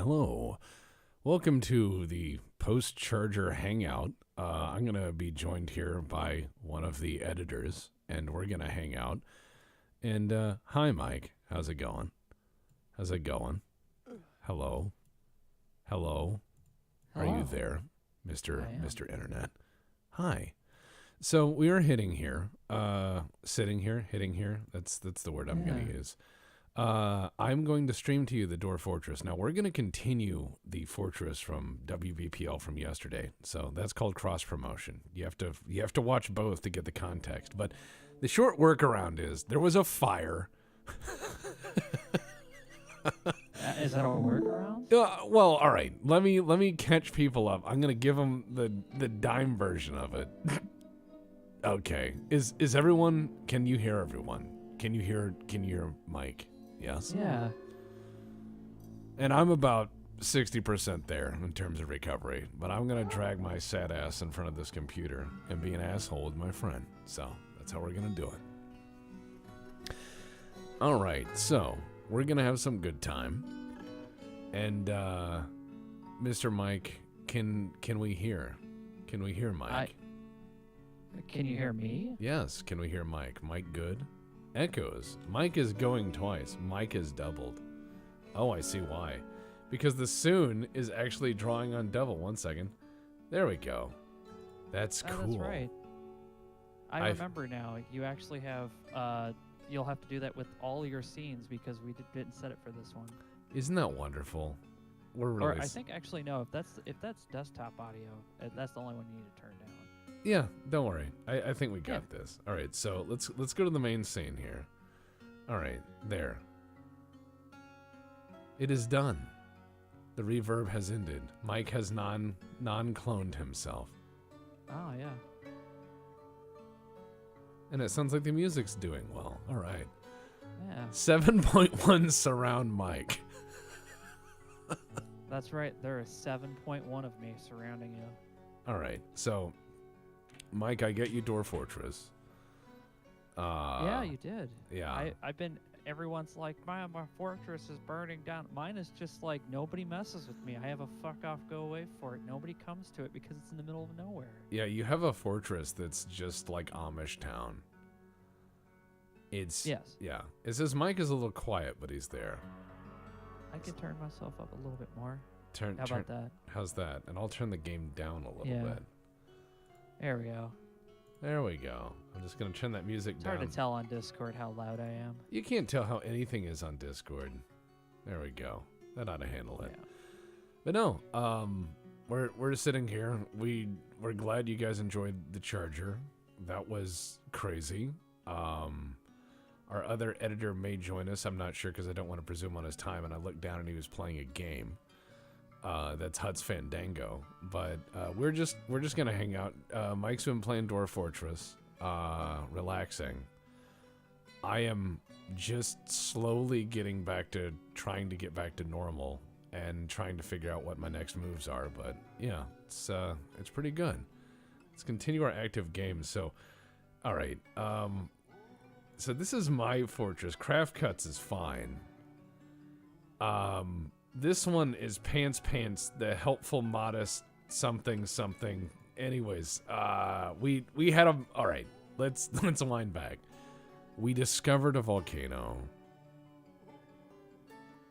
hello. Welcome to the post-charger hangout. I'm going to be joined here by one of the editors, and we're going to hang out. And, hi, Mike. How's it going? How's it going? Hello? Hello? Are you there, Mr. Internet? Hi. So we are hitting here, sitting here, hitting here. That's the word I'm going to use. I'm going to stream to you the Dorf Fortress. Now, we're going to continue the Fortress from WVPL from yesterday. So that's called cross-promotion. You have to watch both to get the context. But the short workaround is there was a fire. Is that a workaround? Well, all right. Let me catch people up. I'm going to give them the dime version of it. Okay. Is everyone, can you hear everyone? Can you hear Mike? Yes? Yeah. And I'm about 60% there in terms of recovery, but I'm going to drag my sad ass in front of this computer and be an asshole with my friend. So that's how we're going to do it. All right. So we're going to have some good time. And, Mr. Mike, can we hear? Can we hear Mike? Can you hear me? Yes. Can we hear Mike? Mike good? Echoes. Mike is going twice. Mike is doubled. Oh, I see why. Because the soon is actually drawing on double. 1 second. There we go. That's cool. That's right. I remember now. You actually have, you'll have to do that with all your scenes because we didn't set it for this one. Isn't that wonderful? We're really... Or I think actually no. If that's desktop audio, that's the only one you need to turn down. Yeah, don't worry. I think we got this. All right, so let's go to the main scene here. All right, there. It is done. The reverb has ended. Mike has non-cloned himself. Oh, yeah. And it sounds like the music's doing well. All right. Yeah. 7.1 surround Mike. That's right. There is 7.1 of me surrounding you. All right, so... Mike, I get you Dorf Fortress. Yeah, you did. Yeah. I've been, everyone's like, my fortress is burning down. Mine is just like, nobody messes with me. I have a fuck off, go away for it. Nobody comes to it because it's in the middle of nowhere. Yeah, you have a fortress that's just like Amish town. It's... Yes. Yeah. It says Mike is a little quiet, but he's there. I can turn myself up a little bit more. How about that? How's that? And I'll turn the game down a little bit. There we go. There we go. I'm just going to turn that music down. It's hard to tell on Discord how loud I am. You can't tell how anything is on Discord. There we go. That ought to handle it. Yeah. But no, we're sitting here. We're glad you guys enjoyed the charger. That was crazy. Our other editor may join us. I'm not sure because I don't want to presume on his time. And I looked down and he was playing a game. That's Hut's Fandango, but we're just gonna hang out. Mike's been playing Dorf Fortress, relaxing. I am just slowly trying to get back to normal and trying to figure out what my next moves are. But yeah, it's pretty good. Let's continue our active games. So, all right. So this is my fortress. Craft Cuts is fine. This one is Pants, the helpful, modest, something. Anyways, we had a... All right, let's wind back. We discovered a volcano.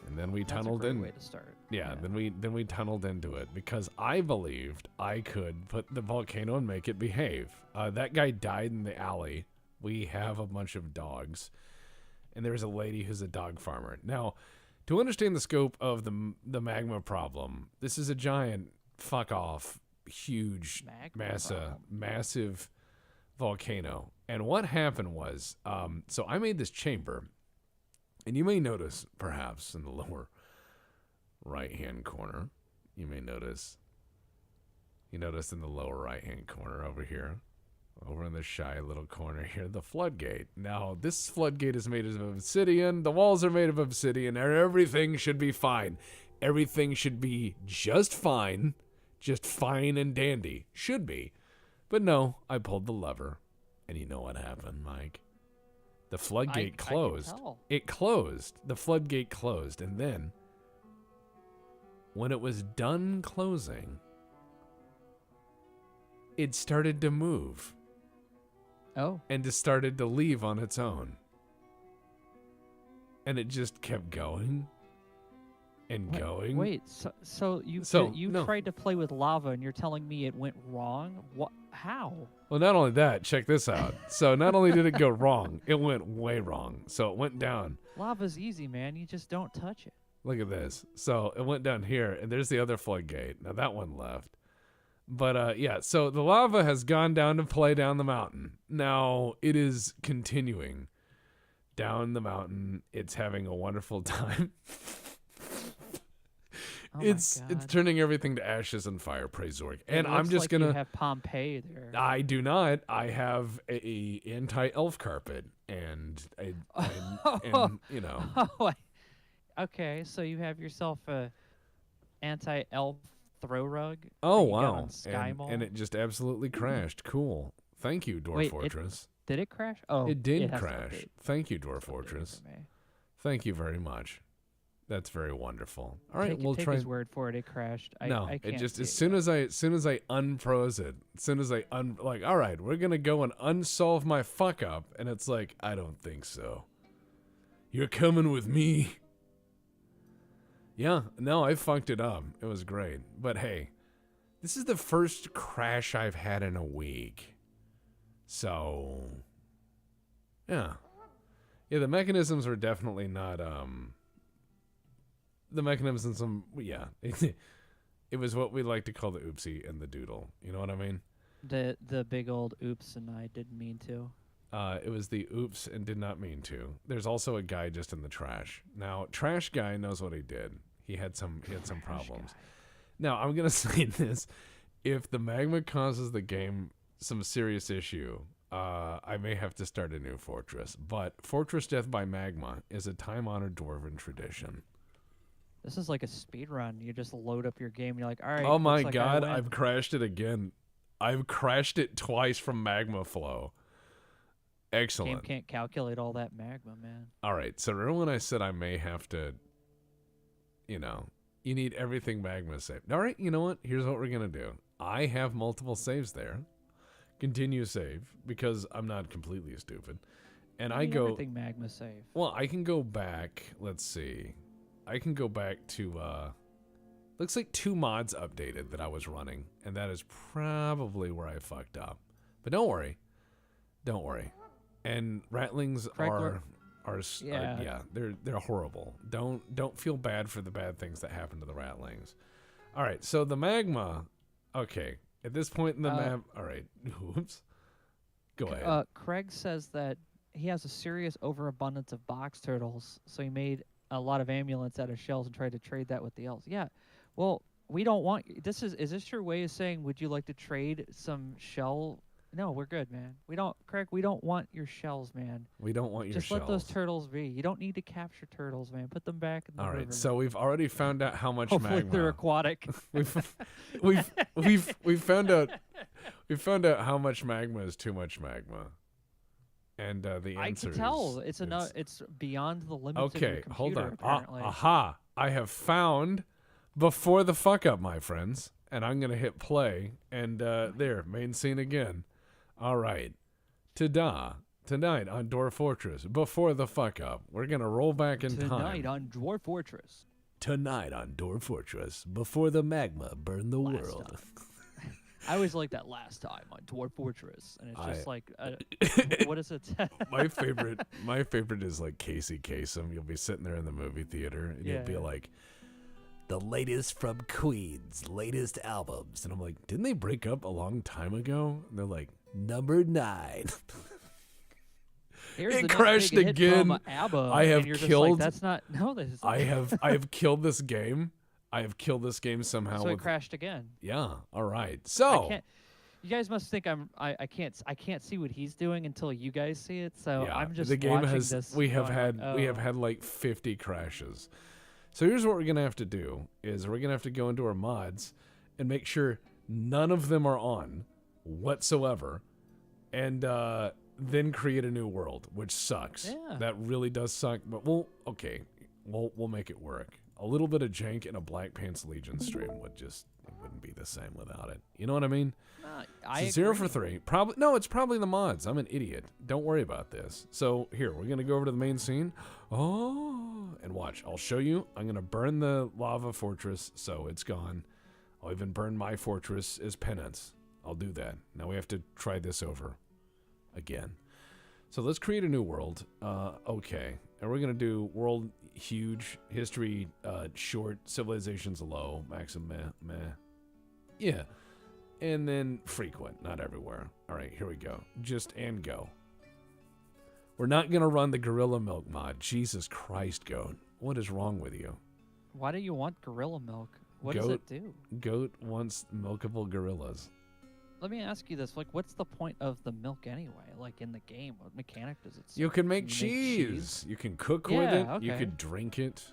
And then we tunneled in. That's a great way to start. Yeah, then we tunneled into it because I believed I could put the volcano and make it behave. That guy died in the alley. We have a bunch of dogs. And there's a lady who's a dog farmer. Now... To understand the scope of the magma problem, this is a giant, huge, massive volcano. And what happened was, so I made this chamber, and you may notice, perhaps, in the lower right-hand corner, you notice in the lower right-hand corner over here, over in the shy little corner here, the floodgate. Now, this floodgate is made of obsidian. The walls are made of obsidian. Everything should be fine. Everything should be just fine and dandy. Should be. But no, I pulled the lever. And you know what happened, Mike? The floodgate closed. It closed. The floodgate closed. And then when it was done closing, it started to move. Oh. And just started to leave on its own. And it just kept going and going. Wait, so you no. tried to play with lava and you're telling me it went wrong? What? How? Well, not only that, check this out. So not only did it go wrong, it went way wrong. So it went down. Lava's easy, man. You just don't touch it. Look at this. So it went down here, and there's the other floodgate. Now that one left. But yeah, so the lava has gone down to play down the mountain. Now it is continuing down the mountain. It's having a wonderful time. Oh it's turning everything to ashes and fire, praise Zorg. And I'm just gonna you have Pompeii there. I do not. I have a anti-elf carpet and you know. Okay, so you have yourself a anti-elf throw rug. Oh that you got wow! on Sky Mall? And it just absolutely crashed. Cool. Thank you, Dorf Fortress. Did it crash? Oh, it did crash. Thank you, Dorf Fortress. Me. Thank you very much. That's very wonderful. All right, we'll take try. his word for it. It crashed. I can't it just see as soon as I unfroze it, like, all right, we're gonna go and unsolve my fuck up, and it's like, I don't think so. You're coming with me. Yeah, no, I fucked it up. It was great, but hey, this is the first crash I've had in a week, so yeah, the mechanisms were definitely not the mechanisms, yeah. It was what we like to call the oopsie and the doodle. You know what I mean? The big old oops, and I didn't mean to. It was the oops and did not mean to. There's also a guy just in the trash. Now, trash guy knows what he did. He had some problems. Guy. Now, I'm gonna say this: if the magma causes the game some serious issue, I may have to start a new fortress. But Fortress Death by Magma is a time-honored dwarven tradition. This is like a speed run. You just load up your game. And you're like, all right. Oh my god, I've crashed it again. I've crashed it twice from magma flow. Excellent. Game can't calculate all that magma, man. All right, so remember when I said I may have to, you need everything magma saved. All right, you know what? Here's what we're going to do. I have multiple saves there. Continue save, because I'm not completely stupid. And I go... everything magma save. Well, I can go back. Let's see. I can go back to... looks like 2 mods updated that I was running. And that is probably where I fucked up. But don't worry. Don't worry. And rattlings are they're horrible. Don't feel bad for the bad things that happen to the rattlings. All right, so the magma. Okay, at this point in the map. All right, oops. Go ahead. Craig says that he has a serious overabundance of box turtles, so he made a lot of amulets out of shells and tried to trade that with the elves. Yeah, well, we don't want. Is this your way of saying? Would you like to trade some shell? No, we're good, man. Craig, we don't want your shells, man. We don't want your shells. Just let those turtles be. You don't need to capture turtles, man. Put them back in the river. All right, so we've already found out how much Hopefully magma. they're aquatic. we've found out how much magma is too much magma. And the answer I can tell. It's beyond the limits of your Okay, computer, hold on. apparently. Aha. I have found before the fuck up, my friends. And I'm going to hit play. And there, main scene again. All right. Tonight on Dorf Fortress, before the fuck up, we're going to roll back in time. Tonight on Dwarf Fortress. Tonight on Dorf Fortress, before the magma burned the world. I always like that last time on Dwarf Fortress. And it's just like, what is it? my favorite is like Casey Kasem. You'll be sitting there in the movie theater and you'll be like, the latest from Queen's latest albums. And I'm like, didn't they break up a long time ago? And they're like, number 9. Here's it crashed again. ABBA, I have killed. That's not. No, this is. I have killed this game. I have killed this game somehow. So it crashed again. Yeah. All right. So. You guys must think I can't see what he's doing until you guys see it. So yeah, I'm just the game watching has. This We have had like 50 crashes. So here's what we're gonna have to do: is we're gonna have to go into our mods and make sure none of them are on whatsoever, and then create a new world, which sucks. Yeah. That really does suck. But we'll make it work. A little bit of jank in a Black Pants Legion stream wouldn't be the same without it. You know what I mean? I So 0 agree. for 3. Probably no, it's probably the mods. I'm an idiot. Don't worry about this. So here, we're gonna go over to the main scene. Oh, and watch. I'll show you. I'm gonna burn the lava fortress, so it's gone. I'll even burn my fortress as penance. I'll do that. Now we have to try this over again. So let's create a new world. Okay, and we're gonna do world huge, history short, civilizations low, maximum meh. Yeah. And then frequent, not everywhere. All right, here we go. Just and go. We're not going to run the gorilla milk mod. Jesus Christ, Goat. What is wrong with you? Why do you want gorilla milk? What does it do? Goat wants milkable gorillas. Let me ask you this. Like, what's the point of the milk anyway? Like, in the game, what mechanic does it serve? You can make Can you make cheese. You can cook with Yeah, it. okay. You could drink it.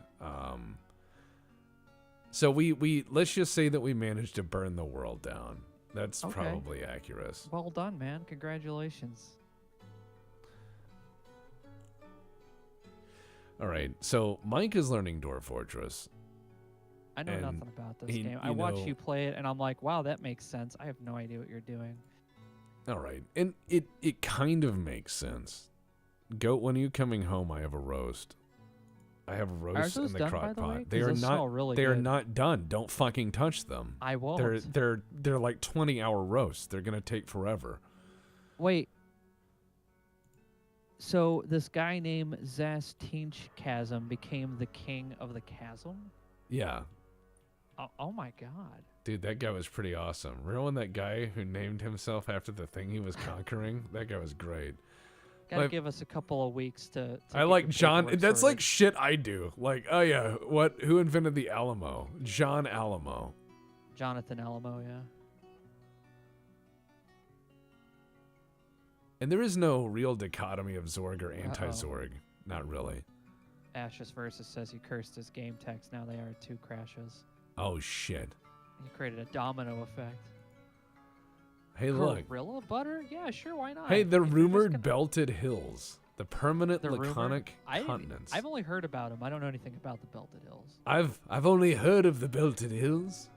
So we let's just say that we managed to burn the world down. That's Okay. probably accurate. Well done, man. Congratulations. All right, so Mike is learning Dorf Fortress. I know And nothing about this he- game. I you watch know- you play it, and I'm like, wow, that makes sense. I have no idea what you're doing. All right, and it kind of makes sense. Goat, when are you coming home? I have a roast. I have Are roasts in those the done, by crock the way? pot. They 'Cause are those not. smell really they are good. not done. Don't fucking touch them. I won't. They're like 20-hour roasts. They're gonna take forever. Wait. So this guy named Zastinch Chasm became the king of the chasm? Yeah, Oh my god. dude, that guy was pretty awesome. Remember when that guy who named himself after the thing he was conquering? That guy was great. Gotta Like- give us a couple of weeks to I get like your John. paperwork That's sorted. like shit I do. Like, oh yeah, what? Who invented the Alamo? John Alamo. Jonathan Alamo, yeah. And there is no real dichotomy of Zorg or anti-Zorg. Not really. Ashes Versus says he cursed his game text. Now they are 2 crashes. Oh shit. He created a domino effect. Hey, look. Gorilla butter? Yeah, sure, why not? Hey, the If you're just rumored gonna- belted hills, the permanent The rumored- laconic I didn't- continents. I've only heard about him. I don't know anything about the Belted Hills. I've only heard of the belted hills.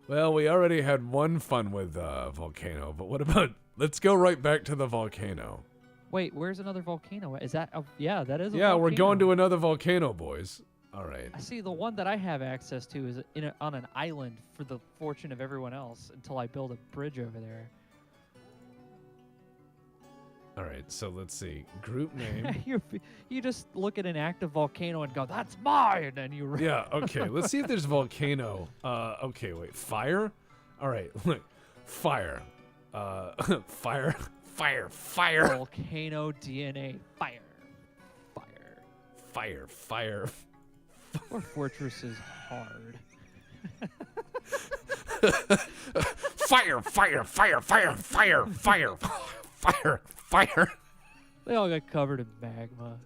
Well, we already had one fun with volcano, but what about? Let's go right back to the volcano. Wait, where's another volcano? Is that? Yeah, that is. Yeah, we're going to volcano. another volcano, boys. All right. I see. The one that I have access to is on an island for the fortune of everyone else until I build a bridge over there. All right. So let's see. Group name. you just look at an active volcano and go, "That's mine," and you. Yeah. Okay. Let's see if there's volcano. Okay. Wait. Fire. All right. Look. Fire. Fire. Fire. Fire. Volcano DNA. Fire. Fire. Fire. Fire. Our fortress is hard. Fire. Fire. Fire. Fire. Fire. Fire. Fire. Fire. They all got covered in magma.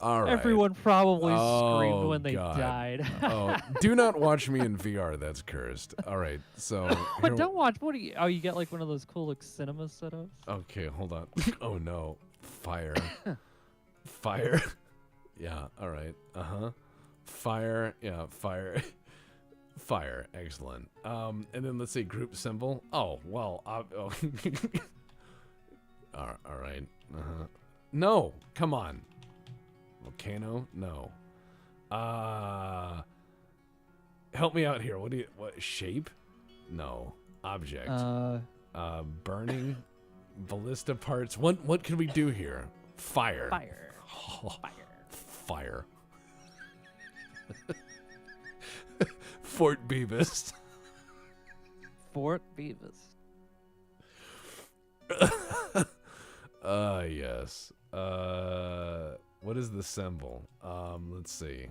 All right. Everyone probably Oh, screamed when they God. died. Oh, do not watch me in VR. That's cursed. All right. So. But here- don't watch. What do you? Oh, you get like one of those cool like cinema setups. Okay, hold on. Oh no. Fire. Fire. Yeah, all right. Uh-huh. Fire. Yeah, fire. Fire. Excellent. And then let's say group symbol. Oh, well, oh. All right. Uh-huh. No, come on. Volcano? No. Help me out here. What shape? No. Object. Burning ballista parts. What can we do here? Fire. Fire. Oh, Fire. fire. Fort Beavis. Fort Beavis. Yes. What is the symbol? Let's see.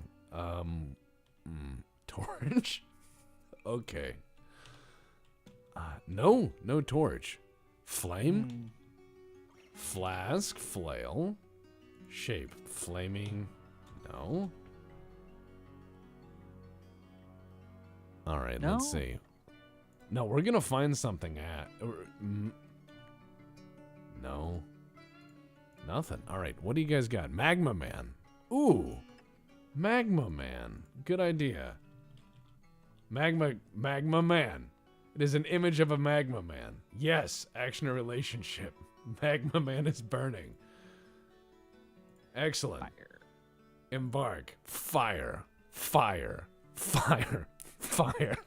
Torch? Okay. No torch. Flame? Flask, flail. Shape, flaming. No. All right, No? let's see. No, we're gonna find something No. Nothing. All right, what do you guys got? Magma Man. Ooh, Magma Man. Good idea. Magma Man. It is an image of a Magma Man. Yes, action or relationship. Magma Man is burning. Excellent. Fire. Embark. Fire. Fire. Fire. Fire.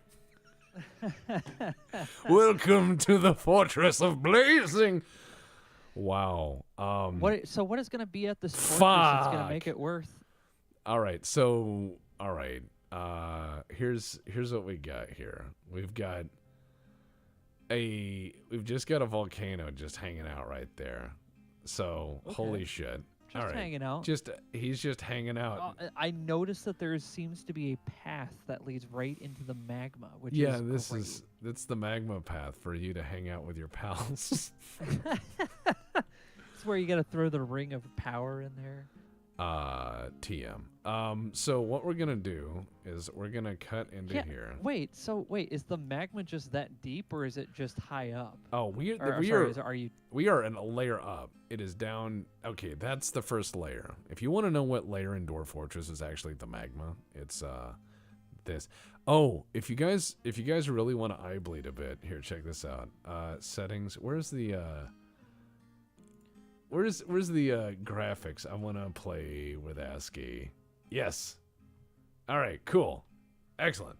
Welcome to the Fortress of Blazing. Wow. So what is going to be at this fortress that's going to make Fuck. it worth? All right. Here's what we got here. We've just got a volcano just hanging out right there. So, Okay. holy shit. Just All right. hanging out. He's just hanging out. I noticed that there seems to be a path that leads right into the magma, which Yeah, is that's the magma path for you to hang out with your pals. It's where you got to throw the ring of power in there. TM. So what we're gonna do is we're gonna cut into here. Wait, is the magma just that deep, or is it just high up? Oh, we Are you? we are in a layer up. It is down. Okay, that's the first layer. If you want to know what layer in Dorf Fortress is actually the magma, it's this. Oh, if you guys really want to eye bleed a bit, here, check this out. Settings. Where's the graphics? I want to play with ASCII. Yes. All right, cool. Excellent.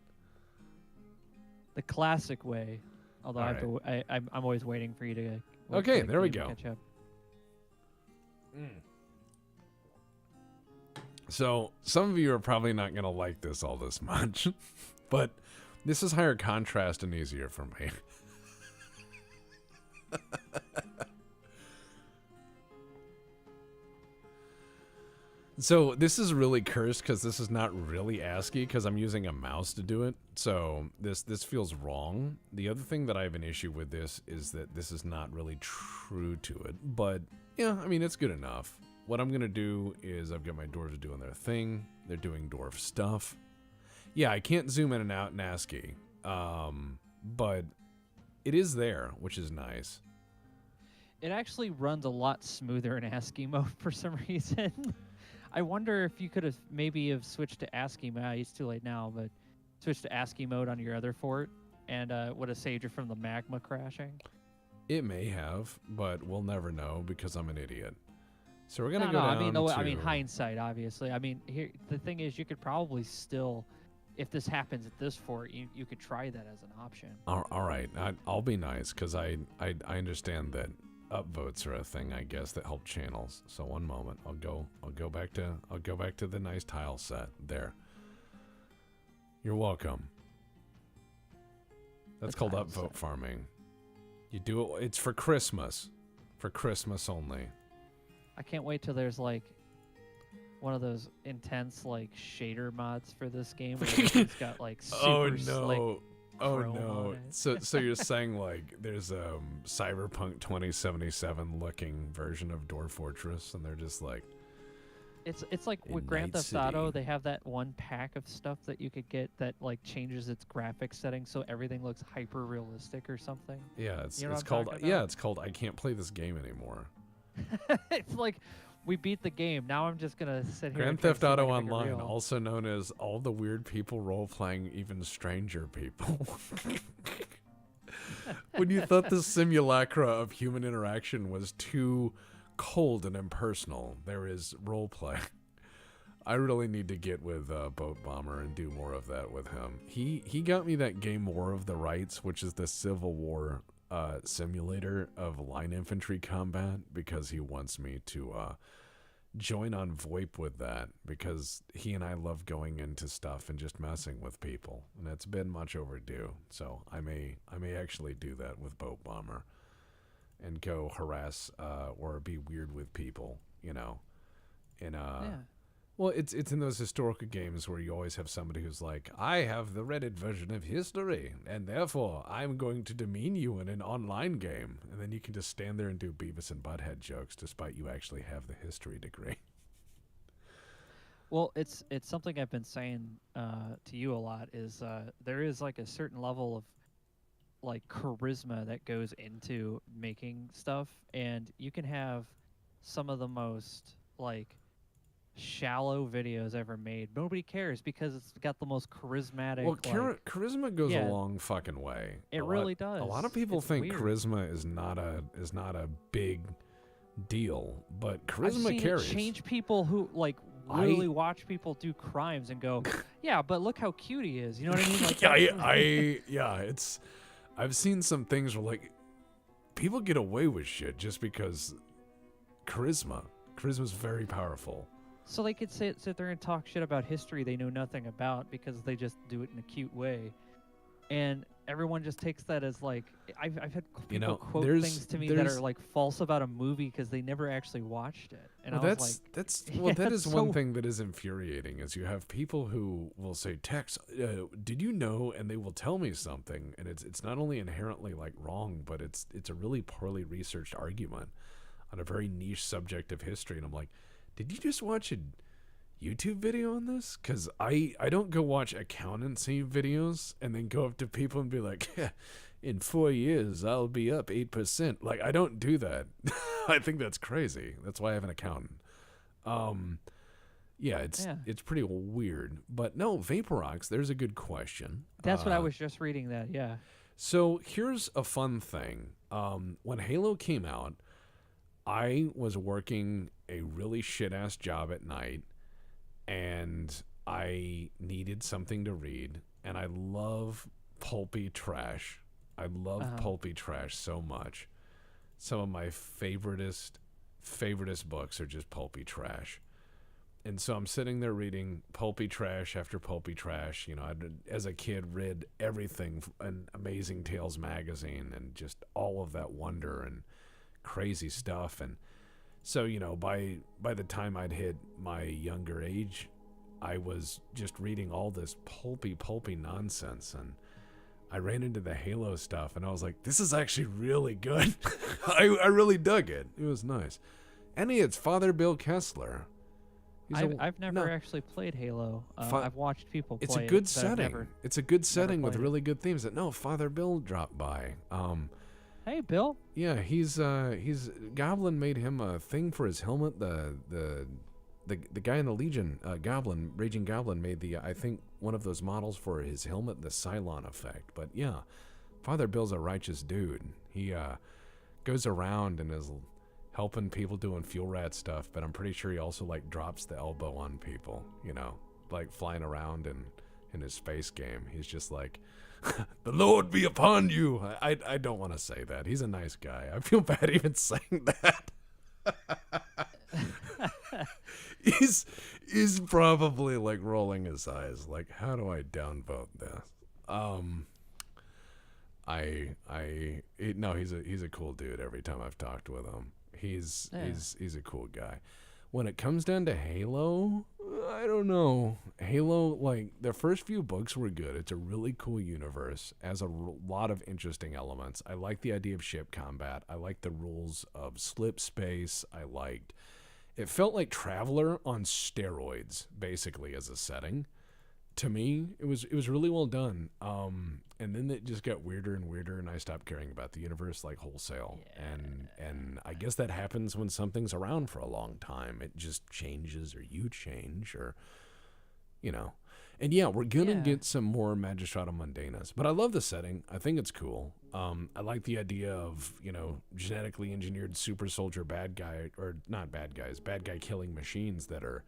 The classic way. Although All I'm always waiting for you to. Okay, there we go. Catch up. So, some of you are probably not going to like this all this much, but this is higher contrast and easier for me. So this is really cursed because this is not really ASCII because I'm using a mouse to do it. So this feels wrong. The other thing that I have an issue with this is that this is not really true to it. But yeah, I mean, it's good enough. What I'm going to do is I've got my dwarves doing their thing. They're doing dwarf stuff. Yeah, I can't zoom in and out in ASCII. But it is there, which is nice. It actually runs a lot smoother in ASCII mode for some reason. I wonder if you could have maybe switched to ASCII mode. It's too late now, but switch to ASCII mode on your other fort, and would have saved you from the magma crashing. It may have, but we'll never know because I'm an idiot. So we're gonna go I down mean, to... I mean, hindsight, obviously. I mean, here the thing is, you could probably still, if this happens at this fort, you could try that as an option. All right, I'll be nice because I understand that upvotes are a thing, I guess, that help channels. So one moment, I'll go back to the nice tile set there. You're welcome. That's called upvote farming. You do it. It's for Christmas only. I can't wait till there's like one of those intense like shader mods for this game where it's got like super slick. Oh no. So you're saying like there's a Cyberpunk 2077 looking version of Dorf Fortress and they're just like it's like with in Grand Night Theft Auto, City. they have that one pack of stuff that you could get that like changes its graphics settings so everything looks hyper realistic or something. Yeah, it's You know what it's I'm called talking yeah, about? it's called I can't play this game anymore. It's like we beat the game. Now I'm just gonna sit here. Grand and try to Theft see if I Auto can make it Online, real. also known as all the weird people role playing even stranger people. When you thought the simulacra of human interaction was too cold and impersonal, there is role play. I really need to get with Boat Bomber and do more of that with him. He got me that game War of the Rights, which is the Civil War simulator of line infantry combat, because he wants me to join on VoIP with that, because he and I love going into stuff and just messing with people, and it's been much overdue. So I may actually do that with Boat Bomber and go harass or be weird with people, you know. Yeah. Well, it's in those historical games where you always have somebody who's like, I have the Reddit version of history, and therefore I'm going to demean you in an online game. And then you can just stand there and do Beavis and Butthead jokes despite you actually have the history degree. Well, it's something I've been saying to you a lot is there is like a certain level of like charisma that goes into making stuff, and you can have some of the most like shallow videos ever made. Nobody cares because it's got the most charismatic. Well, Like, charisma goes a yeah, long fucking way. it A really lot, a lot of does. people It's think weird. charisma is not a big deal, but I've charisma seen carries. it change people who like really watch people do crimes and go, yeah, but look how cute he is. You know what I mean? Like, yeah, it's. I've seen some things where like people get away with shit just because charisma's very powerful. so they could sit there and talk shit about history they know nothing about because they just do it in a cute way, and everyone just takes that as like I've had people quote things to me that are like false about a movie because they never actually watched it, and well, I was like, that is one thing that is infuriating is you have people who will say, Tex, did you know? And they will tell me something, and it's not only inherently like wrong, but it's a really poorly researched argument on a very niche subject of history, and I'm like, did you just watch a YouTube video on this? Because I don't go watch accountancy videos and then go up to people and be like, in 4 years I'll be up 8%. Like, I don't do that. I think that's crazy. That's why I have an accountant. Yeah, it's pretty weird. But no, Vaporox, there's a good question. That's what I was just reading that, yeah. So here's a fun thing. When Halo came out, I was working a really shit-ass job at night, and I needed something to read, and I love pulpy trash. I love pulpy trash so much. Some of my favoriteest books are just pulpy trash. And so I'm sitting there reading pulpy trash after pulpy trash. You know, as a kid, read everything in Amazing Tales magazine and just all of that wonder and crazy stuff. And so, you know, by the time I'd hit my younger age, I was just reading all this pulpy nonsense, and I ran into the Halo stuff, and I was like, this is actually really good. I really dug it. It was nice. And it's Father Bill Kessler. I've never actually played Halo. I've watched people play it. It's a good setting. It's a good setting with really good themes. No, Father Bill dropped by. Hey, Bill. Yeah, he's Goblin made him a thing for his helmet. The guy in the Legion, Raging Goblin, made I think one of those models for his helmet, the Cylon effect. But yeah, Father Bill's a righteous dude. He goes around and is helping people doing fuel rat stuff, but I'm pretty sure he also like drops the elbow on people, you know, like flying around in his space game. He's just like, the Lord be upon you. I don't want to say that. He's a nice guy. I feel bad even saying that. He's probably like rolling his eyes like, how do I downvote this? No, he's a cool dude. Every time I've talked with him, he's a cool guy. When it comes down to Halo, I don't know. Halo, like, the first few books were good. It's a really cool universe, has a lot of interesting elements. I like the idea of ship combat. I like the rules of slip space. It felt like Traveler on steroids, basically, as a setting. To me, it was really well done. And then it just got weirder and weirder, and I stopped caring about the universe like wholesale. Yeah. And I guess that happens when something's around for a long time. It just changes, or you change, or, you know. And yeah, we're gonna get some more Magistrata Mundanus, but I love the setting. I think it's cool. I like the idea of, you know, genetically engineered super soldier bad guy, or not bad guys, bad guy killing machines that are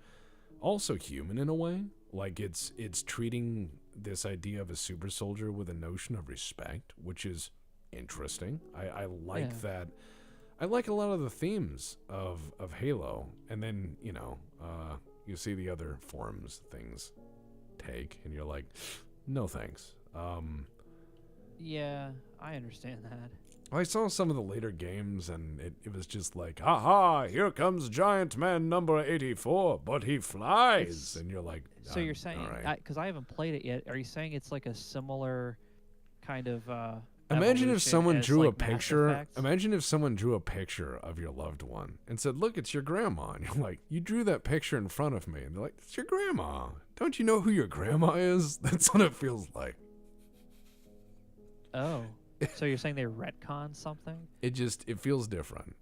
also human in a way. Like it's treating this idea of a super soldier with a notion of respect, which is interesting. I like that. I like a lot of the themes of Halo, and then, you know, you see the other forms things take, and you're like, no thanks. Yeah, I understand that. I saw some of the later games, and it was just like, haha, here comes Giant Man number 84, but he flies. And you're like, so you're saying, because I haven't played it yet, are you saying it's like a similar kind of imagine if someone drew like a picture. Imagine if someone drew a picture of your loved one and said, look, it's your grandma. And you're like, you drew that picture in front of me. And they're like, it's your grandma. Don't you know who your grandma is? That's what it feels like. Oh. So you're saying they retcon something? It feels different.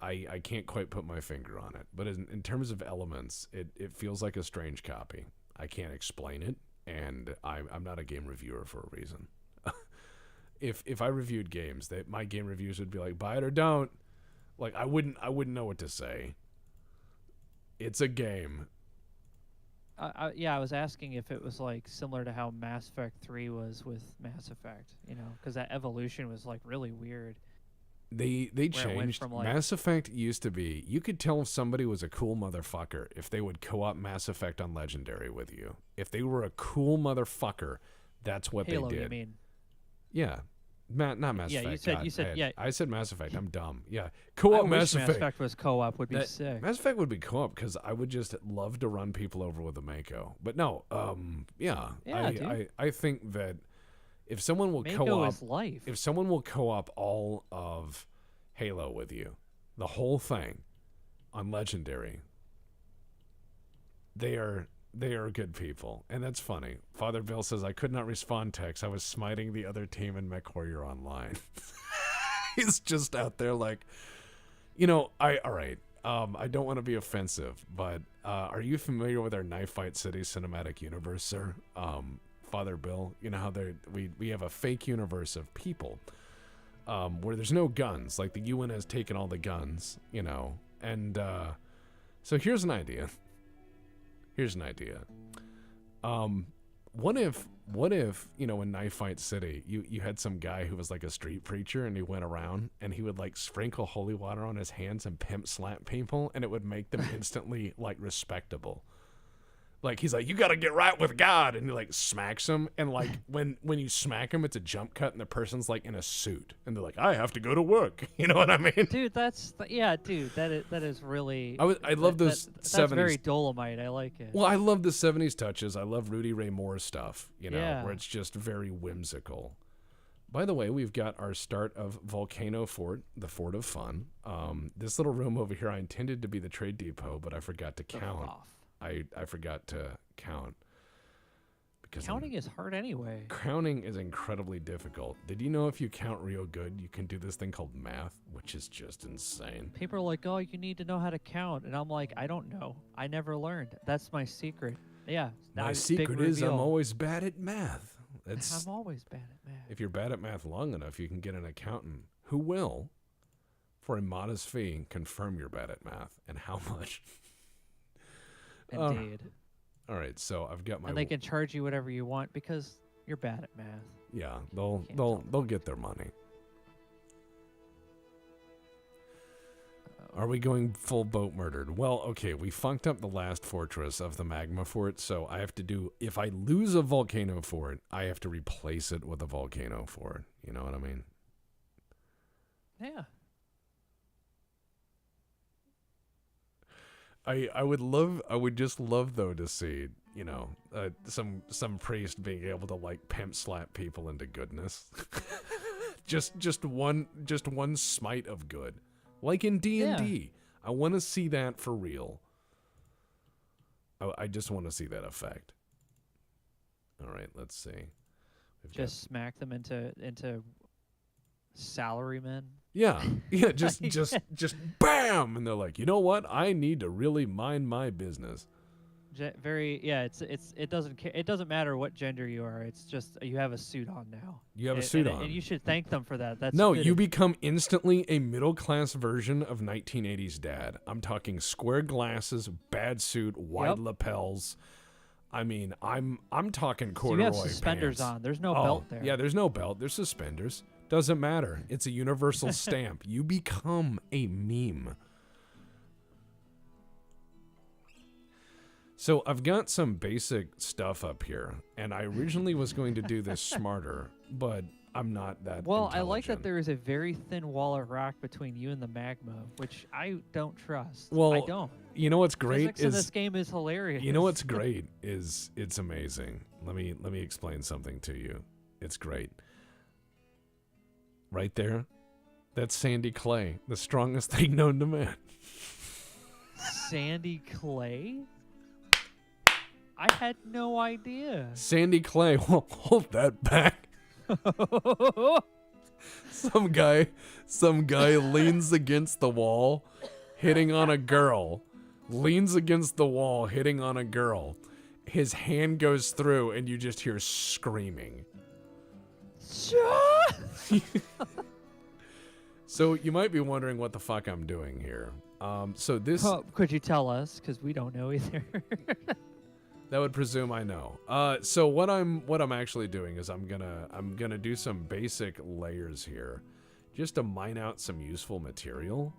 I can't quite put my finger on it. But in terms of elements, it feels like a strange copy. I can't explain it, and I'm not a game reviewer for a reason. If I reviewed games, my game reviews would be like, buy it or don't. Like I wouldn't know what to say. It's a game. Yeah, I was asking if it was like similar to how Mass Effect 3 was with Mass Effect, because that evolution was like really weird. They changed. From, like, Mass Effect used to be, you could tell if somebody was a cool motherfucker if they would co-op Mass Effect on Legendary with you. If they were a cool motherfucker, that's what Halo, they did. You mean? Yeah. Not Mass yeah, Effect. you said, yeah. I said Mass Effect. I'm dumb. Yeah. I Co-op wish Mass Mass Effect. Effect was co-op would be sick. Mass Effect would be co-op because I would just love to run people over with a Mako. But no, yeah. I think that if someone will Mako co-op, is life. if someone will co-op all of Halo with you, the whole thing on Legendary, they are good people. And that's funny. Father Bill says, I could not respond text. I was smiting the other team in MechWarrior Online. He's just out there like, all right. I don't want to be offensive, but are you familiar with our Knife Fight City cinematic universe, sir? Father Bill, you know how we have a fake universe of people where there's no guns. Like the UN has taken all the guns, and so here's an idea. What if, in Knife Fight City, you had some guy who was like a street preacher and he went around and he would like sprinkle holy water on his hands and pimp slap people and it would make them instantly like respectable. Like he's like, you got to get right with God, and he like smacks him, and like when you smack him, it's a jump cut, and the person's like in a suit, and they're like, I have to go to work. You know what I mean? Dude, that is really. I love those 70s. That's very Dolomite. I like it. Well, I love the 70s touches. I love Rudy Ray Moore stuff. Yeah. Where it's just very whimsical. By the way, we've got our start of Volcano Fort, the Fort of Fun. This little room over here, I intended to be the trade depot, but I forgot to count. I forgot to count. Because counting is hard anyway. Counting is incredibly difficult. Did you know if you count real good, you can do this thing called math, which is just insane? People are like, oh, you need to know how to count. And I'm like, I don't know. I never learned. That's my secret. Yeah. My secret is I'm always bad at math. I'm always bad at math. If you're bad at math long enough, you can get an accountant who will, for a modest fee, confirm you're bad at math and how much. Indeed. All right, so I've got my. And they can charge you whatever you want because you're bad at math. Yeah, they'll get their money. Are we going full boat murdered? Well, okay, we funked up the last fortress of the magma fort, so I have to do. If I lose a volcano fort, I have to replace it with a volcano fort. You know what I mean? Yeah. I would just love though to see, some priest being able to like pimp slap people into goodness. just one smite of good. Like in D&D. Yeah. I want to see that for real. I just want to see that effect. All right, let's see. Smack them into salarymen. Yeah, just bam, and they're like, you know what? I need to really mind my business. It doesn't matter what gender you are. It's just you have a suit on now. You have a suit on, and you should thank them for that. You become instantly a middle class version of 1980s dad. I'm talking square glasses, bad suit, wide lapels. I mean, I'm talking corduroy pants. So you have suspenders on. There's no belt there. Yeah, there's no belt. There's suspenders. Doesn't matter. It's a universal stamp. You become a meme. So I've got some basic stuff up here, and I originally was going to do this smarter, but I'm not that Well, I like that there is a very thin wall of rock between you and the magma, which I don't trust. Well, I don't. You know what's great Physics in this game is hilarious. You know what's great is it's amazing. Let me explain something to you. It's great. Right there, that's sandy clay, the strongest thing known to man. Sandy clay? I had no idea. Sandy clay. Well, hold that back. Some guy leans against the wall, hitting on a girl. Leans against the wall, hitting on a girl. His hand goes through, and you just hear screaming. So you might be wondering what the fuck I'm doing here. So this Could you tell us? Because we don't know either. that would presume I know. So what I'm actually doing is I'm gonna do some basic layers here, just to mine out some useful material,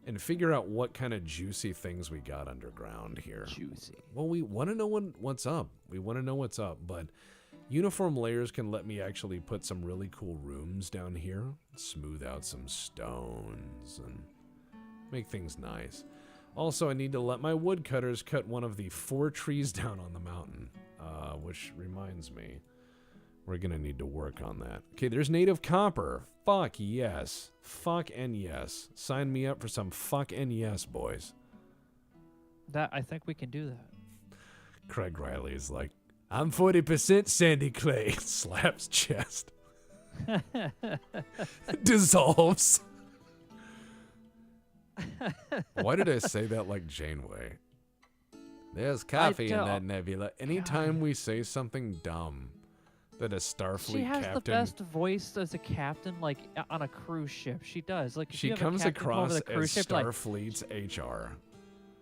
and figure out what kind of juicy things we got underground here. Juicy. Well, we want to know what's up. We want to know what's up, but uniform layers can let me actually put some really cool rooms down here, smooth out some stones, and make things nice. Also, I need to let my woodcutters cut one of the 4 trees down on the mountain, which reminds me, we're going to need to work on that. Okay, there's native copper. Fuck yes. Fuck and yes. Sign me up for some fuck and yes, boys. I think we can do that. Craig Riley is like, I'm 40% sandy clay. Slaps chest. Dissolves. Why did I say that like Janeway? There's coffee in that nebula. Anytime we say something dumb that a Starfleet she has captain... the best voice as a captain, like on a cruise ship. She does. Like if she you have comes a captain come over across the cruise as ship, like, Starfleet's HR.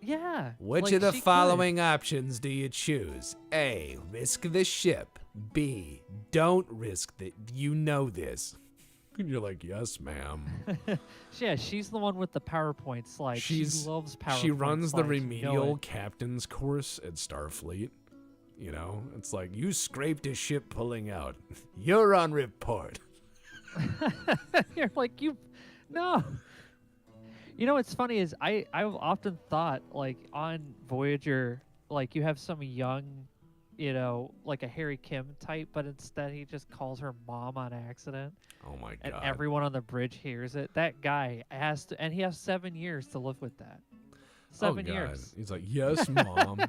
yeah. Which like, of the she following options do you choose? A, risk the ship. B, don't risk the... You know this. And you're like, yes, ma'am. Yeah, she's the one with the PowerPoint slides. She loves PowerPoint She runs slides, the remedial captain's course at Starfleet. You know, it's like, you scraped a ship pulling out. You're on report. You're like, no. You know what's funny is I've often thought, like, on Voyager, like, you have some young, you know, like a Harry Kim type, but instead he just calls her mom on accident. Oh my God. And everyone on the bridge hears it. That guy has to, and he has 7 years to live with that. 7 years. He's like, yes, mom.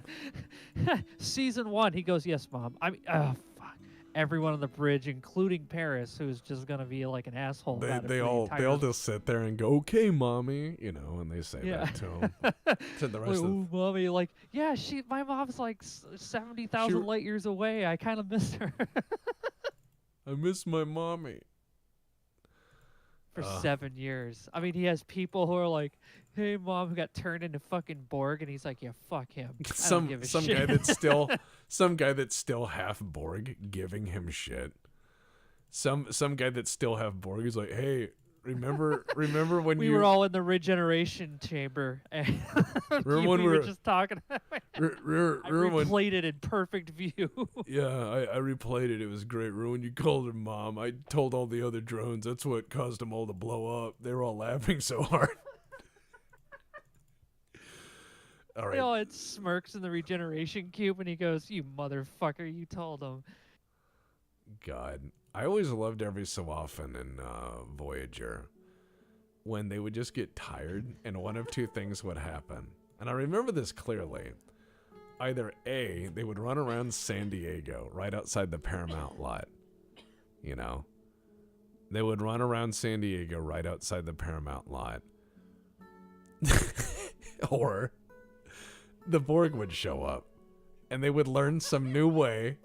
Season 1, he goes, yes, mom. I mean, oh, fuck. Everyone on the bridge, including Paris, who's just going to be like an asshole. They all just sit there and go, okay, mommy, you know, and they say that to him. To the rest of mommy, like, yeah, my mom's like 70,000 light years away. I kind of miss her. I miss my mommy. For 7 years. I mean, he has people who are like, hey, mom, who got turned into fucking Borg, and he's like, yeah, fuck him. I don't give a shit. Some guy that's still half Borg giving him shit. Some guy that's still half Borg is like, hey, remember when we were all in the regeneration chamber, and remember when we were just talking. I replayed it in perfect view. Yeah, I replayed it. It was great. Remember when you called her mom? I told all the other drones. That's what caused them all to blow up. They were all laughing so hard. All right. You know, it smirks in the regeneration cube, and he goes, you motherfucker, you told him. God. I always loved every so often in Voyager when they would just get tired and one of two things would happen. And I remember this clearly. Either A, they would run around San Diego right outside the Paramount lot. You know? They would run around San Diego right outside the Paramount lot. Or the Borg would show up and they would learn some new way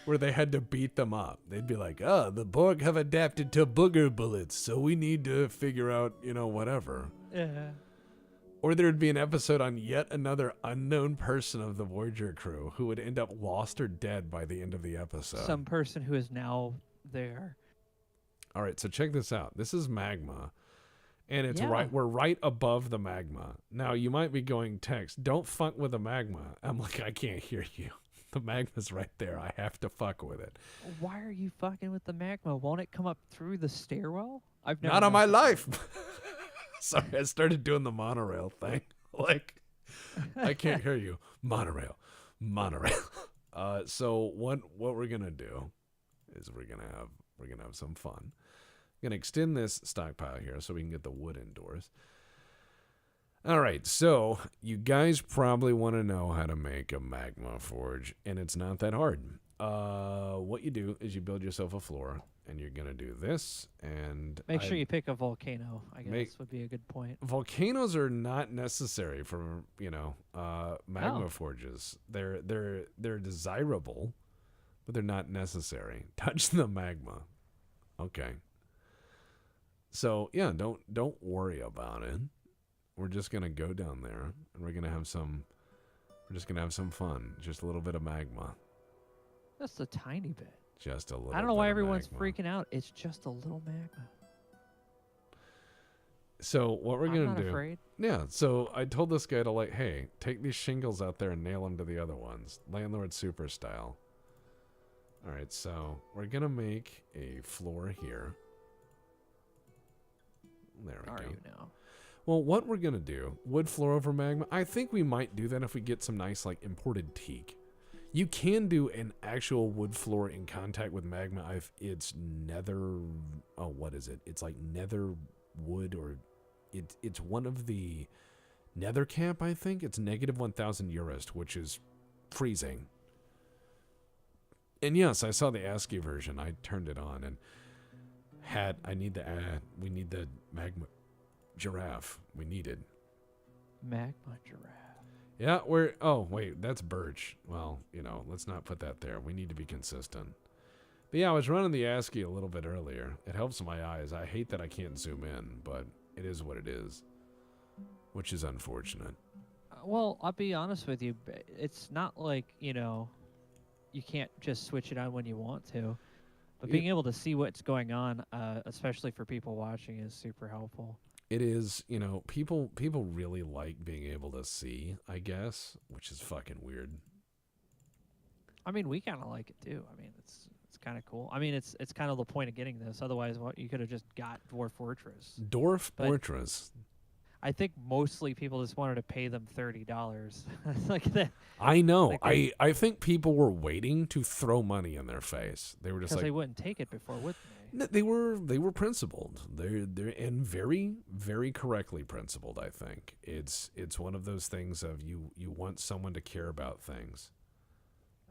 where they had to beat them up. They'd be like, the Borg have adapted to booger bullets, so we need to figure out, you know, whatever. Yeah. Or there'd be an episode on yet another unknown person of the Voyager crew who would end up lost or dead by the end of the episode. Some person who is now there. All right, so check this out. This is magma. And it's we're right above the magma. Now, you might be going, Tex, don't fuck with the magma. I'm like, I can't hear you. The magma's right there. I have to fuck with it. Why are you fucking with the magma? Won't it come up through the stairwell? I've never. Not on my life. Sorry, I started doing the monorail thing. Like, I can't hear you. Monorail. So what we're gonna do is we're gonna have some fun. We're gonna extend this stockpile here so we can get the wood indoors. All right, so you guys probably want to know how to make a magma forge, and it's not that hard. what you do is you build yourself a floor, and you're gonna do this, and Make sure you pick a volcano. I guess would be a good point. volcanoes are not necessary for magma Oh. forges. They're desirable, but they're not necessary. Touch the magma. Okay. So yeah, don't worry about it. We're just gonna go down there, and we're just gonna have some fun. Just a little bit of magma. Just a tiny bit. Just a little. I don't know why bit of everyone's magma. freaking out. It's just a little magma. So what we're I'm gonna not do? afraid. Yeah. So I told this guy to hey, take these shingles out there and nail them to the other ones, landlord super style. All right. So we're gonna make a floor here. There we Are go. you now? Well, what we're gonna do, wood floor over magma. I think we might do that if we get some nice imported teak. You can do an actual wood floor in contact with magma. It's nether. Oh, what is it? It's like nether wood, or it's one of the nether camp. I think it's negative 1,000 euros, which is freezing. And yes, I saw the ASCII version. I turned it on and we need the magma giraffe. We needed Magma giraffe. Yeah, oh, wait, that's birch. Well, let's not put that there. We need to be consistent. But yeah, I was running the ASCII a little bit earlier. It helps my eyes. I hate that I can't zoom in, but it is what it is, which is unfortunate. Well, I'll be honest with you. It's not like, you can't just switch it on when you want to. But being able to see what's going on, especially for people watching, is super helpful. It is, people really like being able to see, I guess, which is fucking weird. I mean, we kind of like it too. I mean, it's kind of cool. I mean, it's kind of the point of getting this. Otherwise, you could have just got Dwarf Fortress. Dorf Fortress. I think mostly people just wanted to pay them $30. Like that. I know. Like I think people were waiting to throw money in their face. They were just because like, they wouldn't take it before, would they? They were principled. They're and very, very correctly principled. I think it's one of those things of you want someone to care about things.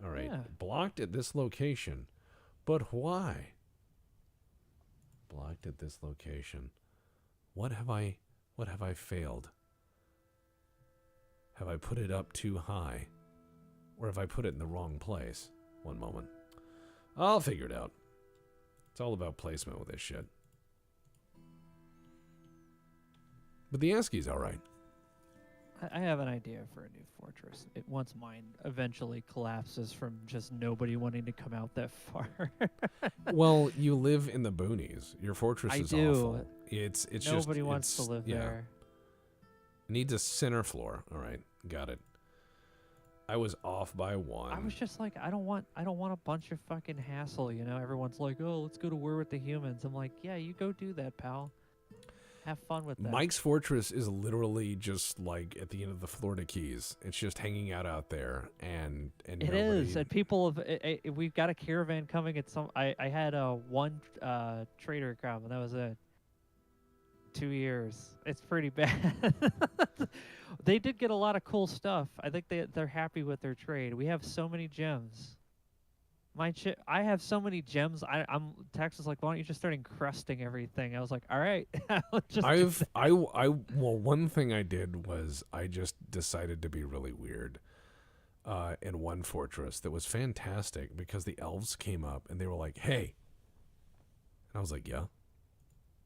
All right, Yeah. Blocked at this location, but why? Blocked at this location. What have I failed? Have I put it up too high, or have I put it in the wrong place? One moment, I'll figure it out. It's all about placement with this shit. But the ASCII's all right. I have an idea for a new fortress. Once mine eventually collapses from just nobody wanting to come out that far. Well, you live in the boonies. Your fortress I is do. awful. It's Nobody wants to live there. Needs a center floor. All right, got it. I was off by one. I was just like, I don't want a bunch of fucking hassle, Everyone's like, oh, let's go to war with the humans. I'm like, yeah, you go do that, pal. Have fun with that. Mike's fortress is literally just like at the end of the Florida Keys. It's just hanging out there, and it is, and people have. We've got a caravan coming. At some. I had one trader come, and that was it. 2 years. It's pretty bad. They did get a lot of cool stuff. I think they're happy with their trade. We have so many gems. I have so many gems. Tex is like, why don't you just start encrusting everything? I was like, all right. One thing I did was I just decided to be really weird. In one fortress that was fantastic because the elves came up and they were like, hey. And I was like, yeah.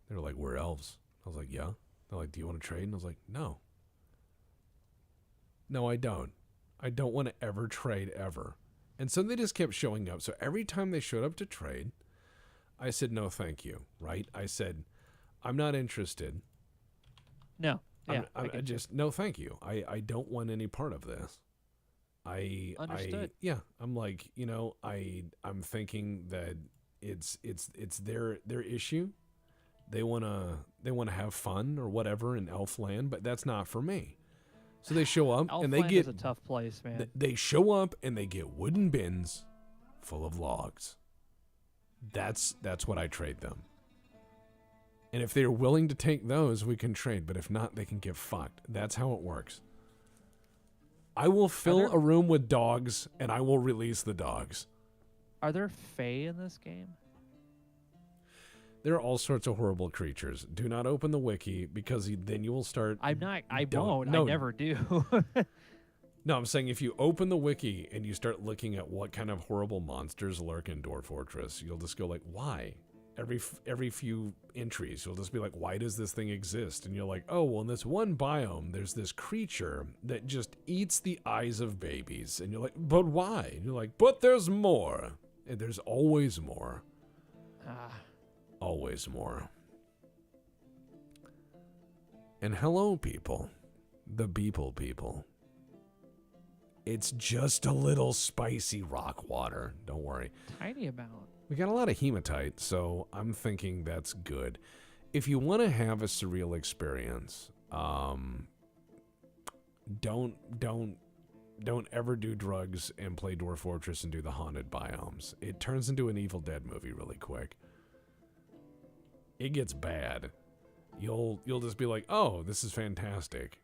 They were like, we're elves. I was like, yeah. They're like, do you want to trade? And I was like, no. No, I don't. I don't want to ever trade ever. And so they just kept showing up. So every time they showed up to trade, I said, no, thank you. Right? I said, I'm not interested. No. Yeah. I just, no, thank you. I don't want any part of this. Understood. I'm like, I'm thinking that it's their issue. They wanna have fun or whatever in Elfland, but that's not for me. So they show up and they get is a tough place, man. They show up and they get wooden bins full of logs. That's what I trade them. And if they're willing to take those, we can trade. But if not, they can get fucked. That's how it works. I will fill a room with dogs and I will release the dogs. Are there fae in this game? There are all sorts of horrible creatures. Do not open the wiki because then you will start. I'm not. I Don't- won't. no. I never do. No, I'm saying if you open the wiki and you start looking at what kind of horrible monsters lurk in Dorf Fortress, you'll just go like, why? Every few entries, you'll just be like, why does this thing exist? And you're like, oh, well, in this one biome, there's this creature that just eats the eyes of babies. And you're like, but why? And you're like, but there's more. And there's always more. Always more. And hello, people. The people. It's just a little spicy rock water. Don't worry. Tiny amount. We got a lot of hematite, so I'm thinking that's good. If you want to have a surreal experience, don't ever do drugs and play Dwarf Fortress and do the haunted biomes. It turns into an Evil Dead movie really quick. It gets bad. You'll just be like, oh, this is fantastic.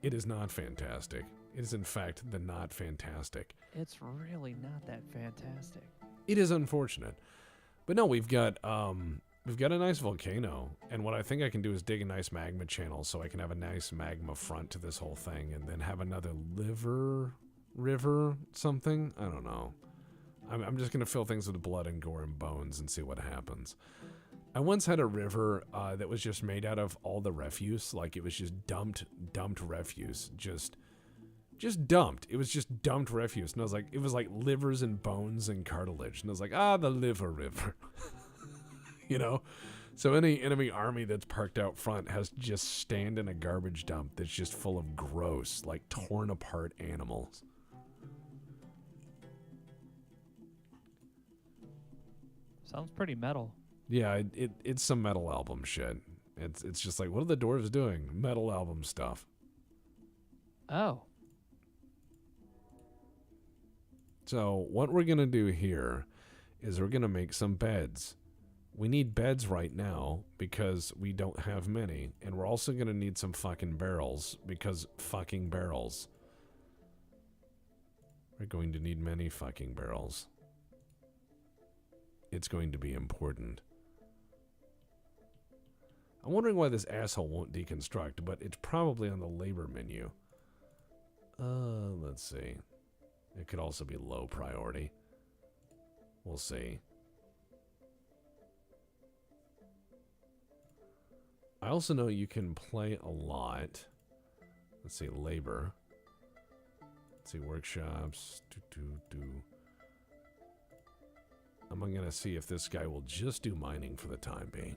It is not fantastic. It is in fact the not fantastic. It's really not that fantastic. It is unfortunate. But no, we've got a nice volcano, and what I think I can do is dig a nice magma channel so I can have a nice magma front to this whole thing, and then have another river something. I don't know. I'm just gonna fill things with blood and gore and bones and see what happens. I once had a river that was just made out of all the refuse, like it was just dumped refuse, just dumped. It was just dumped refuse, and I was like, it was like livers and bones and cartilage, and I was like, the liver river. You know, so any enemy army that's parked out front has to just stand in a garbage dump that's just full of gross, like torn apart animals. Sounds pretty metal. Yeah, it's some metal album shit. It's just like, what are the dwarves doing? Metal album stuff. Oh. So what we're gonna do here is we're gonna make some beds. We need beds right now because we don't have many, and we're also gonna need some fucking barrels because fucking barrels. We're going to need many fucking barrels. It's going to be important. I'm wondering why this asshole won't deconstruct, but it's probably on the labor menu. Let's see. It could also be low priority. We'll see. I also know you can play a lot. Let's see, labor. Let's see, workshops. I'm going to see if this guy will just do mining for the time being.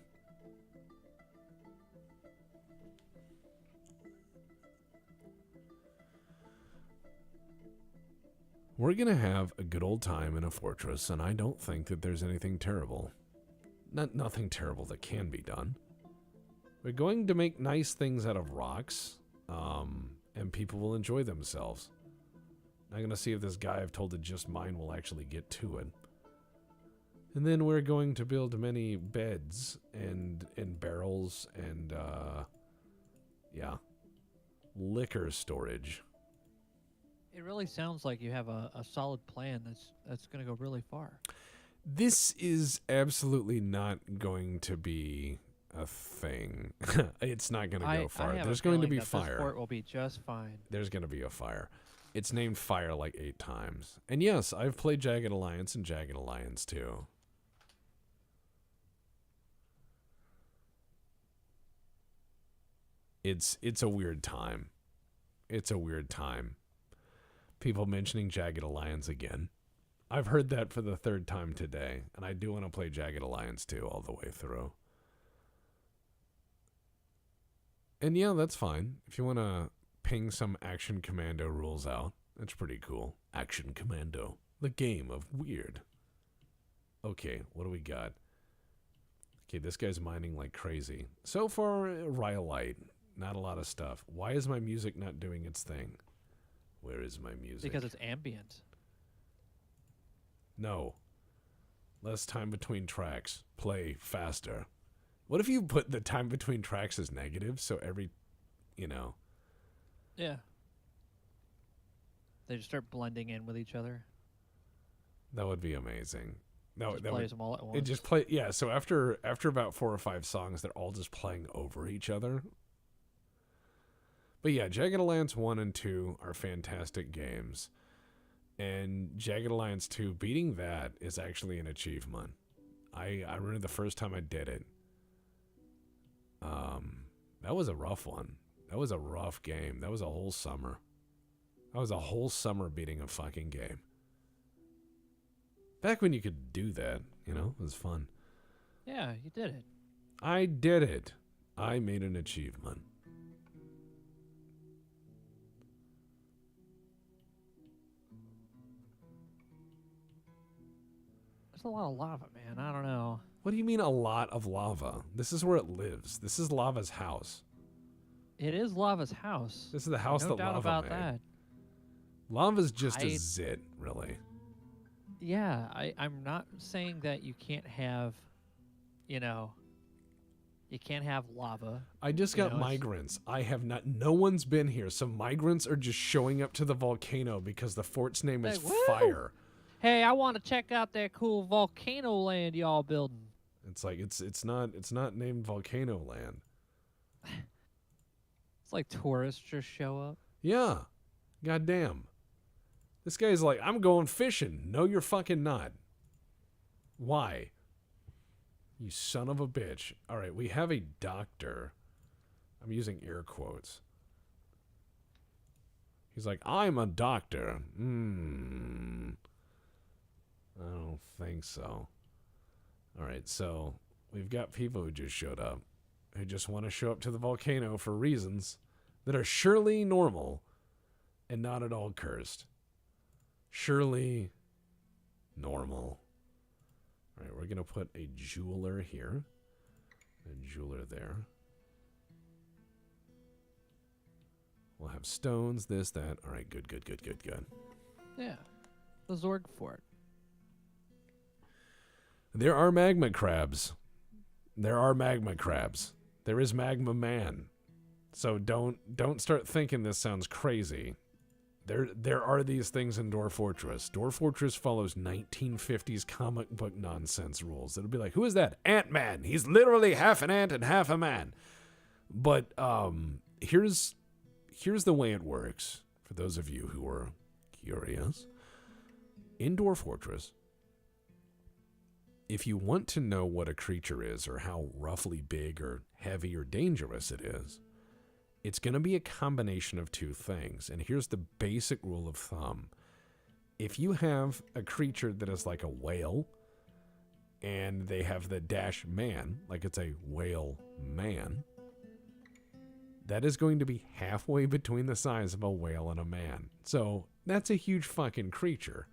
We're going to have a good old time in a fortress, and I don't think that there's anything terrible. Nothing terrible that can be done. We're going to make nice things out of rocks, and people will enjoy themselves. I'm going to see if this guy I've told to just mine will actually get to it. And then we're going to build many beds and barrels and, yeah, liquor storage. It really sounds like you have a solid plan that's going to go really far. This is absolutely not going to be a thing. It's not going to go far. There's going to be fire. This fort will be just fine. There's going to be a fire. It's named Fire like 8 times. And yes, I've played Jagged Alliance and Jagged Alliance 2. It's a weird time. It's a weird time. People mentioning Jagged Alliance again. I've heard that for the 3rd time today, and I do want to play Jagged Alliance 2 all the way through. And yeah, that's fine. If you want to ping some Action Commando rules out, that's pretty cool. Action Commando, the game of weird. Okay, what do we got? Okay, this guy's mining like crazy. So far, rhyolite. Not a lot of stuff. Why is my music not doing its thing? Where is my music? Because it's ambient. No. Less time between tracks. Play faster. What if you put the time between tracks as negative, so every, Yeah. They just start blending in with each other. That would be amazing. No, Just that plays would them all at once. it just play. Yeah. So after about 4 or 5 songs, they're all just playing over each other. But yeah, Jagged Alliance 1 and 2 are fantastic games. And Jagged Alliance 2, beating that is actually an achievement. I remember the first time I did it. That was a rough one. That was a rough game. That was a whole summer. That was a whole summer beating a fucking game. Back when you could do that, you know, it was fun. Yeah, you did it. I did it. I made an achievement. There's a lot of lava, man. I don't know. What do you mean a lot of lava? This is where it lives. This is lava's house. It is lava's house. This is the house no that doubt lava about made. that. Lava's just a zit, really. Yeah, I'm not saying that you can't have, you can't have lava. I just got migrants. I have not. No one's been here, so migrants are just showing up to the volcano because the fort's name is Fire. Hey, I want to check out that cool volcano land y'all building. It's like it's not named Volcano Land. It's like tourists just show up. Yeah, goddamn. This guy's like, I'm going fishing. No, you're fucking not. Why? You son of a bitch. All right, we have a doctor. I'm using air quotes. He's like, I'm a doctor. I don't think so. All right, so we've got people who just showed up, who just want to show up to the volcano for reasons that are surely normal and not at all cursed. Surely normal. All right, we're going to put a jeweler here. A jeweler there. We'll have stones, this, that. All right, good. Yeah. The Zorg Fort. There are magma crabs. There is Magma Man. So don't start thinking this sounds crazy. There are these things in Dorf Fortress. Dorf Fortress follows 1950s comic book nonsense rules. It'll be like, who is that? Ant-Man. He's literally half an ant and half a man. But here's the way it works, for those of you who are curious. In Dorf Fortress, if you want to know what a creature is or how roughly big or heavy or dangerous it is, it's going to be a combination of two things. And here's the basic rule of thumb. If you have a creature that is like a whale, and they have the dash man, like it's a whale man, that is going to be halfway between the size of a whale and a man. So that's a huge fucking creature.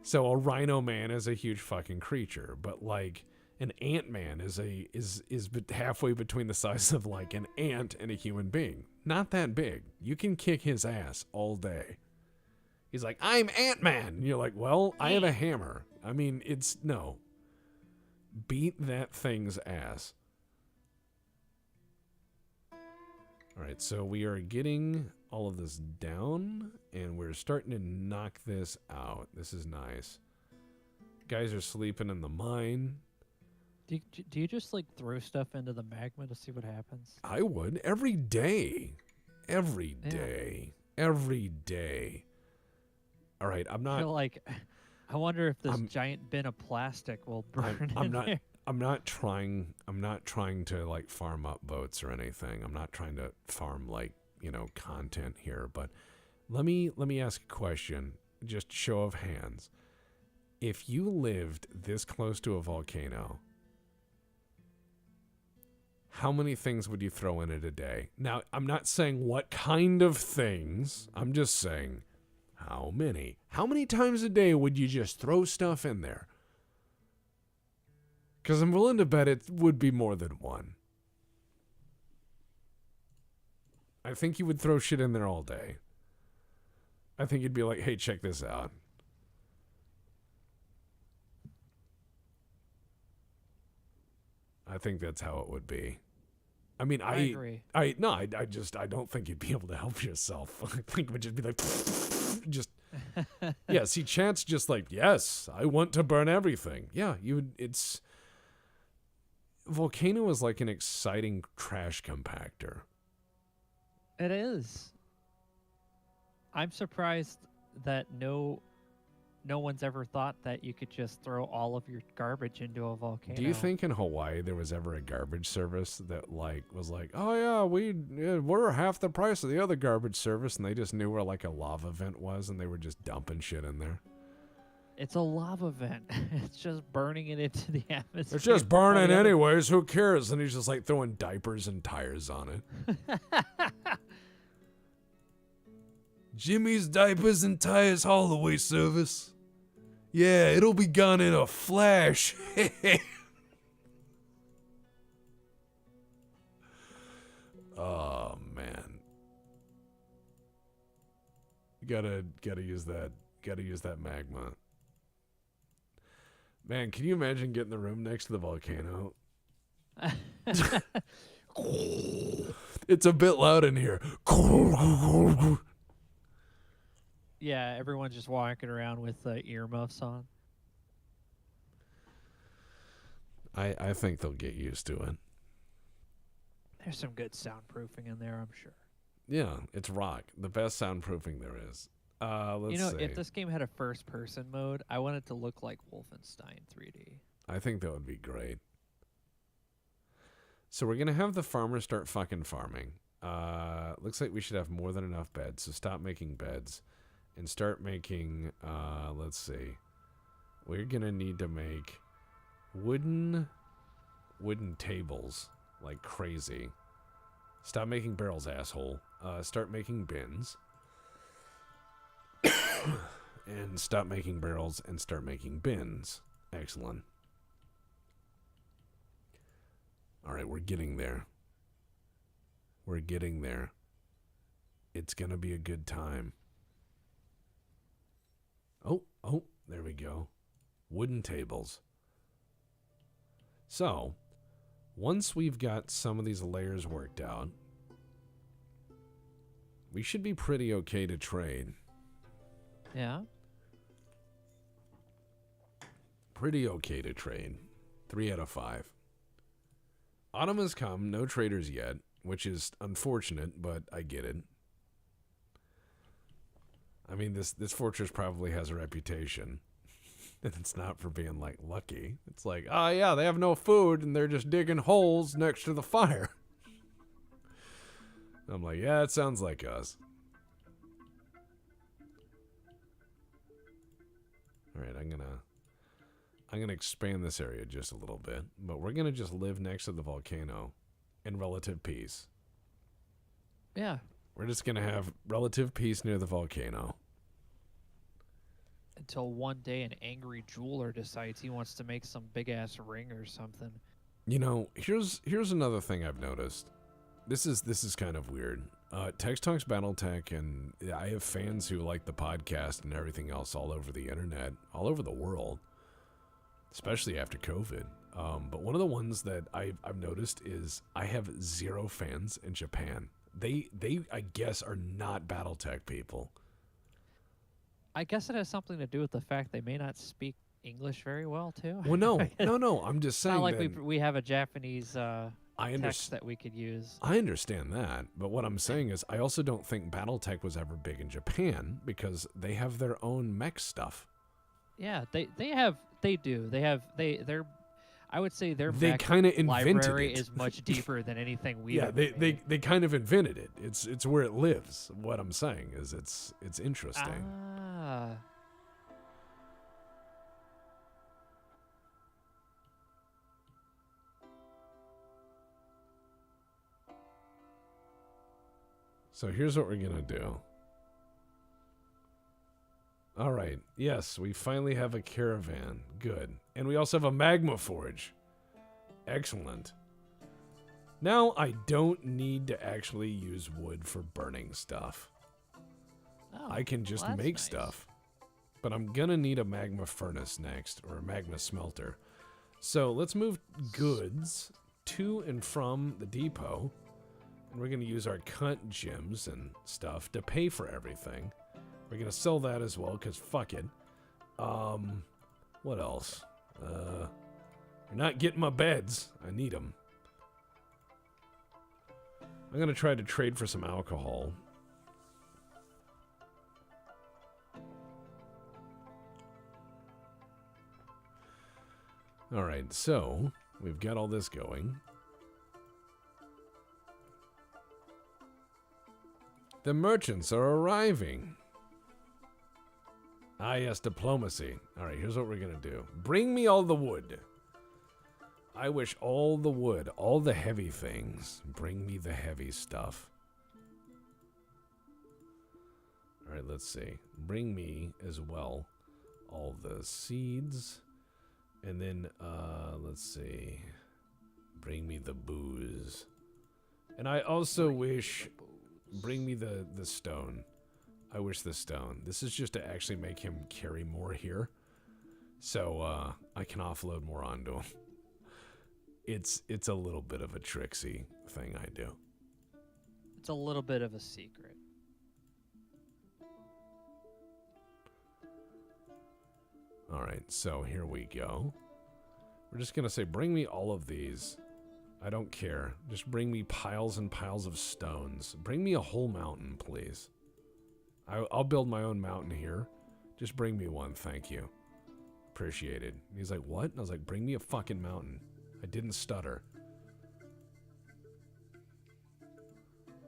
So a rhino man is a huge fucking creature, but like an ant-man is halfway between the size of like an ant and a human being. Not that big. You can kick his ass all day. He's like, I'm Ant-Man. And you're like, well, I have a hammer. I mean, no. Beat that thing's ass. All right, so we are getting all of this down, and we're starting to knock this out. This is nice. Guys are sleeping in the mine. Do you just like throw stuff into the magma to see what happens? I would every day. Every day. All right, I'm not. I wonder if this giant bin of plastic will burn in there. I'm not trying to like farm up votes or anything. I'm not trying to farm like, content here, but let me ask a question, just show of hands. If you lived this close to a volcano, how many things would you throw in it a day? Now, I'm not saying what kind of things. I'm just saying how many. How many times a day would you just throw stuff in there? Because I'm willing to bet it would be more than one. I think you would throw shit in there all day. I think you'd be like, hey, check this out. I think that's how it would be. I mean, I agree. I don't think you'd be able to help yourself. I think it would just be like, just Yeah, see, chat's just like, yes, I want to burn everything. Yeah, it's... Volcano is like an exciting trash compactor. It is. I'm surprised that no one's ever thought that you could just throw all of your garbage into a volcano. Do you think in Hawaii there was ever a garbage service that like was like, oh yeah, we're half the price of the other garbage service, and they just knew where like a lava vent was, and they were just dumping shit in there? It's a lava vent. It's just burning it into the atmosphere. It's just burning anyways. Who cares? And he's just like throwing diapers and tires on it. Jimmy's Diapers and Tires Haulaway Service. Yeah, it'll be gone in a flash. Oh man, gotta use that. Gotta use that magma. Man, can you imagine getting the room next to the volcano? It's a bit loud in here. Yeah, everyone's just walking around with earmuffs on. I think they'll get used to it. There's some good soundproofing in there, I'm sure. Yeah, it's rock. The best soundproofing there is. Let's see. If this game had a first-person mode, I want it to look like Wolfenstein 3D. I think that would be great. So we're going to have the farmer start fucking farming. Looks like we should have more than enough beds, so stop making beds. And start making, let's see. We're going to need to make wooden tables like crazy. Stop making barrels, asshole. Start making bins. And stop making barrels and start making bins. Excellent. All right, we're getting there. We're getting there. It's going to be a good time. Oh, there we go. Wooden tables. So, once we've got some of these layers worked out, we should be pretty okay to trade. Yeah? Pretty okay to trade. 3 out of 5. Autumn has come, no traders yet, which is unfortunate, but I get it. I mean, this fortress probably has a reputation. And it's not for being, like, lucky. It's like, oh, yeah, they have no food, and they're just digging holes next to the fire. I'm like, yeah, it sounds like us. All right, I'm gonna expand this area just a little bit, but we're gonna just live next to the volcano in relative peace. Yeah. We're just gonna have relative peace near the volcano. Until one day an angry jeweler decides he wants to make some big-ass ring or something. You know, here's another thing I've noticed. This is kind of weird. Tex Talks Battletech, and I have fans who like the podcast and everything else all over the internet, all over the world, especially after COVID. But one of the ones that I've noticed is I have 0 fans in Japan. They I guess are not Battletech people. I guess it has something to do with the fact they may not speak English very well too. Well, no. I'm just saying. Not like we have a Japanese I text that we could use. I understand that, but what I'm saying is I also don't think Battletech was ever big in Japan because they have their own mech stuff. Yeah, they're I would say their they mech kind of invented library it. is much deeper than anything we. Yeah, they kind of invented it. It's where it lives. What I'm saying is it's interesting. Ah. So here's what we're gonna do. All right. Yes, we finally have a caravan. Good. And we also have a magma forge. Excellent. Now I don't need to actually use wood for burning stuff. Oh, I can just well, that's make nice. stuff. But I'm gonna need a magma furnace next, or a magma smelter. So let's move goods to and from the depot. And we're gonna use our cut gems and stuff to pay for everything. We're going to sell that as well, because fuck it. What else? You're not getting my beds. I need them. I'm going to try to trade for some alcohol. Alright, so we've got all this going. The merchants are arriving. Ah, yes, diplomacy. Alright, here's what we're going to do. Bring me all the wood. I wish all the wood, all the heavy things. Bring me the heavy stuff. Alright, let's see. Bring me as well all the seeds. And then, let's see. Bring me the booze. And I also wish... Bring me the stone. I wish the stone. This is just to actually make him carry more here. So, I can offload more onto him. It's a little bit of a tricksy thing I do. It's a little bit of a secret. Alright, so here we go. We're just gonna say, bring me all of these. I don't care. Just bring me piles and piles of stones. Bring me a whole mountain, please. I'll build my own mountain here. Just bring me one, thank you. Appreciate it. And he's like, what? And I was like, bring me a fucking mountain. I didn't stutter.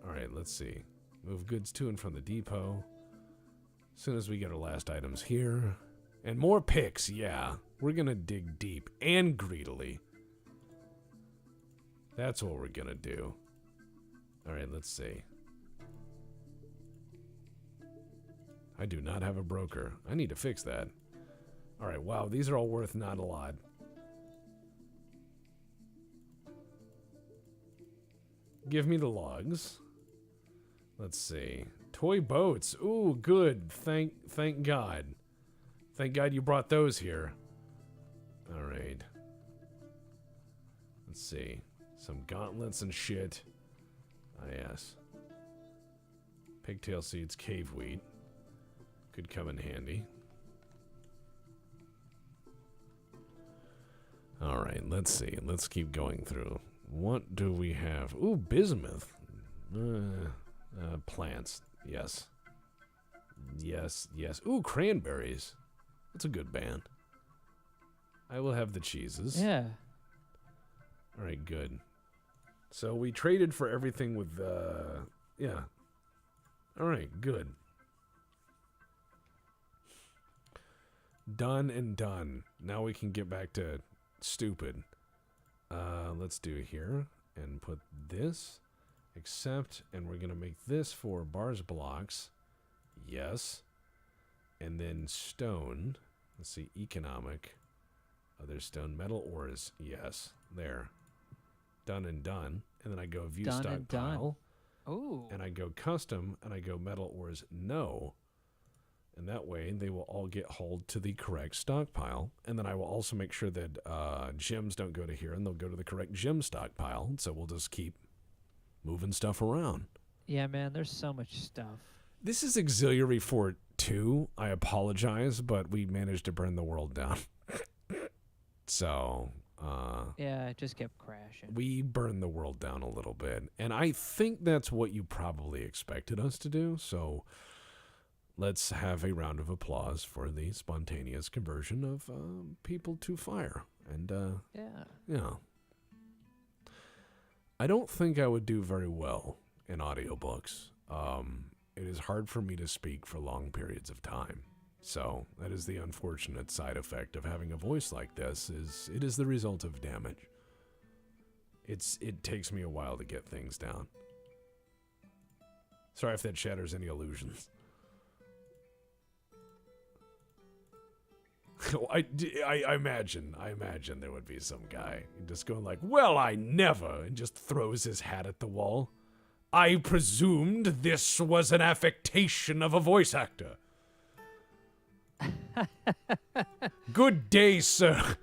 Alright, let's see. Move goods to and from the depot. As soon as we get our last items here. And more picks, yeah. We're gonna dig deep and greedily. That's what we're gonna do. Alright, let's see. I do not have a broker. I need to fix that. Alright, wow, these are all worth not a lot. Give me the logs. Let's see. Toy boats. Ooh, good. Thank God. Thank God you brought those here. Alright. Let's see. Some gauntlets and shit. Ah, yes. Pigtail seeds, cave wheat. Could come in handy. Alright, let's see. Let's keep going through. What do we have? Ooh, bismuth. Plants. Yes. Yes, yes. Ooh, cranberries. That's a good band. I will have the cheeses. Yeah. Alright, good. So we traded for everything with, yeah. Alright, good. Done and done. Now we can get back to stupid. Let's do here and put this, accept, and we're gonna make this for bars blocks. Yes. And then stone. Let's see, economic. Other stone, metal ores. Yes. There. Done and done. And then I go view Done and done. stockpile. Ooh. And I go custom, and I go metal ores no. And that way, they will all get hauled to the correct stockpile. And then I will also make sure that gems don't go to here, and they'll go to the correct gem stockpile. So we'll just keep moving stuff around. Yeah, man, there's so much stuff. This is Auxiliary Fort 2. I apologize, but we managed to burn the world down. So, yeah, it just kept crashing. we burned the world down a little bit. And I think that's what you probably expected us to do. So, let's have a round of applause for the spontaneous conversion of people to fire. And, Yeah. yeah. I don't think I would do very well in audiobooks. It is hard for me to speak for long periods of time. So that is the unfortunate side effect of having a voice like this. It is the result of damage. It takes me a while to get things down. Sorry if that shatters any illusions. I imagine there would be some guy just going like, well, I never, and just throws his hat at the wall. I presumed this was an affectation of a voice actor. Good day, sir.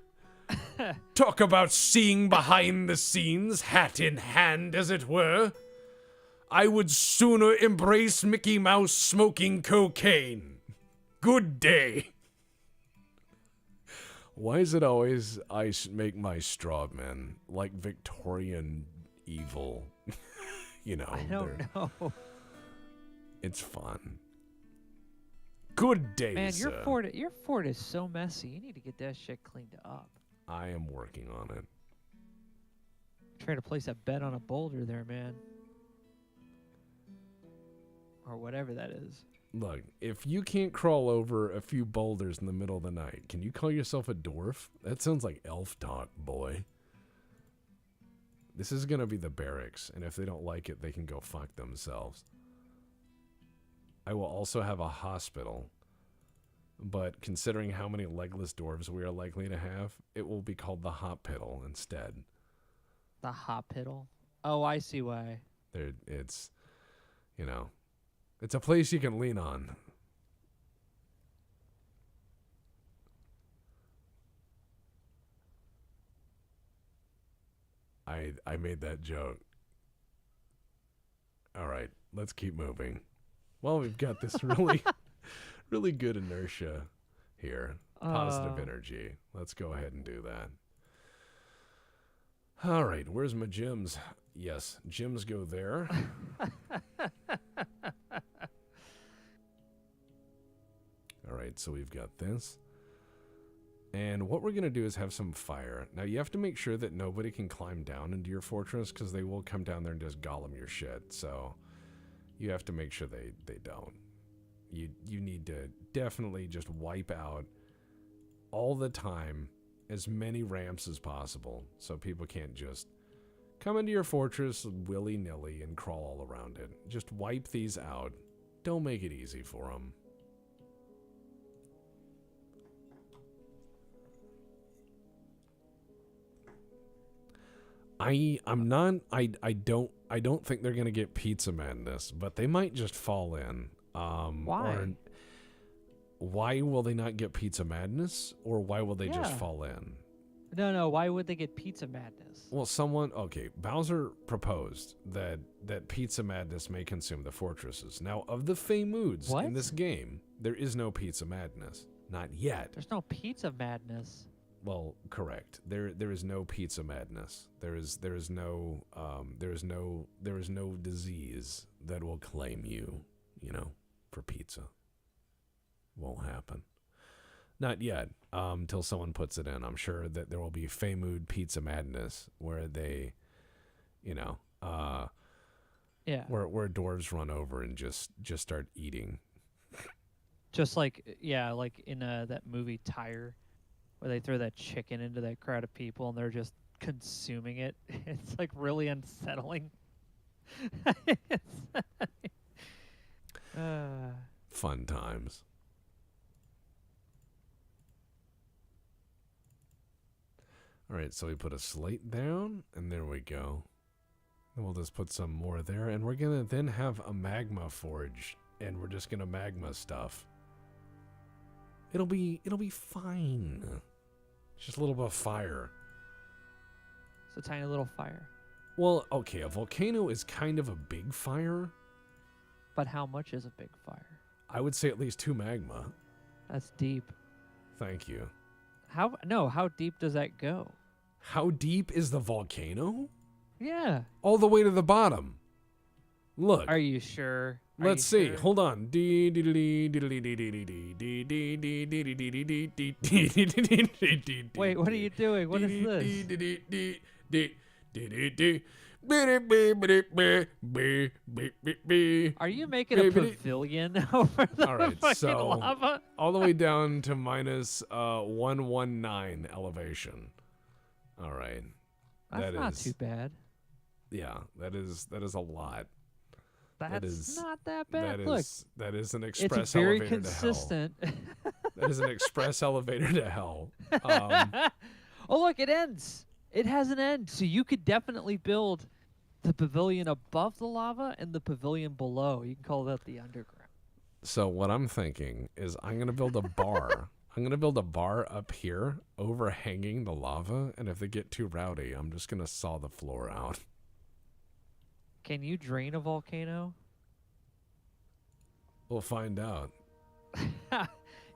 Talk about seeing behind the scenes, hat in hand, as it were. I would sooner embrace Mickey Mouse smoking cocaine. Good day. Why is it always I make my straw men like Victorian evil? You know, I don't know. it's fun. Good day, Man, sir. your fort is so messy. You need to get that shit cleaned up. I am working on it. Try to place a bet on a boulder there, man. Or whatever that is. Look, if you can't crawl over a few boulders in the middle of the night, can you call yourself a dwarf? That sounds like elf talk, boy. This is going to be the barracks, and if they don't like it, they can go fuck themselves. I will also have a hospital, but considering how many legless dwarves we are likely to have, it will be called the hospital instead. The hospital? Oh, I see why. It's, you know, it's a place you can lean on. I made that joke. All right, let's keep moving. Well, we've got this really good inertia here. Positive energy. Let's go ahead and do that. All right, where's my gyms? Yes, gyms go there. All right, so we've got this. And what we're going to do is have some fire. Now, you have to make sure that nobody can climb down into your fortress because they will come down there and just golem your shit. So you have to make sure they don't. You need to definitely just wipe out all the time as many ramps as possible so people can't just come into your fortress willy-nilly and crawl all around it. Just wipe these out. Don't make it easy for them. I don't think they're gonna get pizza madness, but they might just fall in. Why? Or why will they not get pizza madness, or why will they just fall in? No. Why would they get pizza madness? Well, Bowser proposed that pizza madness may consume the fortresses. Now, of the Fey moods in this game, there is no pizza madness, not yet. There's no pizza madness. Well, correct. There is no pizza madness. There is no disease that will claim you, for pizza. Won't happen. Not yet. Till someone puts it in. I'm sure that there will be Feymood pizza madness where they, where dwarves run over and just start eating. Just like in that movie Tyre, where they throw that chicken into that crowd of people and they're just consuming it. It's like really unsettling. Fun times. All right, so we put a slate down, and there we go. And we'll just put some more there, and we're gonna then have a magma forge, and we're just gonna magma stuff. It'll be fine. Just a little bit of fire. It's a tiny little fire. Well, okay, a volcano is kind of a big fire. But how much is a big fire? I would say at least 2 magma. That's deep. Thank you. How deep does that go? How deep is the volcano? Yeah. All the way to the bottom. Look. Are you sure? Let's see. Sure? Hold on. Wait, what are you doing? What is this? Are you making a pavilion over the fucking lava? All the way down to minus 119 elevation. All right. That's not too bad. Yeah, that is a lot. That's not that bad. Look, that is an express it's very elevator consistent. to hell. That is an express elevator to hell. Oh, look, it ends. It has an end. So you could definitely build the pavilion above the lava and the pavilion below. You can call that the underground. So what I'm thinking is I'm going to build a bar. I'm going to build a bar up here overhanging the lava. And if they get too rowdy, I'm just going to saw the floor out. Can you drain a volcano? We'll find out.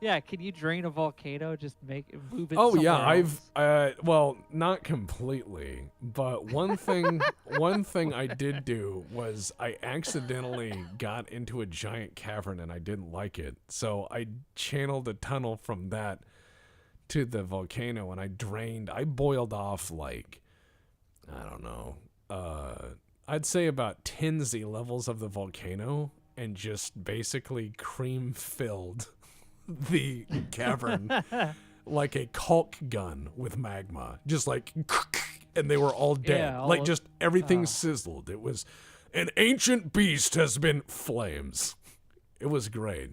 Yeah, can you drain a volcano? Just move it Oh yeah, somewhere else? well, not completely, but one thing I did do was I accidentally got into a giant cavern and I didn't like it. So I channeled a tunnel from that to the volcano and I boiled off like, I don't know, I'd say about 10 Z levels of the volcano and just basically cream filled the cavern like a caulk gun with magma, just like, and they were all dead. Yeah, like just everything sizzled. It was an ancient beast has been flames. It was great.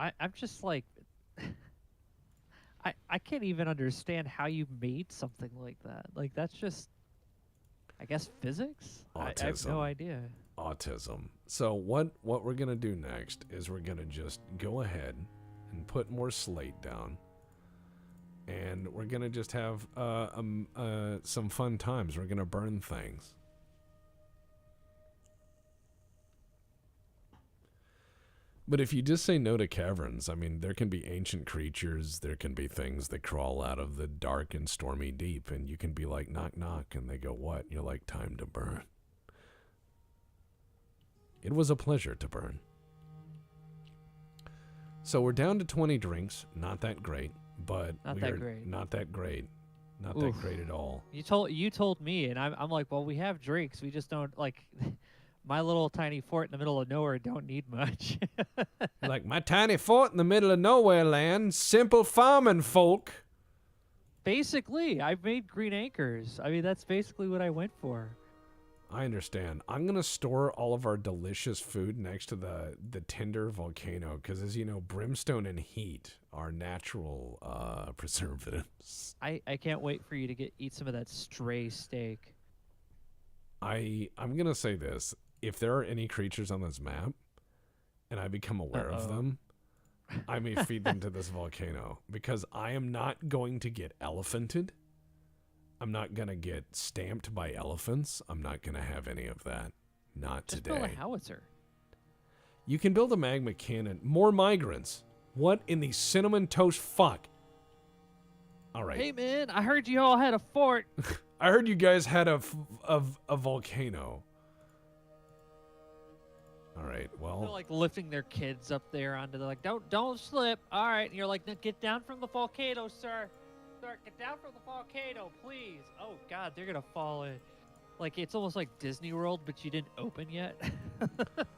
I'm just like, I can't even understand how you made something like that. Like that's just, I guess, physics. I have no Autism. idea. Autism. So what we're gonna do next is we're gonna just go ahead and put more slate down, and we're gonna just have some fun times. We're gonna burn things. But if you just say no to caverns, I mean, there can be ancient creatures, there can be things that crawl out of the dark and stormy deep, and you can be like, knock, knock, and they go, what? You're like, time to burn. It was a pleasure to burn. So we're down to 20 drinks. Not that great, but Not that great. Not that great. Not Oof. that great at all. You told me, and I'm like, well, we have drinks. We just don't like. My little tiny fort in the middle of nowhere don't need much. Like, my tiny fort in the middle of nowhere land, simple farming folk. Basically, I made green anchors. I mean, that's basically what I went for. I understand. I'm going to store all of our delicious food next to the tinder volcano because, as you know, brimstone and heat are natural preservatives. I can't wait for you to eat some of that stray steak. I'm going to say this. If there are any creatures on this map and I become aware of them, I may feed them to this volcano because I am not going to get elephanted. I'm not going to get stamped by elephants. I'm not going to have any of that. Not Just today. build a howitzer. You can build a magma cannon. More migrants. What in the cinnamon toast fuck? All right. Hey, man, I heard you all had a fort. I heard you guys had a volcano. All right, well. They're like lifting their kids up there onto the like, don't slip. All right, and you're like, get down from the volcano, sir. Sir, get down from the volcano, please. Oh God, they're gonna fall in. Like it's almost like Disney World, but you didn't open yet.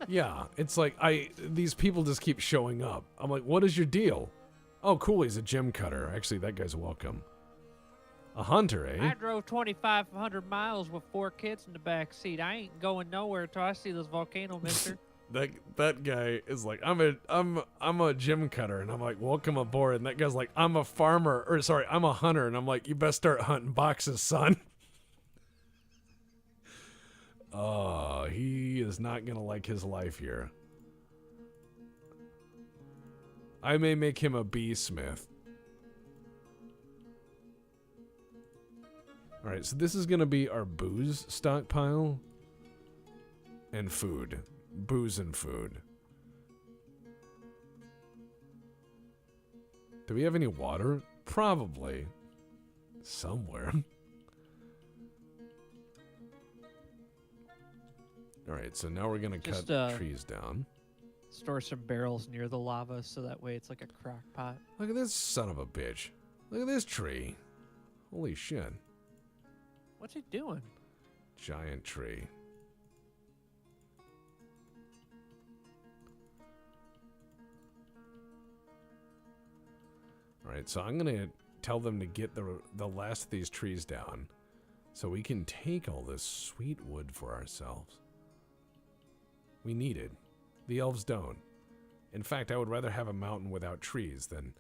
Yeah, it's like these people just keep showing up. I'm like, what is your deal? Oh, cool, he's a gem cutter. Actually, that guy's welcome. A hunter, eh? I drove 2,500 miles with 4 kids in the back seat. I ain't going nowhere till I see this volcano, mister. That guy is like, I'm a gem cutter, and I'm like, welcome aboard. And that guy's like, I'm a farmer, or sorry, I'm a hunter, and I'm like, you best start hunting boxes, son. Oh, he is not gonna like his life here. I may make him a beesmith. All right, so this is gonna be our booze stockpile and food. Booze and food. Do we have any water? Probably. Somewhere. Alright, so now we're going to cut trees down. Store some barrels near the lava so that way it's like a crock pot. Look at this son of a bitch. Look at this tree. Holy shit. What's he doing? Giant tree. Alright, so I'm going to tell them to get the last of these trees down so we can take all this sweet wood for ourselves. We need it. The elves don't. In fact, I would rather have a mountain without trees than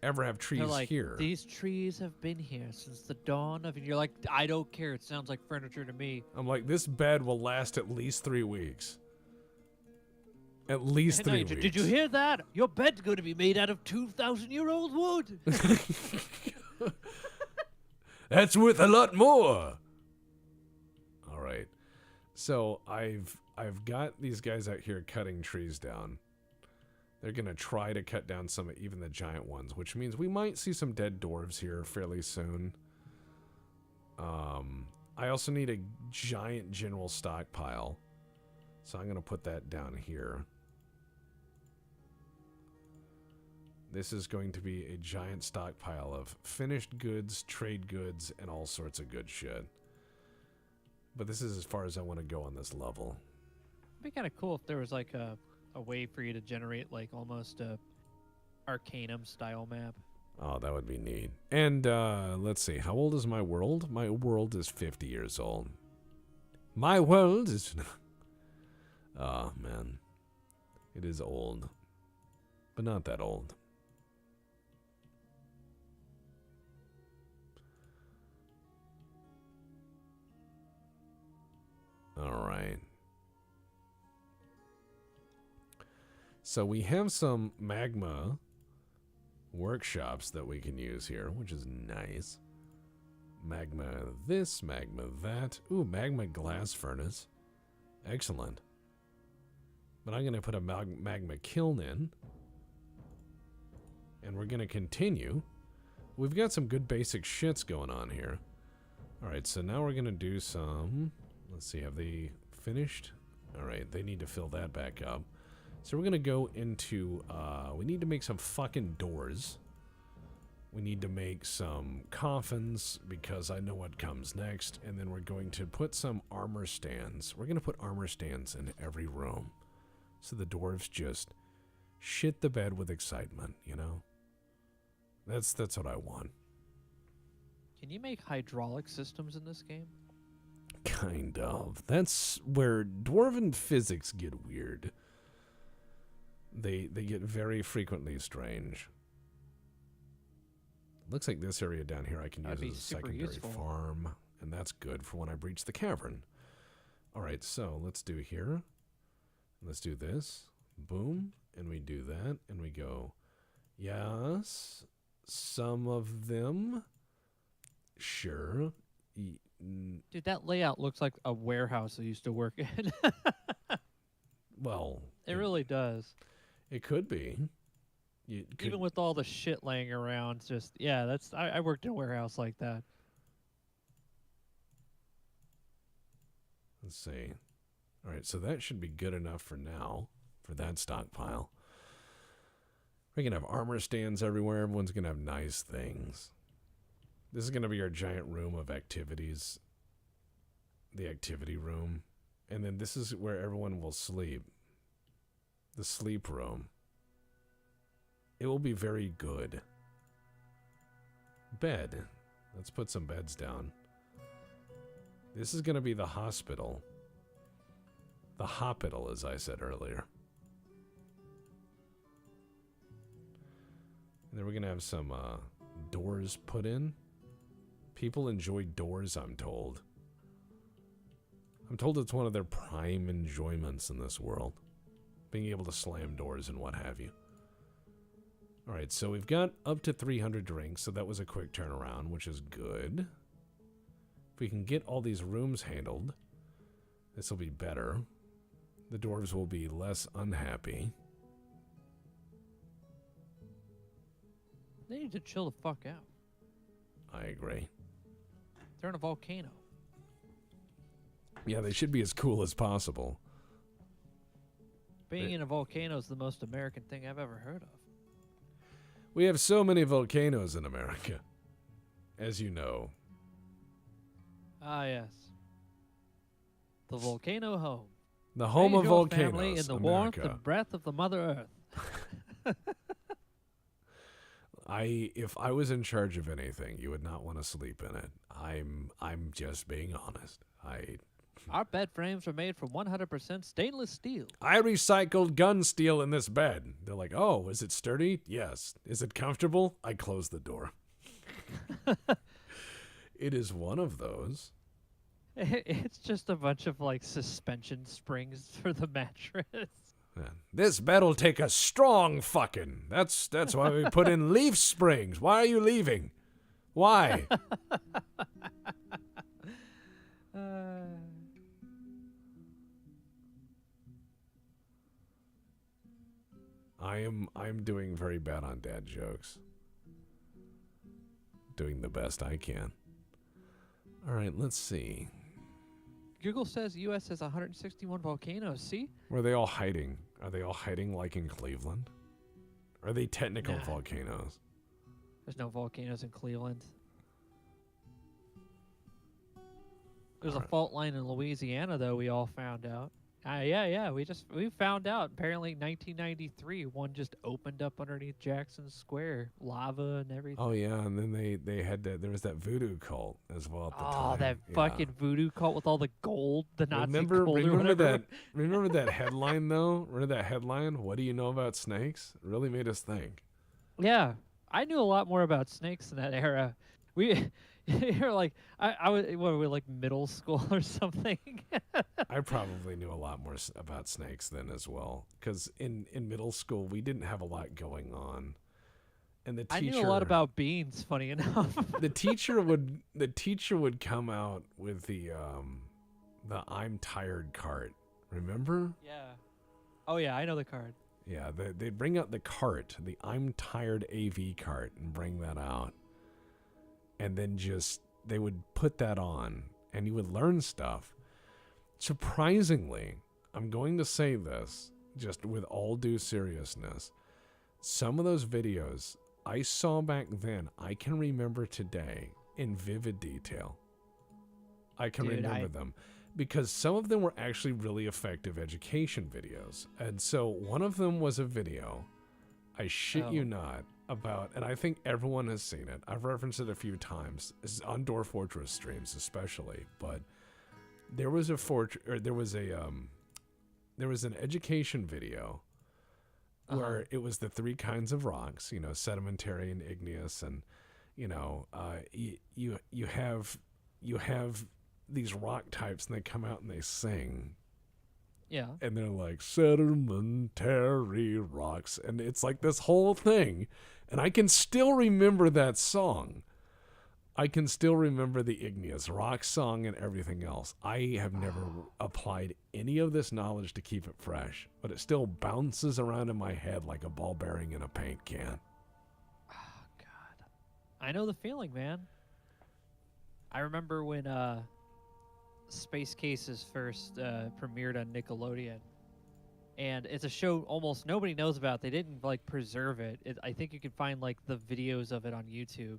ever have trees They're like, here. These trees have been here since the dawn of... And you're like, I don't care. It sounds like furniture to me. I'm like, this bed will last at least 3 weeks. At least 3 weeks. Did you hear that? Your bed's going to be made out of 2,000-year-old wood. That's worth a lot more. So I've got these guys out here cutting trees down. They're going to try to cut down some, even the giant ones, which means we might see some dead dwarves here fairly soon. I also need a giant general stockpile. So I'm going to put that down here. This is going to be a giant stockpile of finished goods, trade goods, and all sorts of good shit. But this is as far as I want to go on this level. It'd be kind of cool if there was like a way for you to generate like almost a Arcanum style map. Oh, that would be neat. And let's see, how old is my world? My world is 50 years old. My world is... Oh, man. It is old. But not that old. All right. So we have some magma workshops that we can use here, which is nice. Magma this, magma that. Ooh, magma glass furnace. Excellent. But I'm going to put a magma kiln in. And we're going to continue. We've got some good basic shits going on here. Alright, so now we're going to do some... Let's see, have they finished? Alright, they need to fill that back up. So we're going to go into... we need to make some fucking doors. We need to make some coffins, because I know what comes next. And then we're going to put some armor stands. We're going to put armor stands in every room. So the dwarves just shit the bed with excitement, you know? That's what I want. Can you make hydraulic systems in this game? Kind of. That's where dwarven physics get weird. They get very frequently strange. Looks like this area down here I can use as a secondary farm. And that's good for when I breach the cavern. Alright, so let's do here. Let's do this. Boom. And we do that. And we go, yes. Some of them. Sure. Dude, that layout looks like a warehouse I used to work in. Well. It really does. It could be. Even with all the shit laying around, just, yeah, that's, I worked in a warehouse like that. Let's see. All right, so that should be good enough for now, for that stockpile. We're going to have armor stands everywhere. Everyone's going to have nice things. This is going to be our giant room of activities. The activity room. And then this is where everyone will sleep. The sleep room. It will be very good. Bed. Let's put some beds down. This is going to be the hospital. The hospital, as I said earlier. And then we're going to have some doors put in. People enjoy doors, I'm told. I'm told it's one of their prime enjoyments in this world. Being able to slam doors and what have you. Alright, so we've got up to 300 drinks, so that was a quick turnaround, which is good. If we can get all these rooms handled, this will be better. The dwarves will be less unhappy. They need to chill the fuck out. I agree. They're in a volcano. Yeah, they should be as cool as possible. Being in a volcano is the most American thing I've ever heard of. We have so many volcanoes in America, as you know. Ah, yes. The volcano home. The home of volcanoes, family in the America. warmth and breath of the Mother Earth. If I was in charge of anything, you would not want to sleep in it. I'm just being honest. Our bed frames are made from 100% stainless steel. I recycled gun steel in this bed. They're like, oh, is it sturdy? Yes. Is it comfortable? I closed the door. It is one of those. It's just a bunch of like suspension springs for the mattress. This bed'll take a strong fucking. That's why we put in leaf springs. Why are you leaving? Why? I'm doing very bad on dad jokes. Doing the best I can. All right, let's see. Google says U.S. has 161 volcanoes. See? Where are they all hiding? Are they all hiding like in Cleveland? Are they technical Nah. volcanoes? There's no volcanoes in Cleveland. There's a fault line in Louisiana, though. We all found out. Yeah. We found out. Apparently, 1993, one just opened up underneath Jackson Square, lava and everything. Oh yeah, and then they had that. There was that voodoo cult as well at the time. Oh, that Yeah. fucking voodoo cult with all the gold, the Nazi remember gold or remember whatever. that remember that headline though? Remember that headline? What do you know about snakes? It really made us think. Yeah, I knew a lot more about snakes in that era. We, you're like, I was, what were we, like middle school or something? I probably knew a lot more about snakes then as well, because in middle school we didn't have a lot going on, and the teacher. I knew a lot about beans. Funny enough. the teacher would come out with the I'm tired cart. Remember? Yeah. Oh yeah, I know the card. Yeah, they'd bring out the cart, the I'm tired AV cart, and bring that out. And then they would put that on, and you would learn stuff. Surprisingly, I'm going to say this, just with all due seriousness, some of those videos I saw back then, I can remember today in vivid detail. I can remember them. Because some of them were actually really effective education videos. And so one of them was a video, I shit you not, about, and I think everyone has seen it. I've referenced it a few times, on Dorf Fortress streams especially, but there was there was an education video where it was the three kinds of rocks, sedimentary and igneous, and you have these rock types, and they come out and they sing. Yeah. And they're like, sedimentary rocks. And it's like this whole thing. And I can still remember that song. I can still remember the igneous rock song and everything else. I have never applied any of this knowledge to keep it fresh, but it still bounces around in my head like a ball bearing in a paint can. Oh, God. I know the feeling, man. I remember when Space Cases first premiered on Nickelodeon, and it's a show almost nobody knows about. They didn't like preserve it. I think you can find like the videos of it on YouTube,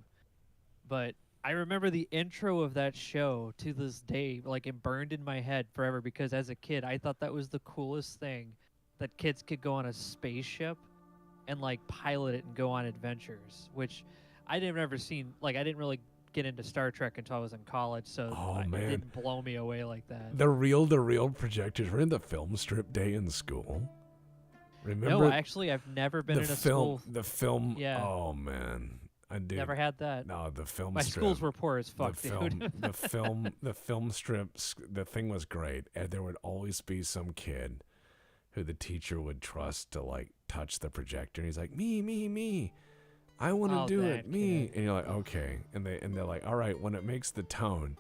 but I remember the intro of that show to this day, like it burned in my head forever, because as a kid I thought that was the coolest thing, that kids could go on a spaceship and like pilot it and go on adventures, which I didn't ever seen. Like I didn't really get into Star Trek until I was in college, so it didn't blow me away like that. The reel-to-reel projectors were in the film strip day in school. Remember? No, actually, I've never been in a school. The film. Yeah. Oh man, I did. Never had that. No, the film. My strip, schools were poor as fuck, dude. The film strips. The thing was great, and there would always be some kid who the teacher would trust to like touch the projector, and he's like, me. I want to do it, me. And you're like, okay. And they're like, all right, when it makes the tone,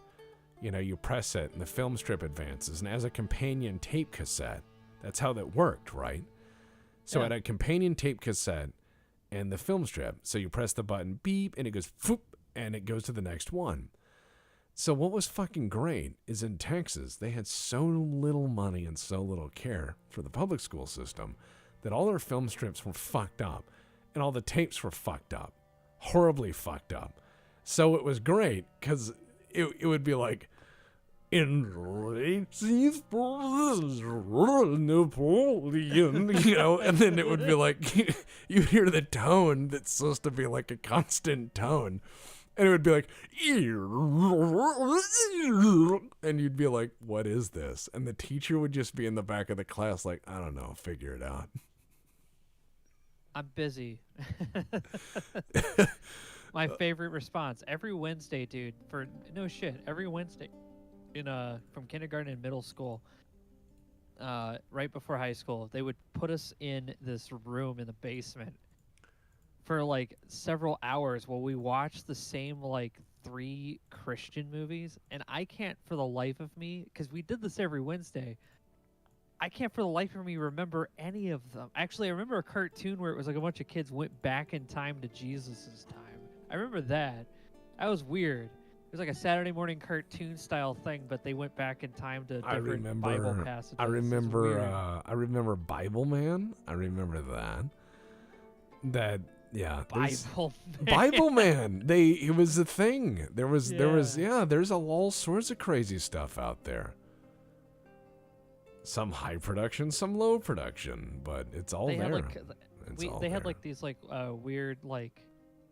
you press it and the film strip advances. And as a companion tape cassette, that's how that worked, right? So at a companion tape cassette and the film strip, so you press the button, beep, and it goes, foop, and it goes to the next one. So what was fucking great is in Texas, they had so little money and so little care for the public school system that all their film strips were fucked up. And all the tapes were fucked up, horribly fucked up. So it was great because it would be like, in Napoleon, and then it would be like, you hear the tone that's supposed to be like a constant tone. And it would be like, and you'd be like, what is this? And the teacher would just be in the back of the class like, I don't know, figure it out. I'm busy. My favorite response every Wednesday, dude. For no shit, every Wednesday, from kindergarten and middle school, right before high school, they would put us in this room in the basement for like several hours while we watched the same like 3 Christian movies, and I can't for the life of me, because we did this every Wednesday. I can't for the life of me remember any of them. Actually, I remember a cartoon where it was like a bunch of kids went back in time to Jesus's time. I remember that. That was weird. It was like a Saturday morning cartoon style thing, but they went back in time to different Bible passages. I remember Bible Man. I remember that. Bible Man. Bible Man. It was a thing. There's all sorts of crazy stuff out there. Some high production, some low production, but it's all there. They had like these like weird like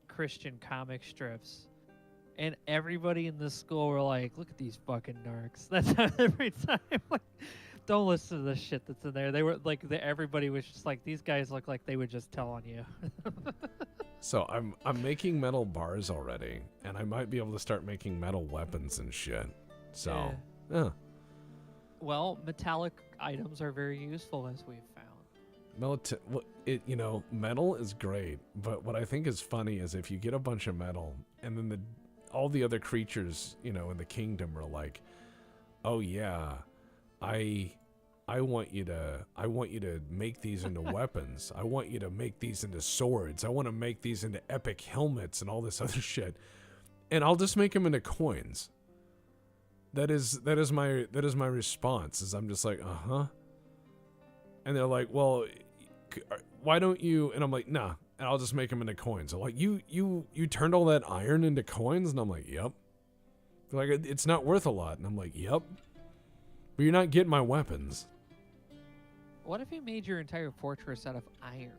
Christian comic strips, and everybody in the school were like, "Look at these fucking narcs." That's how every time. Like, don't listen to the shit that's in there. They were like, everybody was just like, these guys look like they would just tell on you. So I'm making metal bars already, and I might be able to start making metal weapons and shit. So yeah. Well, metallic items are very useful, as we've found. Metal is great, but what I think is funny is if you get a bunch of metal, and then all the other creatures, in the kingdom are like, "Oh yeah, I want you to make these into weapons. I want you to make these into swords. I want to make these into epic helmets and all this other shit, and I'll just make them into coins." That is my response. Is I'm just like, and they're like, "Well, why don't you?" And I'm like, "Nah," and I'll just make them into coins. They're like, you turned all that iron into coins?" And I'm like, "Yep." They're like, "It's not worth a lot," and I'm like, "Yep." But you're not getting my weapons. What if you made your entire fortress out of iron?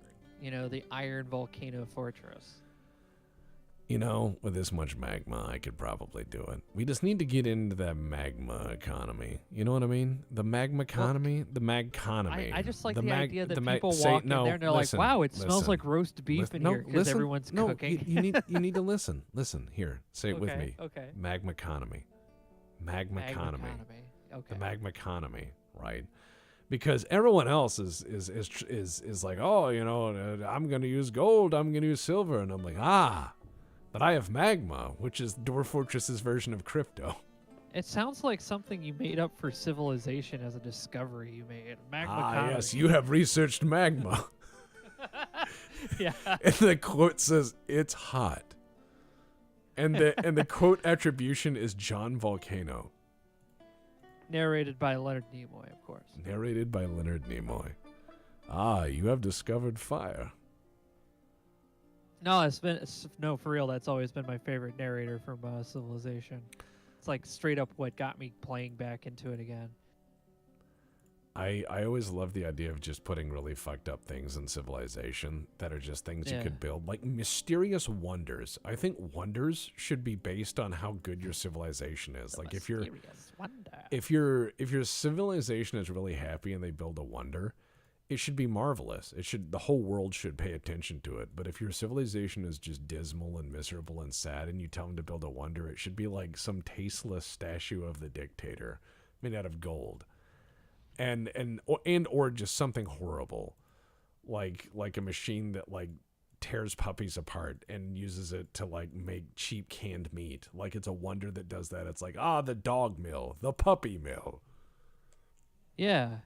The iron volcano fortress. With this much magma, I could probably do it. We just need to get into that magma economy. You know what I mean? The magma economy? The magconomy. I just like the idea that people walk in there and they're like, "Wow, it smells like roast beef in here," because everyone's cooking. You need to listen. Listen, here. Say it with me. Okay. Magmaconomy. Magmaconomy. Okay. The magmaconomy, right? Because everyone else is like, "Oh, I'm going to use gold, I'm going to use silver." And I'm like, but I have magma, which is Dwarf Fortress's version of crypto. It sounds like something you made up for Civilization as a discovery you made. Magma. Yes, you have researched magma. Yeah. And the quote says, "It's hot." And the quote attribution is John Volcano. Narrated by Leonard Nimoy, of course. Narrated by Leonard Nimoy. You have discovered fire. No, for real. That's always been my favorite narrator from Civilization. It's like straight up what got me playing back into it again. I always love the idea of just putting really fucked up things in Civilization that are just things you could build, like mysterious wonders. I think wonders should be based on how good your civilization is. Like if your civilization is really happy and they build a wonder, it should be marvelous. The whole world should pay attention to it. But if your civilization is just dismal and miserable and sad and you tell them to build a wonder, it should be like some tasteless statue of the dictator made out of gold. Or just something horrible. Like a machine that like tears puppies apart and uses it to like make cheap canned meat. Like it's a wonder that does that. It's like, the dog mill, the puppy mill. Yeah.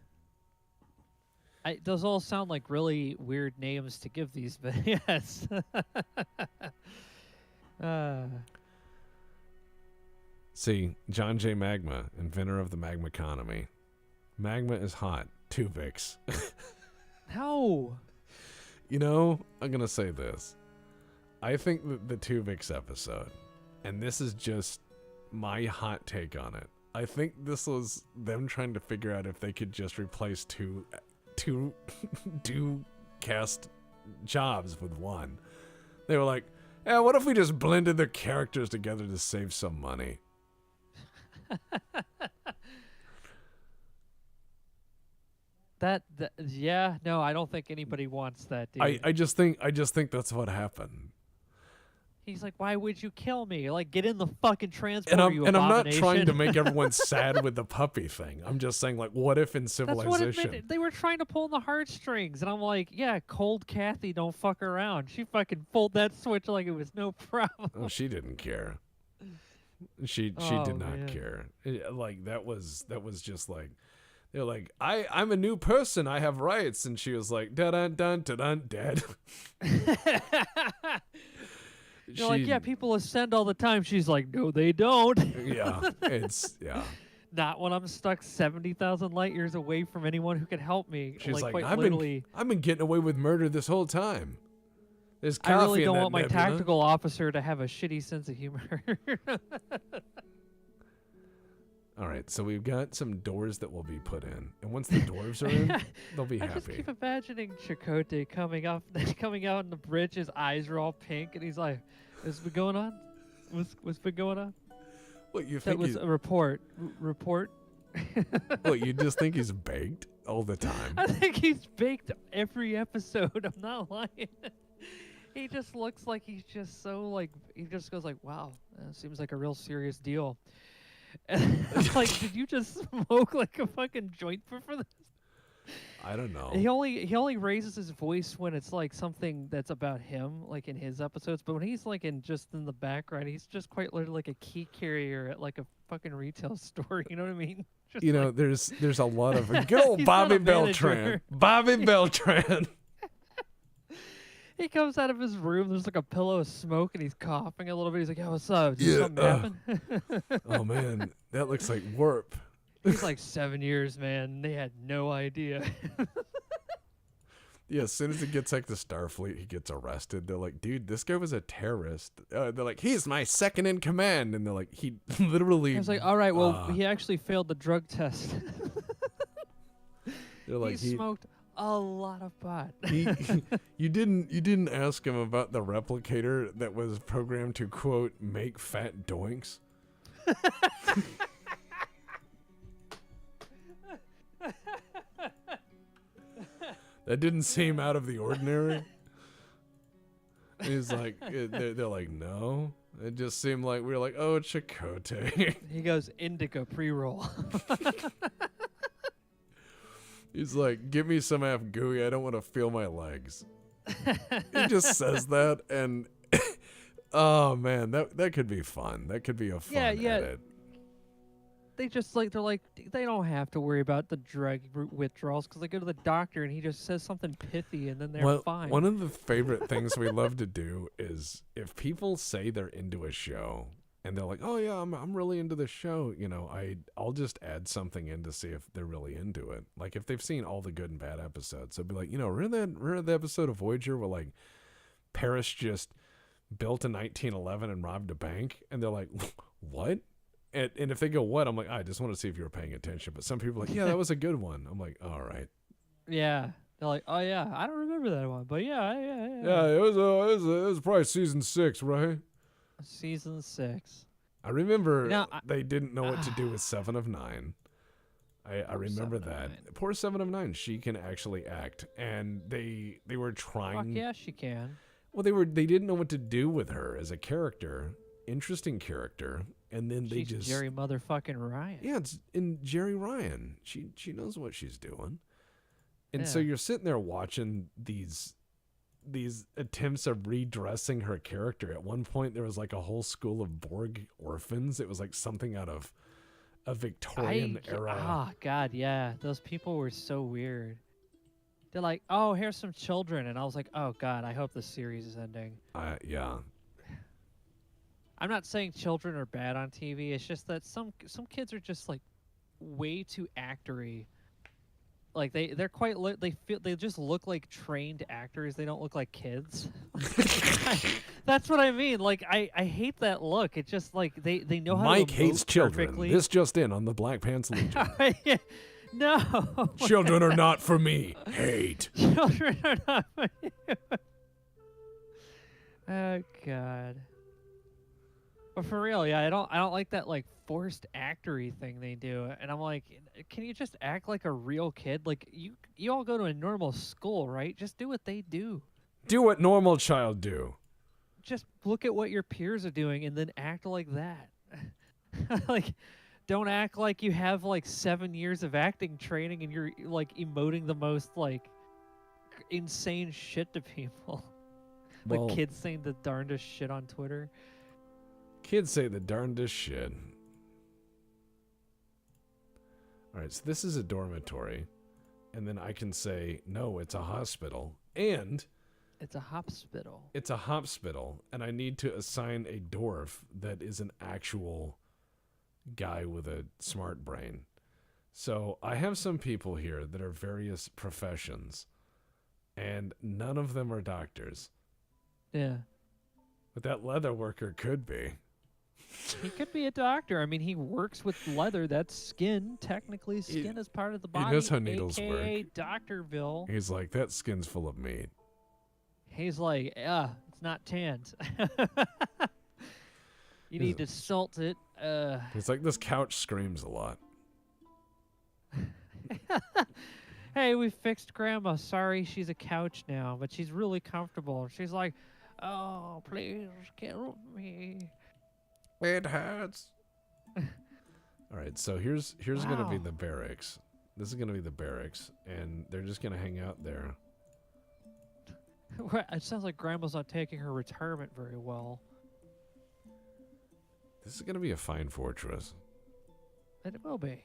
Those all sound like really weird names to give these, but yes. See, John J. Magma, inventor of the magma economy. Magma is hot. Tuvix. No. I'm going to say this. I think that the Tuvix episode, and this is just my hot take on it, I think this was them trying to figure out if they could just replace two cast jobs with one. They were like, what if we just blended their characters together to save some money? No, I don't think anybody wants that, dude. I just think that's what happened. He's like, "Why would you kill me? Like, get in the fucking transport, and I'm not trying to make everyone sad with the puppy thing. I'm just saying, like, what if in Civilization... That's what they were trying to pull the heartstrings, and I'm like, yeah, cold Kathy don't fuck around. She fucking pulled that switch like it was no problem. Oh, she didn't care. She did not care. Like that was just like They're like, I'm a new person. I have rights. And she was like, dun dun dun dun dead. You're like, yeah, people ascend all the time. She's like, no, they don't. Yeah, yeah. Not when I'm stuck 70,000 light years away from anyone who can help me. She's like, quite I've literally, been getting away with murder this whole time. There's coffee I really in don't that want my nebula. tactical officer to have a shitty sense of humor. All right, so we've got some doors that will be put in, and once the dwarves are in, they'll be I happy. just keep imagining Chakotay coming out in the bridge. His eyes are all pink, and he's like, "What's been going on? What's been going on?" What you That think? was a report. Report. What you just think he's baked all the time? I think he's baked every episode. I'm not lying. He just looks like he's just so like he just goes like, "Wow, seems like a real serious deal." And I'm like, did you just smoke like a fucking joint for this? I don't know. He only raises his voice when it's like something that's about him, like in his episodes. But when he's like in the background, he's just quite literally like a key carrier at like a fucking retail store. You know what I mean? Just You know, like, there's a lot of good old He's not Bobby a manager. Beltran. Bobby Beltran. he comes out of his room. There's like a pillow of smoke, and he's coughing a little bit. He's like, "Yeah, what's up? Did something happen?" Oh man, that looks like warp. He's like 7 years, man. They had no idea. Yeah, as soon as he gets like the Starfleet, he gets arrested. They're like, dude, this guy was a terrorist. They're like, he's my second in command. And they're like, he literally. I was like, all right, well, he actually failed the drug test. They're like, he smoked a lot of pot. You didn't ask him about the replicator that was programmed to, quote, make fat doinks. That didn't seem out of the ordinary. He's like, they're like, no. It just seemed like we were like, oh, Chakotay. He goes, indica pre-roll. He's like, give me some half gooey. I don't want to feel my legs. He just says that, and oh man, that could be fun. That could be a fun edit. They're like, they don't have to worry about the drug withdrawals because they go to the doctor and he just says something pithy and then they're fine. One of the favorite things we love to do is if people say they're into a show and they're like, oh yeah, I'm really into the show, you know, I'll just add something in to see if they're really into it. Like if they've seen all the good and bad episodes, I'd be like, you know, remember the episode of Voyager where like Paris just built in 1911 and robbed a bank? And they're like, what? And if they go, what? I'm like, I just want to see if you were paying attention. But some people are like, yeah, that was a good one. I'm like, all right. Yeah. They're like, oh yeah, I don't remember that one, but yeah. Yeah, it was probably season 6, right? Season 6. I remember they didn't know what to do with 7 of 9. I remember that. Poor 7 of 9. She can actually act, and they were trying. Fuck yeah, she can. Well, they didn't know what to do with her as a character, interesting character, and then they just Jerry motherfucking Ryan. Yeah, it's in Jerry Ryan. She knows what she's doing. And so you're sitting there watching these attempts of redressing her character. At one point, there was like a whole school of Borg orphans. It was like something out of a Victorian era. Oh, God, yeah. Those people were so weird. They're like, oh, here's some children. And I was like, oh, God, I hope the series is ending. Yeah. I'm not saying children are bad on TV. It's just that some kids are just like way too actory. Like they're quite they just look like trained actors. They don't look like kids. That's what I mean. Like I hate that look. It's just like they know how Mike to hates children. perfectly. This just in on the Black Pants Legion. No. Children are not for me. Hate. Children are not for you. Oh God. But for real, yeah, I don't like that like forced actory thing they do. And I'm like, can you just act like a real kid? Like you all go to a normal school, right? Just do what they do. Do what normal child do. Just look at what your peers are doing and then act like that. Like don't act like you have like 7 years of acting training and you're like emoting the most like insane shit to people. Like kids saying the darndest shit on Twitter. Kids say the darndest shit. All right, so this is a dormitory. And then I can say, no, it's a hospital. And It's a hospital. it's a hospital. And I need to assign a Dorf that is an actual guy with a smart brain. So I have some people here that are various professions. And none of them are doctors. Yeah. But that leather worker could be. He could be a doctor. I mean, he works with leather. That's skin. Technically, skin is part of the body. knows how needles AKA work. Doctorville. He's like, that skin's full of meat. He's like, it's not tanned. You need to salt it. He's like, this couch screams a lot. Hey, we fixed Grandma. Sorry, she's a couch now, but she's really comfortable. She's like, oh, please kill me. It hurts. All right, so here's going to be Wow. the barracks. This is going to be the barracks, and they're just going to hang out there. It sounds like Grandma's not taking her retirement very well. This is going to be a fine fortress. And it will be.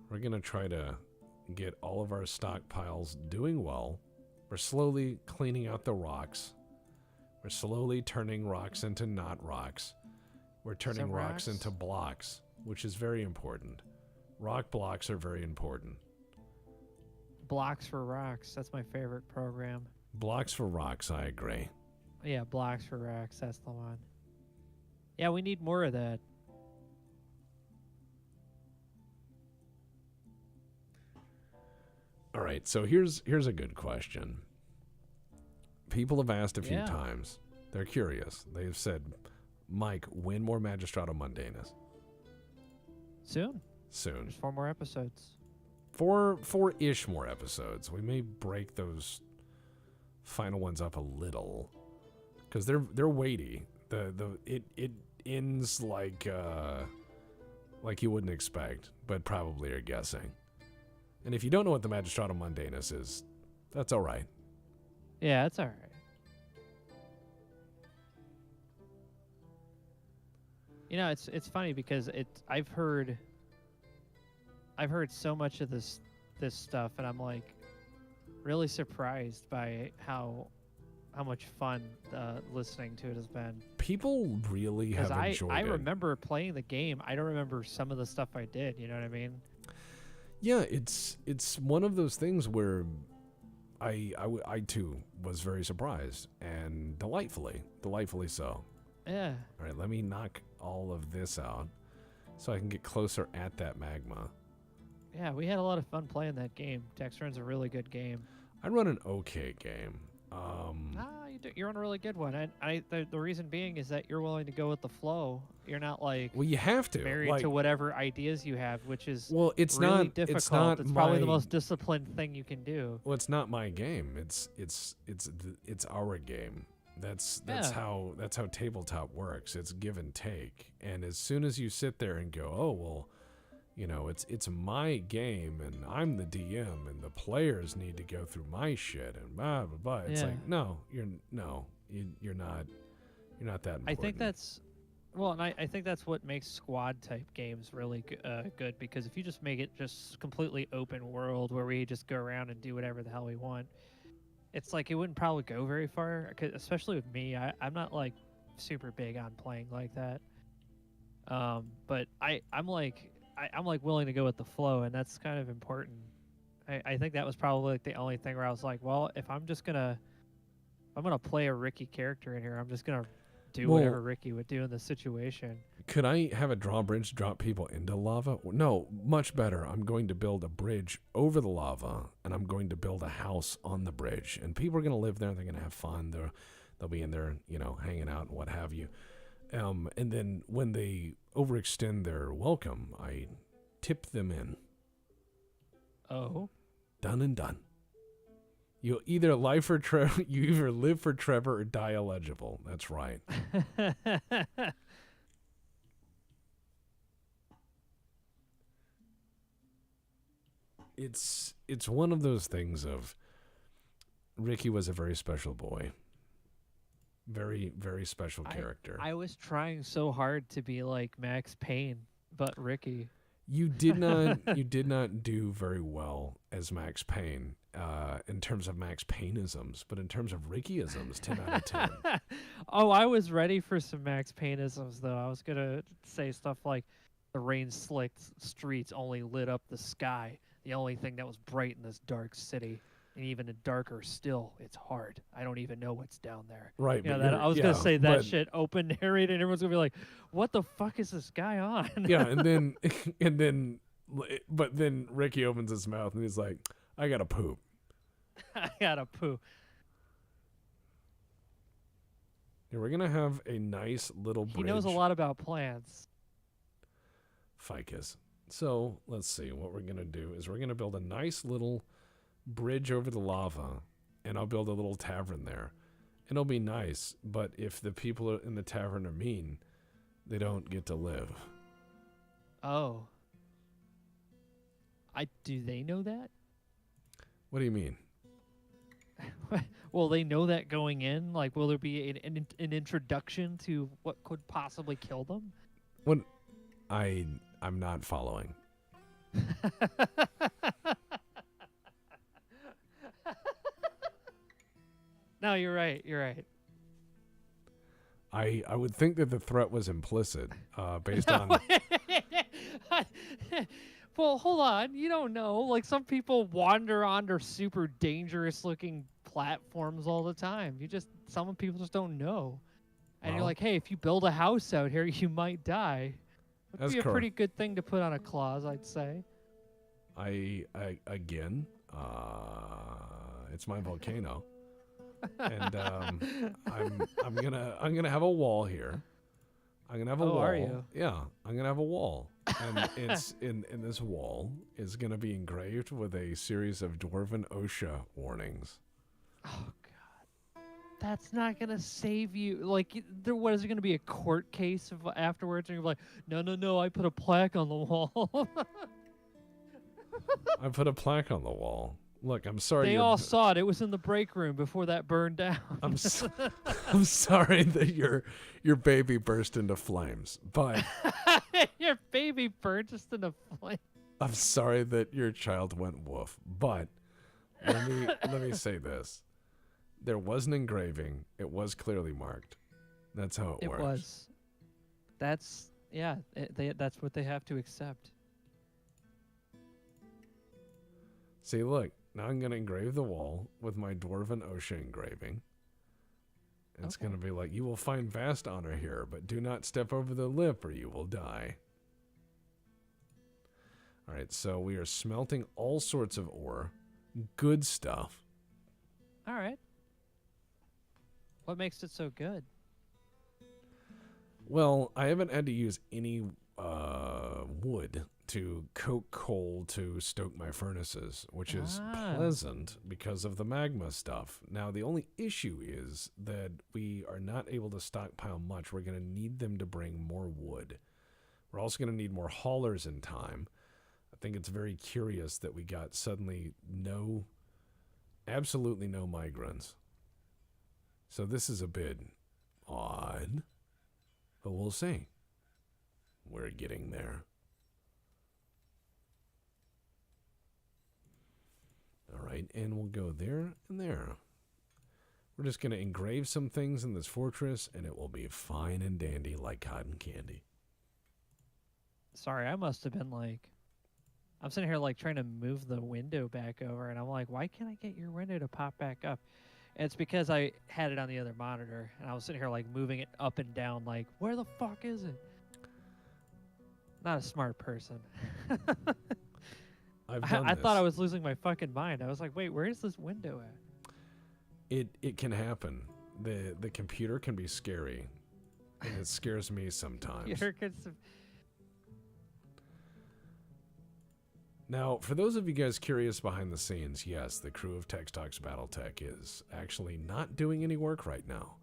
We're going to try to get all of our stockpiles doing well. We're slowly cleaning out the rocks. We're slowly turning rocks into not rocks. We're turning rocks into blocks, which is very important. Rock blocks are very important. Blocks for Rocks. That's my favorite program. Blocks for rocks, I agree. Yeah, Blocks for Rocks. That's the one. Yeah, we need more of that. All right, so here's a good question. People have asked a few times. They're curious. They've said, Mike, when more Magistrato Mundanus? Soon. Soon. There's 4 more episodes. Four-ish more episodes. We may break those final ones up a little because they're weighty. It ends like you wouldn't expect, but probably are guessing. And if you don't know what the Magistratum Mundanus is, that's all right. Yeah, it's all right. You know, it's funny because I've heard so much of this stuff, and I'm like really surprised by how much fun listening to it has been. People really have enjoyed it. I remember playing the game. I don't remember some of the stuff I did. You know what I mean? Yeah, it's one of those things where I too was very surprised and delightfully so. Yeah. All right, let me knock all of this out so I can get closer at that magma. Yeah, we had a lot of fun playing that game. Text Run's a really good game. I run an okay game. You're on a really good one. And the reason being is that you're willing to go with the flow. You're not like well, you have to married to whatever ideas you have, which is it's really not difficult. It's not probably the most disciplined thing you can do. Well, it's not my game. It's our game. That's how tabletop works. It's give and take. And as soon as you sit there and go, oh well, you know, it's my game and I'm the DM and the players need to go through my shit and blah blah blah. It's like you're not that important. I think that's and I think that's what makes squad type games really good, because if you just make it just completely open world where we just go around and do whatever the hell we want, it's like it wouldn't probably go very far. 'Cause especially with me, I'm not like super big on playing like that. But I'm like willing to go with the flow, and that's kind of important. I think that was probably like the only thing where I was like, well, if I'm gonna play a Ricky character in here, I'm just gonna do whatever Ricky would do in the situation. Could I have a drawbridge drop people into lava? No, much better. I'm going to build a bridge over the lava, and I'm going to build a house on the bridge, and people are going to live there. They're going to have fun. They'll be in there, you know, hanging out and what have you. And then when they overextend their welcome, I tip them in. Oh. Done and done. You either live for you either live for Trevor or die illegible. That's right. It's one of those things of Ricky was a very special boy. Very, very special character. I was trying so hard to be like Max Payne, but Ricky. You did not do very well as Max Payne in terms of Max Payneisms, but in terms of Rickyisms, 10 out of 10. Oh, I was ready for some Max Payneisms though. I was gonna say stuff like the rain-slicked streets only lit up the sky. The only thing that was bright in this dark city, and even darker still, it's hard. I don't even know what's down there. Right, You know but that you're- I was yeah, gonna say that but- shit open narrated, and everyone's gonna be like, "What the fuck is this guy on?" Yeah, and then but then Ricky opens his mouth and he's like, "I gotta poop." I gotta poo. Yeah, we're gonna have a nice little bridge. He knows a lot about plants. Ficus. So let's see. What we're gonna do is we're gonna build a nice little bridge over the lava, and I'll build a little tavern there. It'll be nice, but if the people in the tavern are mean, they don't get to live. Oh. Do they know that? What do you mean? Will they know that going in? Like, will there be an introduction to what could possibly kill them? What? I'm not following. No, you're right. You're right. I would think that the threat was implicit, based on. Well, hold on. You don't know. Like, some people wander onto super dangerous looking platforms all the time. Some people just don't know. And you're Well. like, hey, if you build a house out here, you might die. Would That's be a correct. pretty good thing to put on a clause, I'd say. I again, it's my volcano, and I'm gonna have a wall here. I'm gonna have a Oh, wall. are you? Yeah, I'm gonna have a wall, and it's in this wall is gonna be engraved with a series of dwarven OSHA warnings. Oh God, that's not gonna save you. Like, what is it gonna be, a court case of afterwards? And you're like, no, I put a plaque on the wall. I put a plaque on the wall. Look, I'm sorry. They your- all saw it. It was in the break room before that burned down. I'm sorry that your baby burst into flames, but Your baby burned just in a flame. I'm sorry that your child went woof. But let me say this: there was an engraving. It was clearly marked. That's how it It works. was. That's that's what they have to accept. See, look. Now I'm gonna engrave the wall with my dwarven OSHA engraving. And it's Okay. gonna be like, you will find vast honor here, but do not step over the lip or you will die. All right, so we are smelting all sorts of ore. Good stuff. All right. What makes it so good? Well, I haven't had to use any wood to coke coal to stoke my furnaces, which is pleasant because of the magma stuff. Now, the only issue is that we are not able to stockpile much. We're going to need them to bring more wood. We're also going to need more haulers in time. I think it's very curious that we got suddenly absolutely no migrants. So this is a bit odd, but we'll see. We're getting there. All right, and we'll go there and there. We're just going to engrave some things in this fortress, and it will be fine and dandy like cotton candy. Sorry, I must have been like, I'm sitting here like trying to move the window back over, and I'm like, why can't I get your window to pop back up? And it's because I had it on the other monitor, and I was sitting here like moving it up and down, like, where the fuck is it? Not a smart person. I've done I this. thought I was losing my fucking mind. I was like, wait, where is this window at? It can happen. The computer can be scary, and it scares me sometimes. Now, for those of you guys curious behind the scenes, yes, the crew of Tech Talks Battletech is actually not doing any work right now.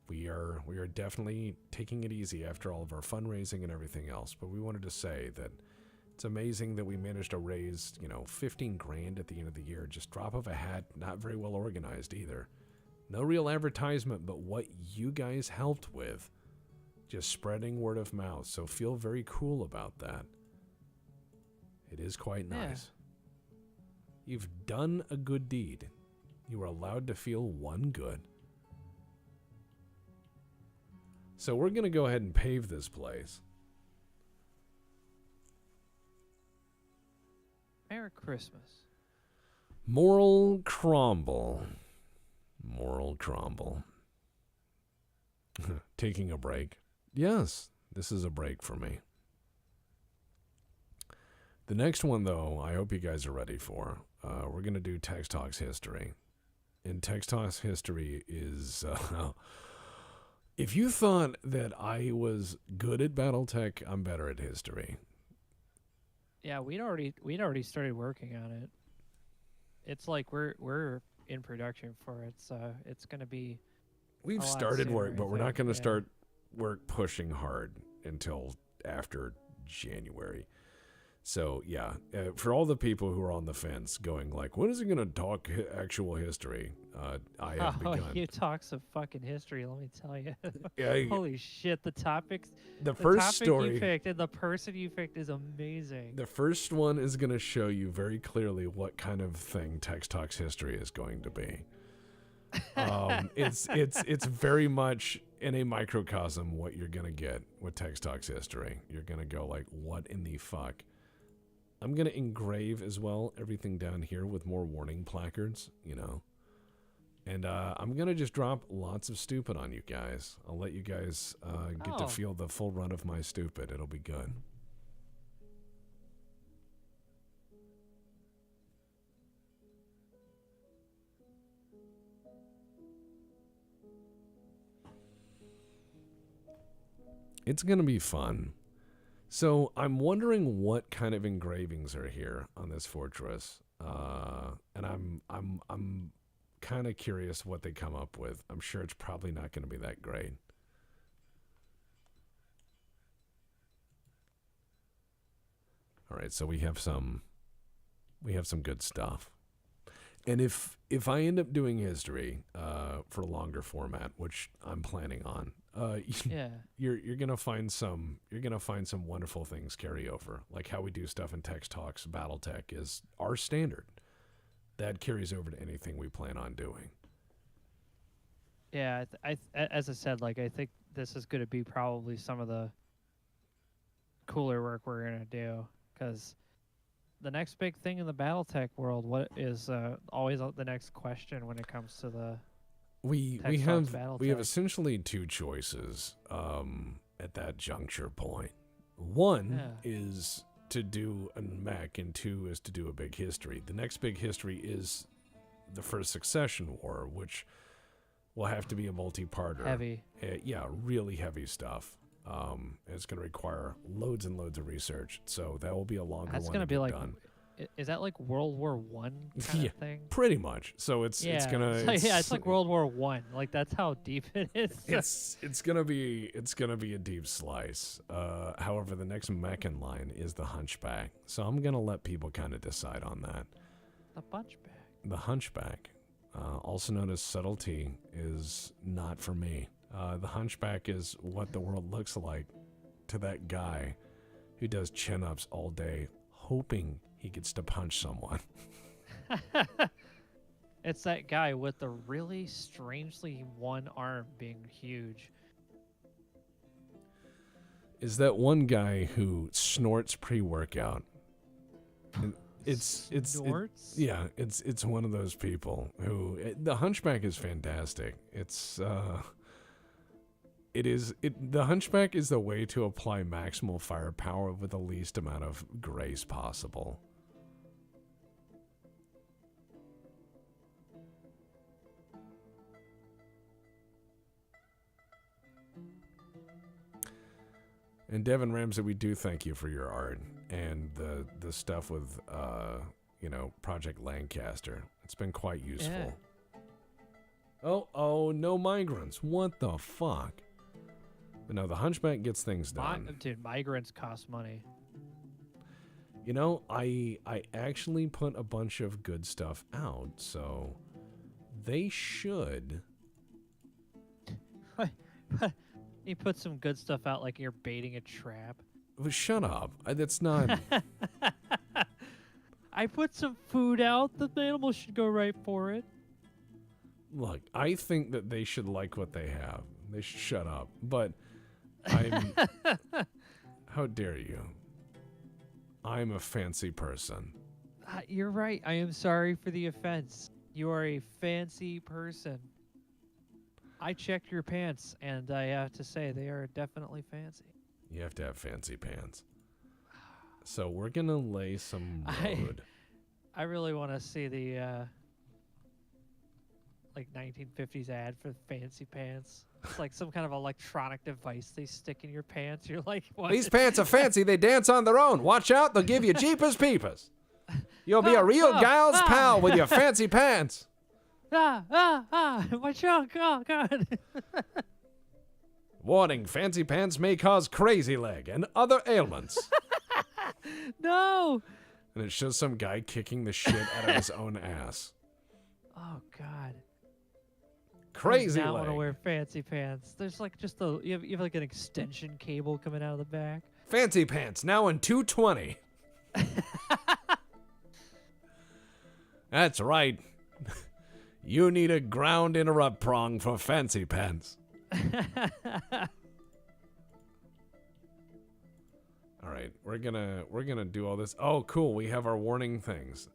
We are definitely taking it easy after all of our fundraising and everything else, but we wanted to say that it's amazing that we managed to raise, 15 grand at the end of the year. Just drop of a hat, not very well organized either. No real advertisement, but what you guys helped with. Just spreading word of mouth. So feel very cool about that. It is quite nice. You've done a good deed. You are allowed to feel one good. So we're going to go ahead and pave this place. Merry Christmas. Moral crumble. Moral crumble. Taking a break. Yes, this is a break for me. The next one, though, I hope you guys are ready for. We're going to do Text Talks history. And Text Talks history is... if you thought that I was good at Battletech, I'm better at history. Yeah, we'd already started working on it. It's like we're in production for it, so it's going to be... We've a lot started sooner, work, but I we're not think, going to yeah. start work pushing hard until after January. So, yeah, for all the people who are on the fence going like, when is he going to talk actual history? I have begun. You talk some fucking history, let me tell you. Yeah, Holy shit, the topic story you picked and the person you picked is amazing. The first one is going to show you very clearly what kind of thing Text Talks history is going to be. It's very much in a microcosm what you're going to get with Text Talks history. You're going to go like, what in the fuck? I'm going to engrave as well everything down here with more warning placards, you know. And I'm going to just drop lots of stupid on you guys. I'll let you guys get to feel the full run of my stupid. It'll be good. It's going to be fun. So I'm wondering what kind of engravings are here on this fortress, and I'm kind of curious what they come up with. I'm sure it's probably not going to be that great. All right, so we have some good stuff. And if I end up doing history for a longer format, which I'm planning on, Yeah. you're gonna find some wonderful things carry over, like how we do stuff in Text Talks. BattleTech is our standard. That carries over to anything we plan on doing. Yeah, as I said, like I think this is going to be probably some of the cooler work we're going to do, because the next big thing in the BattleTech world, what is always the next question when it comes to the We Text Talks have BattleTech. essentially two choices at that juncture point. One is to do a mech, and two is to do a big history. The next big history is the first Succession War, which will have to be a multi-parter. Heavy. Yeah, really heavy stuff. It's going to require loads and loads of research, so that will be a longer That's one going to be like, done. is that like World War One kind of thing? Pretty much. So it's gonna it's like World War One. Like that's how deep it is. It's gonna be a deep slice. However, the next mech in line is the Hunchback. So I'm gonna let people kind of decide on that. The Hunchback. The Hunchback, also known as Subtlety, is not for me. The Hunchback is what the world looks like to that guy who does chin-ups all day, hoping he gets to punch someone. It's that guy with the really strangely one arm being huge. Is that one guy who snorts pre-workout. It's one of those people who the Hunchback is fantastic. The Hunchback is the way to apply maximal firepower with the least amount of grace possible. And Devin Ramsey, we do thank you for your art and the stuff with Project Lancaster. It's been quite useful. Yeah. Oh, no migrants. What the fuck? But no, the Hunchback gets things done. Dude, migrants cost money. You know, I actually put a bunch of good stuff out, so they should You put some good stuff out like you're baiting a trap. Well, shut up. That's not. I put some food out. The animals should go right for it. Look, I think that they should like what they have. They should shut up. But I'm. How dare you? I'm a fancy person. You're right. I am sorry for the offense. You are a fancy person. I checked your pants, and I have to say they are definitely fancy. You have to have fancy pants. So we're gonna lay some road. I really want to see the like 1950s ad for fancy pants. It's like some kind of electronic device they stick in your pants. You're like, what? These pants are fancy. They dance on their own. Watch out. They'll give you Jeepers Peepers. You'll be a real gal's pal with your fancy pants. My junk. Oh, God. Warning, fancy pants may cause crazy leg and other ailments. No. And it shows some guy kicking the shit out of his own ass. Oh, God. Crazy I leg. want to wear fancy pants. There's like just you have like an extension cable coming out of the back. Fancy pants, now in 220. That's right. You need a ground interrupt prong for fancy pants. All right, we're gonna do all this. Oh, cool. We have our warning things.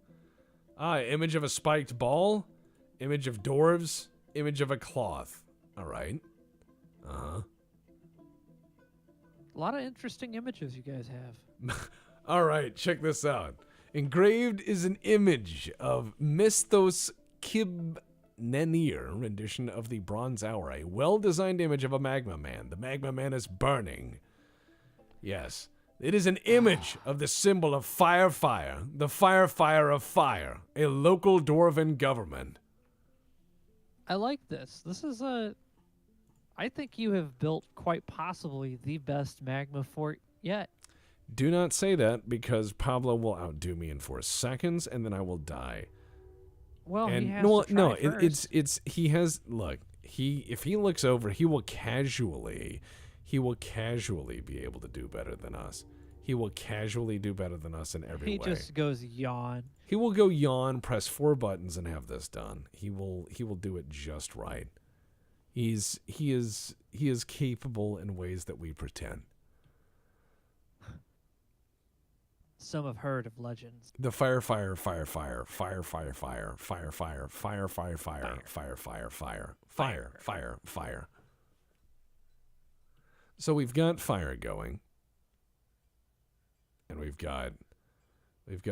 Image of a spiked ball, image of dwarves, image of a cloth. All right. Uh-huh. A lot of interesting images you guys have. All right, check this out. Engraved is an image of Misthos Kibnenir rendition of the Bronze Hour, a well-designed image of a magma man. The magma man is burning. Yes, it is an image of the symbol of fire, the fire of fire, a local dwarven government. I like this. This is I think you have built quite possibly the best magma fort yet. Do not say that, because Pablo will outdo me in 4 seconds, and then I will die. Well, And he has to try first. it's he has look, if he looks over, he will casually be able to do better than us. He will casually do better than us in every way. He just goes yawn. He will go yawn, press 4 buttons, and have this done. He will do it just right. He is capable in ways that we pretend. Some have heard of legends. The fire. So we've got fire going. And we've got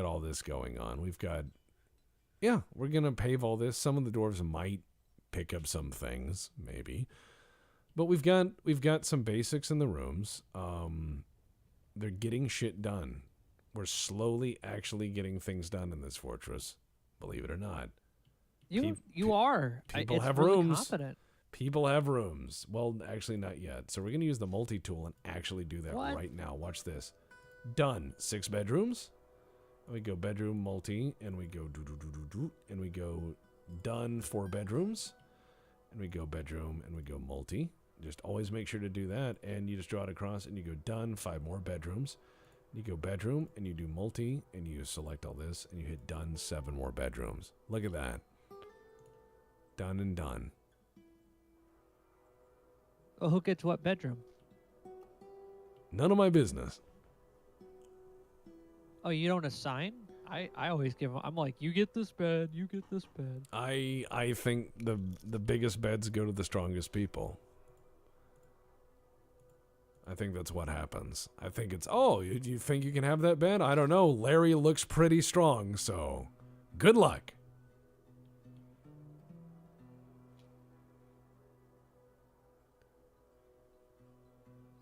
all this going on. We're going to pave all this. Some of the dwarves might pick up some things, maybe. But we've got some basics in the rooms. They're getting shit done. We're slowly actually getting things done in this fortress, believe it or not. You are. People it's have really rooms. Confident. People have rooms. Well, actually not yet. So we're going to use the multi-tool and actually do that right now. Watch this. Done. 6 bedrooms. And we go bedroom multi, and we go and we go done 4 bedrooms. And we go bedroom, and we go multi. Just always make sure to do that, and you just draw it across, and you go done, 5 more bedrooms. You go bedroom, and you do multi, and you select all this, and you hit done, 7 more bedrooms. Look at that. Done and done. Well, who gets what bedroom? None of my business. Oh, you don't assign? I always give them. I'm like, you get this bed, you get this bed. I think the biggest beds go to the strongest people. I think that's what happens. I think it's, you think you can have that bed? I don't know. Larry looks pretty strong, so good luck.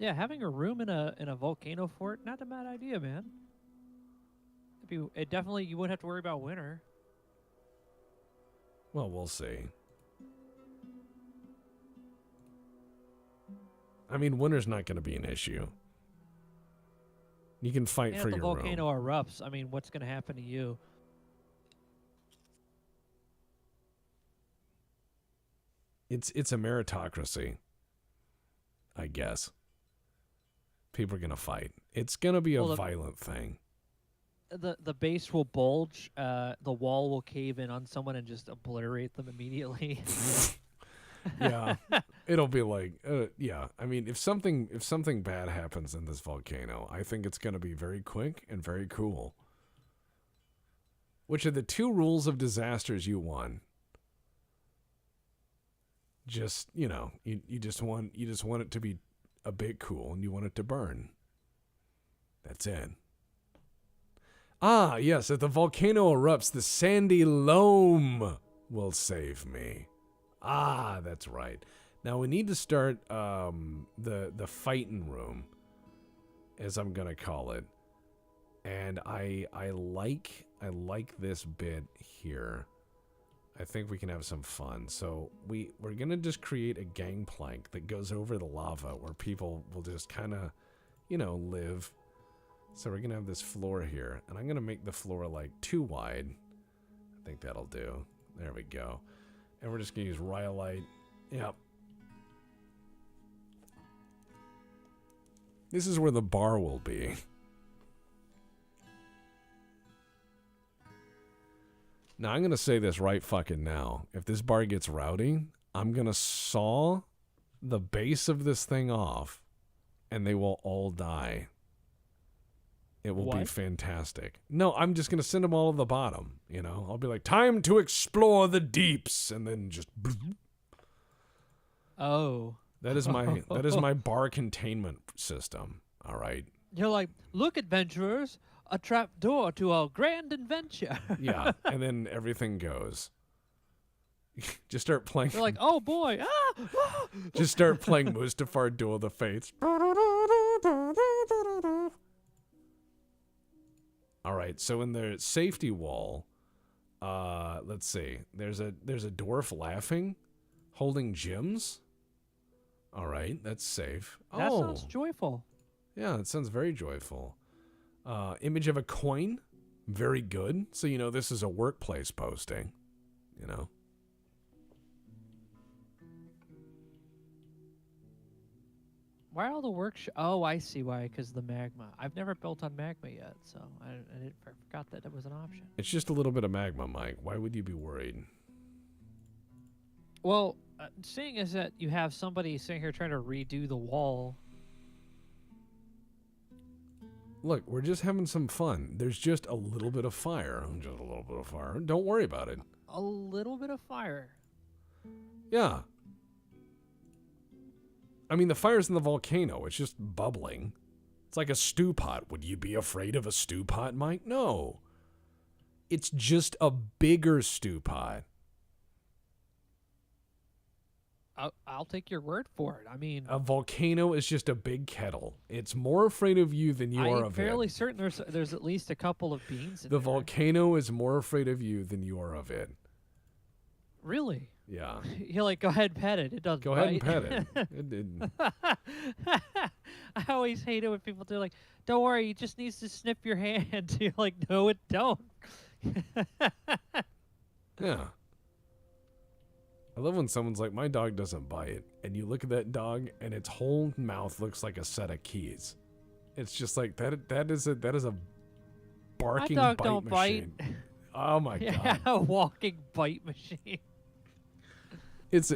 Yeah, having a room in a volcano fort, not a bad idea, man. It definitely, you wouldn't have to worry about winter. Well, we'll see. I mean, winter's not going to be an issue. You can fight for If the your volcano room. erupts, I mean, what's going to happen to you? It's a meritocracy. I guess. People are going to fight. It's going to be a Well, violent thing. the base will bulge, the wall will cave in on someone and just obliterate them immediately. Yeah. It'll be like, yeah. I mean, if something bad happens in this volcano, I think it's going to be very quick and very cool. Which are the 2 rules of disasters you want? Just, you just want it to be a bit cool and you want it to burn. That's it. Ah, yes, if the volcano erupts, the sandy loam will save me. Ah, that's right. Now we need to start the fighting room, as I'm gonna call it. And I like this bit here. I think we can have some fun. So we're gonna just create a gangplank that goes over the lava where people will just kind of, live. So we're gonna have this floor here, and I'm gonna make the floor like 2 wide. I think that'll do. There we go. And we're just gonna use rhyolite. Yep. This is where the bar will be. Now, I'm going to say this right fucking now. If this bar gets rowdy, I'm going to saw the base of this thing off, and they will all die. It will be fantastic. No, I'm just going to send them all to the bottom, I'll be like, time to explore the deeps, and then just... Oh. That is my bar containment system, all right? You're like, look, adventurers, a trap door to our grand adventure. Yeah, and then everything goes. Just start playing. You're like, oh boy. Just start playing Mustafar Duel of the Fates. All right, so in the safety wall, let's see. There's a Dorf laughing, holding gems. All right, that's safe. That sounds joyful. Yeah, it sounds very joyful. Image of a coin, very good. So this is a workplace posting. Why are all the Oh, I see why. Because the magma. I've never built on magma yet, so I forgot that it was an option. It's just a little bit of magma, Mike. Why would you be worried? Well, seeing as that you have somebody sitting here trying to redo the wall. Look, we're just having some fun. There's just a little bit of fire. Just a little bit of fire. Don't worry about it. A little bit of fire. Yeah. I mean, the fire's in the volcano. It's just bubbling. It's like a stew pot. Would you be afraid of a stew pot, Mike? No. It's just a bigger stew pot. I'll take your word for it. I mean, a volcano is just a big kettle. It's more afraid of you than you are of it. I'm fairly certain there's at least a couple of beans in the there. Volcano is more afraid of you than you are of it. Really? Yeah. You're like, go ahead and pet it. It doesn't Go ahead and pet it. It didn't. I always hate it when people do like, don't worry, it just needs to snip your hand. You're like, no, it don't. Yeah. I love when someone's like, my dog doesn't bite. And you look at that dog and its whole mouth looks like a set of keys. It's just like, that is a barking my dog bite don't machine. Bite. Oh my God. Yeah, a walking bite machine. It's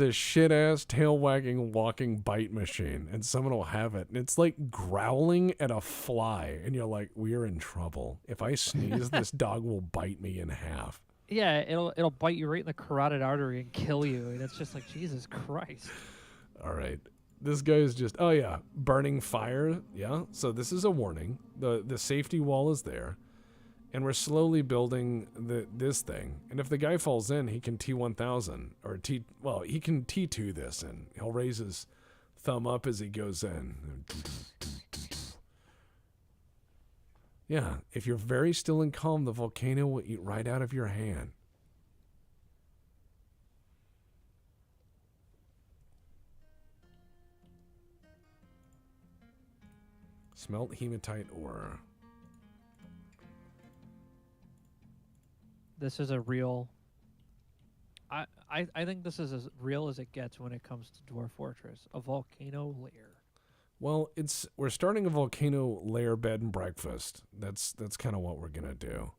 a shit ass tail wagging walking bite machine, and someone will have it, and it's like growling at a fly, and you're like, we're in trouble. If I sneeze, this dog will bite me in half. Yeah, it'll bite you right in the carotid artery and kill you, and it's just like, Jesus Christ. All right. This guy is just, oh yeah, burning fire. Yeah. So this is a warning. The safety wall is there. And we're slowly building this thing. And if the guy falls in, he can T1000 or he can T2 this, and he'll raise his thumb up as he goes in. Yeah, if you're very still and calm, the volcano will eat right out of your hand. Smelt hematite ore. This is a real... I think this is as real as it gets when it comes to Dwarf Fortress, a volcano lair. Well, we're starting a volcano lair bed and breakfast. That's kind of what we're gonna do.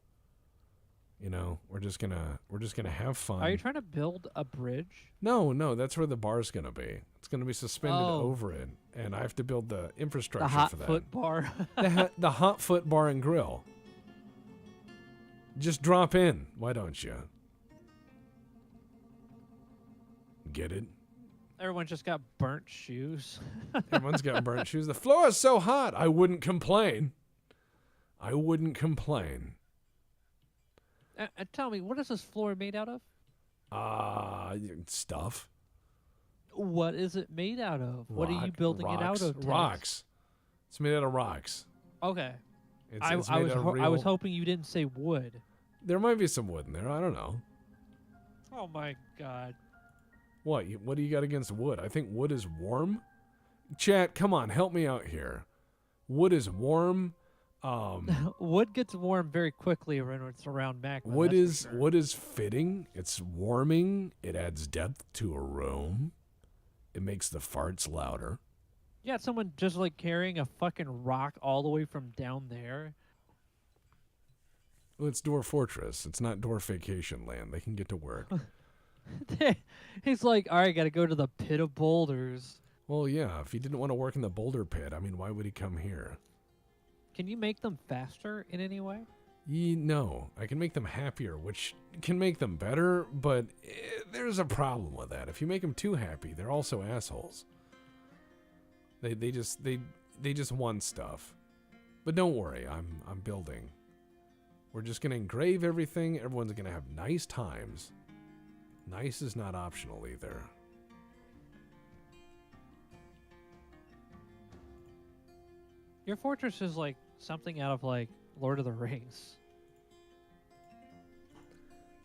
You know, we're just gonna have fun. Are you trying to build a bridge? No, that's where the bar's gonna be. It's gonna be suspended over it, and I have to build the infrastructure The hot for that. foot bar. The hot foot bar and grill. Just drop in, why don't you? Get it? Everyone just got burnt shoes. Everyone's got burnt shoes. The floor is so hot. I wouldn't complain. Tell me, what is this floor made out of? Stuff. What is it made out of? What are you building it out of? Tex? Rocks. It's made out of rocks. Okay. It's I made was out of I was real- hoping you didn't say wood. There might be some wood in there. I don't know. Oh my god. What? What do you got against wood? I think wood is warm. Chat, come on, help me out here. Wood is warm. Wood gets warm very quickly when it's around magma. Wood that's for sure. wood is fitting. It's warming. It adds depth to a room. It makes the farts louder. Yeah, someone just like carrying a fucking rock all the way from down there. Well, it's Dorf Fortress. It's not Dorf Vacation Land. They can get to work. He's like, all right, got to go to the pit of boulders. Well, yeah. If he didn't want to work in the boulder pit, I mean, why would he come here? Can you make them faster in any way? No, I can make them happier, which can make them better, but there's a problem with that. If you make them too happy, they're also assholes. They just want stuff. But don't worry, I'm building. We're just gonna engrave everything. Everyone's gonna have nice times. Nice is not optional either. Your fortress is like something out of like Lord of the Rings.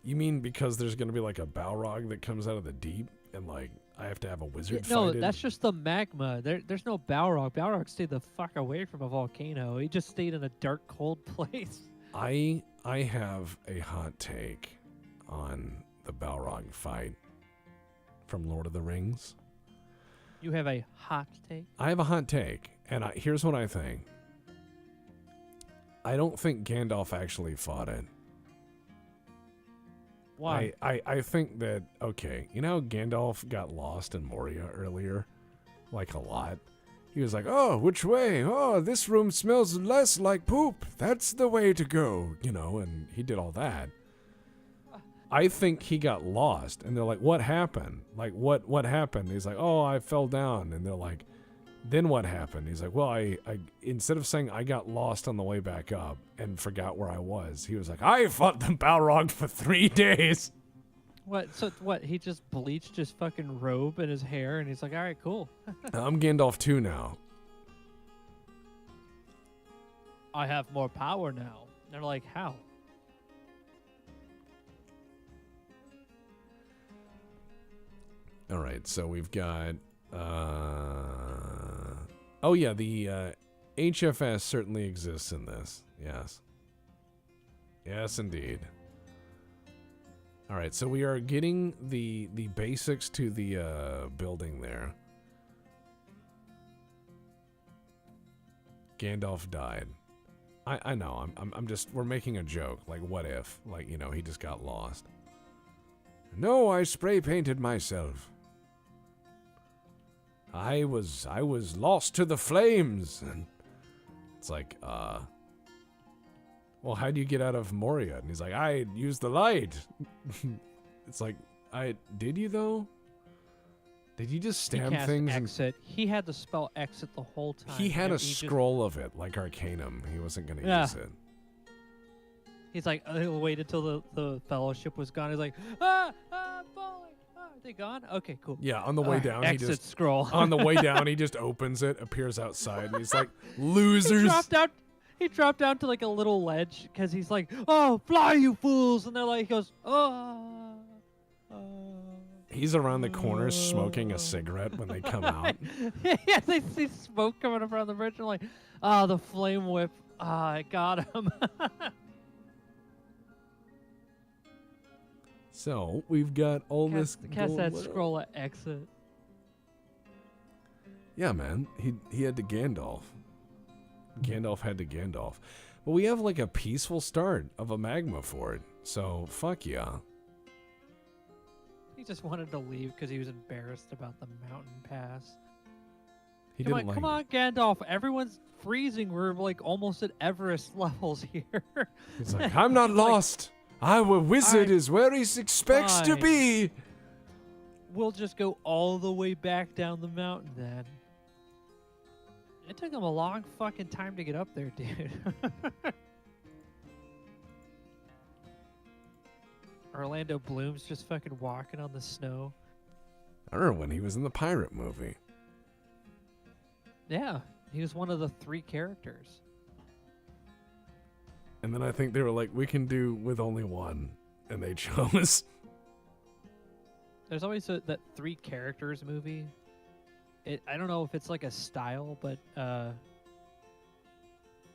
You mean because there's gonna be like a Balrog that comes out of the deep and like I have to have a wizard No, fight it? that's just the magma. There's no Balrog. Balrog stayed the fuck away from a volcano. He just stayed in a dark, cold place. I have a hot take on the Balrog fight from Lord of the Rings. You have a hot take? I have a hot take, and here's what I think. I don't think Gandalf actually fought it. Why? I think that, okay, you know how Gandalf got lost in Moria earlier? Like a lot. He was like, oh, which way? Oh, this room smells less like poop. That's the way to go, you know, and he did all that. I think he got lost, and they're like, what happened? Like, what happened? He's like, oh, I fell down, and they're like, then what happened? He's like, well, I instead of saying I got lost on the way back up and forgot where I was, he was like, I fought the Balrog for 3 days. What? So what? He just bleached his fucking robe and his hair, and he's like, all right, cool. I'm Gandalf 2 now. I have more power now. They're like, how? All right, so we've got, oh yeah, the HFS certainly exists in this. Yes. Yes, indeed. All right, so we are getting the basics to the building there. Gandalf died. I know. I'm just, we're making a joke. Like, what if? Like, you know, he just got lost. No, I spray painted myself. I was lost to the flames. And it's like, well, how do you get out of Moria? And he's like, I used the light. It's like, did you though? Did you just stab He cast things? exit. He had to spell exit the whole time. He had a He just- scroll of it, like Arcanum. He wasn't going to Yeah. use it. He's like, he'll wait until the fellowship was gone. He's like, falling. Are they gone? Okay, cool. Yeah, on the way down, he exit just scroll. on the way down, he just opens it, appears outside, and he's like, He "Losers!" dropped down to like a little ledge because he's like, oh, fly, you fools! And they're like, he goes, oh. He's around the corner smoking a cigarette when they come out. Yeah, they see smoke coming up around the bridge. And like, the flame whip. I got him. So we've got all this. Cast gold- that what- scroll at exit. Yeah, man. He had to Gandalf. Gandalf had to Gandalf. But we have like a peaceful start of a magma fort. So fuck yeah. He just wanted to leave because he was embarrassed about the mountain pass. He Come didn't on, like. come on, Gandalf. Everyone's freezing. We're like almost at Everest levels here. He's like, I'm not lost. Our wizard I- is where he expects to Fine. be. We'll just go all the way back down the mountain then. It took him a long fucking time to get up there, dude. Orlando Bloom's just fucking walking on the snow. I remember when he was in the pirate movie. Yeah, he was one of the 3 characters. And then I think they were like, we can do with only one. And they chose. There's always that 3 characters movie. I don't know if it's like a style, but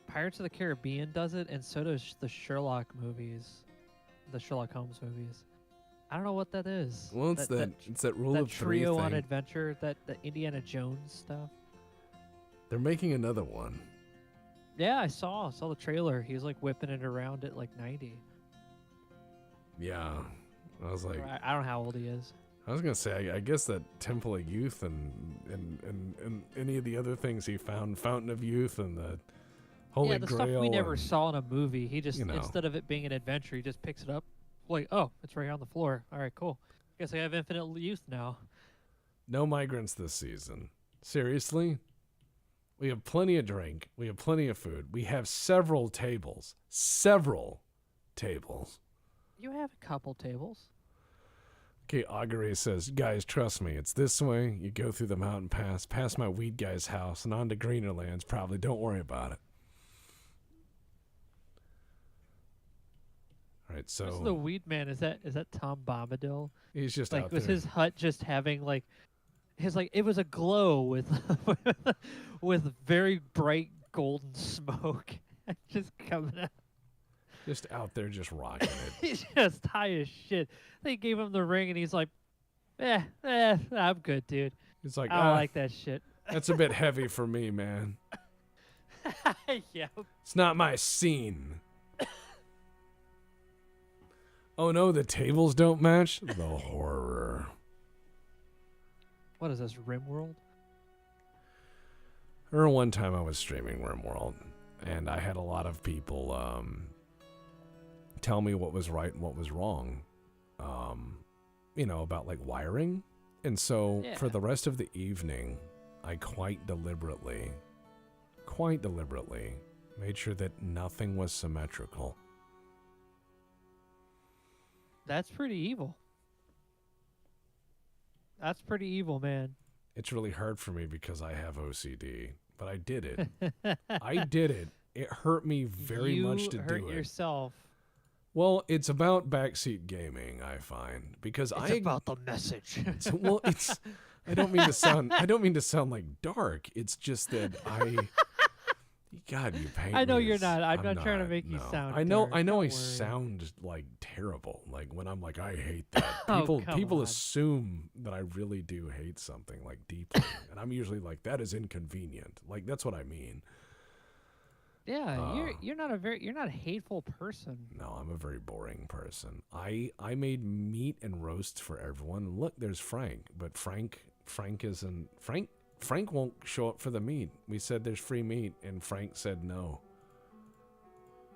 Pirates of the Caribbean does it, and so does the Sherlock movies, the Sherlock Holmes movies. I don't know what that is. Well, it's that rule that of three trio thing. on adventure, that the Indiana Jones stuff. They're making another one. Yeah, I saw the trailer. He was like whipping it around at like 90. Yeah. I was like, I don't know how old he is. I was gonna say, I guess that Temple of Youth and any of the other things he found, Fountain of Youth and the Holy Yeah, the Grail. stuff we never and- saw in a movie. He just, you know. instead of it being an adventure, he just picks it up. Like, oh, it's right on the floor. All right, cool. Guess I have infinite youth now. No migrants this season. Seriously? We have plenty of drink. We have plenty of food. We have several tables. Several tables. You have a couple tables. Okay, Augury says, guys, trust me. It's this way. You go through the mountain pass, past my weed guy's house, and on to greener lands, probably. Don't worry about it. All right, Who's so the weed man? Is that Tom Bombadil? he's just Like, out was there. his hut just having like his like it was a glow with with very bright golden smoke just coming out. Just out there just rocking it. He's just high as shit. They gave him the ring and he's like, I'm good, dude. It's like, I don't like that shit. that's a bit heavy for me, man. Yeah. It's not my scene. Oh no, the tables don't match? The horror. What is this, RimWorld? I remember one time I was streaming RimWorld, and I had a lot of people tell me what was right and what was wrong. About like wiring. And so for Yeah. the rest of the evening, I quite deliberately made sure that nothing was symmetrical. That's pretty evil. That's pretty evil, man. It's really hard for me because I have OCD, but I did it. I did it. It hurt me very much to You do hurt it. yourself. Well, it's about backseat gaming, I find, because It's about the message. it's. I don't mean to sound like dark. It's just that God, you paint. I know me you're as- not. I'm not trying to make you no. sound I know. dark. I know. Don't I worry. sound like terrible. Like when I'm like, I hate that. Oh, People come people on. assume that I really do hate something like deeply, and I'm usually like, that is inconvenient. Like that's what I mean. Yeah, you're not a hateful person. No, I'm a very boring person. I made meat and roasts for everyone. Look, there's Frank, but Frank isn't Frank won't show up for the meat. We said there's free meat, and Frank said no.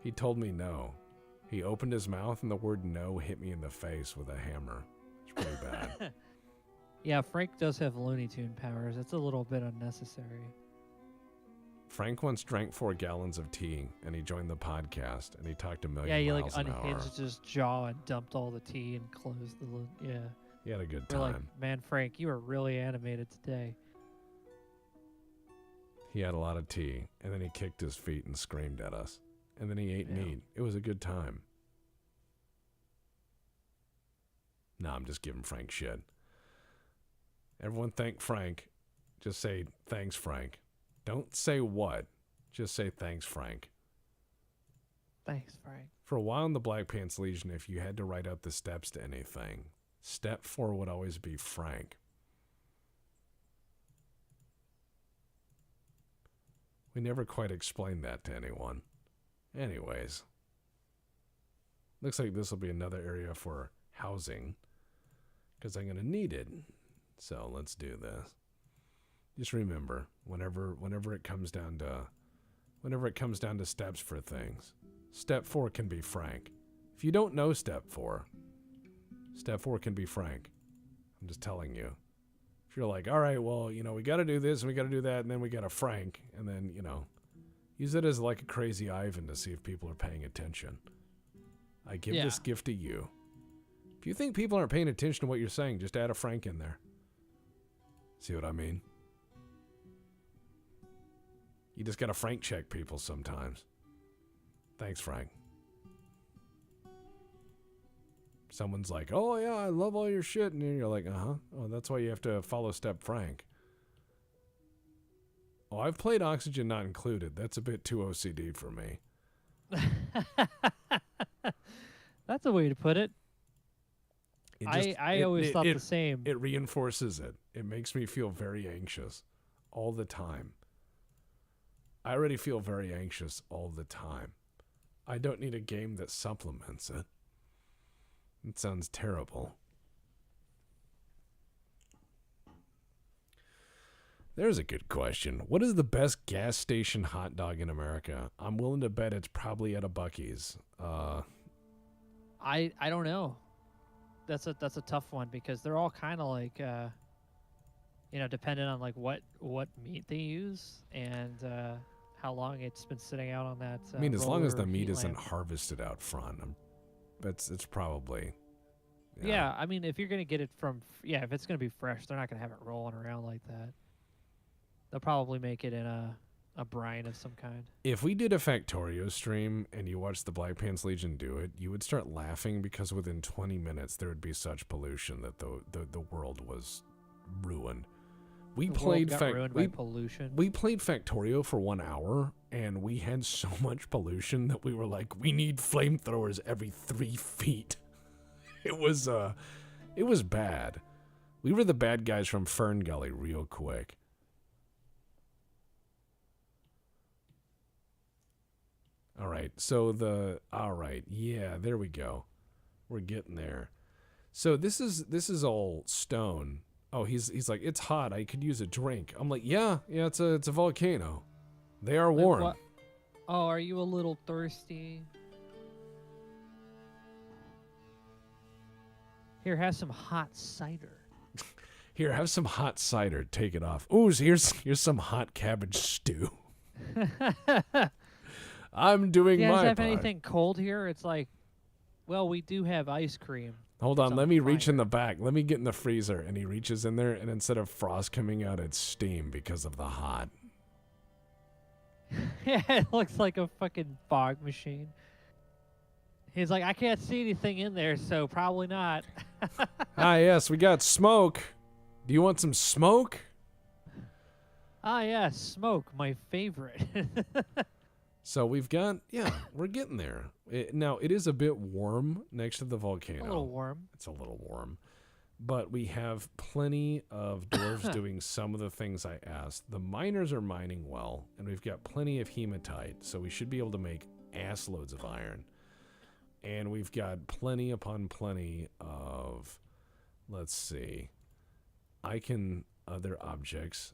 He told me no. He opened his mouth, and the word no hit me in the face with a hammer. It's pretty bad. Yeah, Frank does have Looney Tune powers. It's a little bit unnecessary. Frank once drank 4 gallons of tea, and he joined the podcast, and he talked a million Yeah, he like miles an hour. unhinged his jaw and dumped all the tea and closed the lid. Yeah. He had a good We're time. like, man, Frank, you are really animated today. He had a lot of tea, and then he kicked his feet and screamed at us. And then he ate Yeah. meat. It was a good time. No, I'm just giving Frank shit. Everyone thank Frank. Just say, thanks, Frank. Don't say what. Just say, thanks, Frank. Thanks, Frank. For a while in the Black Pants Legion, if you had to write out the steps to anything, step 4 would always be Frank. We never quite explained that to anyone. Anyways. Looks like this will be another area for housing. Because I'm going to need it. So let's do this. Just remember, whenever it comes down to steps for things, step 4 can be Frank. If you don't know step 4 can be Frank. I'm just telling you. If you're like, all right, well, we got to do this and we got to do that, and then we got a Frank, and then, use it as like a crazy Ivan to see if people are paying attention. I give this gift to you. If you think people aren't paying attention to what you're saying, just add a Frank in there. See what I mean? You just got to Frank check people sometimes. Thanks, Frank. Someone's like, oh, yeah, I love all your shit. And you're like, uh-huh. Oh, that's why you have to follow step Frank. Oh, I've played Oxygen Not Included. That's a bit too OCD for me. That's a way to put it. I always thought the same. It reinforces it. It makes me feel very anxious all the time. I already feel very anxious all the time. I don't need a game that supplements it. It sounds terrible. There's a good question. What is the best gas station hot dog in America? I'm willing to bet it's probably at a Buc-ee's. I don't know. That's a tough one because they're all kind of like dependent on like what meat they use and how long it's been sitting out on that. I mean, as long as the meat isn't harvested out front, it's probably. Yeah, I mean, if you're gonna get it from if it's gonna be fresh, they're not gonna have it rolling around like that. They'll probably make it in a brine of some kind. If we did a Factorio stream and you watched the Black Pants Legion do it, you would start laughing because within 20 minutes there would be such pollution that the world was ruined. We played pollution. We played Factorio for 1 hour and we had so much pollution that we were like, we need flamethrowers every 3 feet. It was bad. We were the bad guys from Fern Gully real quick. All right, yeah, there we go. We're getting there. So this is all stone. Oh, he's like, it's hot. I could use a drink. I'm like, yeah, it's a volcano. They are warm. What? Oh, are you a little thirsty? Here, have some hot cider. Here, have some hot cider. Take it off. Ooh, here's some hot cabbage stew. I'm doing my part. You guys have anything cold here? It's like, well, we do have ice cream. Hold on, let me reach in the back. Let me get in the freezer. And he reaches in there, and instead of frost coming out, it's steam because of the hot. Yeah, it looks like a fucking fog machine. He's like, I can't see anything in there, so probably not. Ah, yes, we got smoke. Do you want some smoke? Ah, yeah, smoke, my favorite. So we've got, we're getting there. Now, it is a bit warm next to the volcano. A little warm. It's a little warm. But we have plenty of dwarves doing some of the things I asked. The miners are mining well, and we've got plenty of hematite, so we should be able to make ass loads of iron. And we've got plenty upon plenty of, let's see, other objects.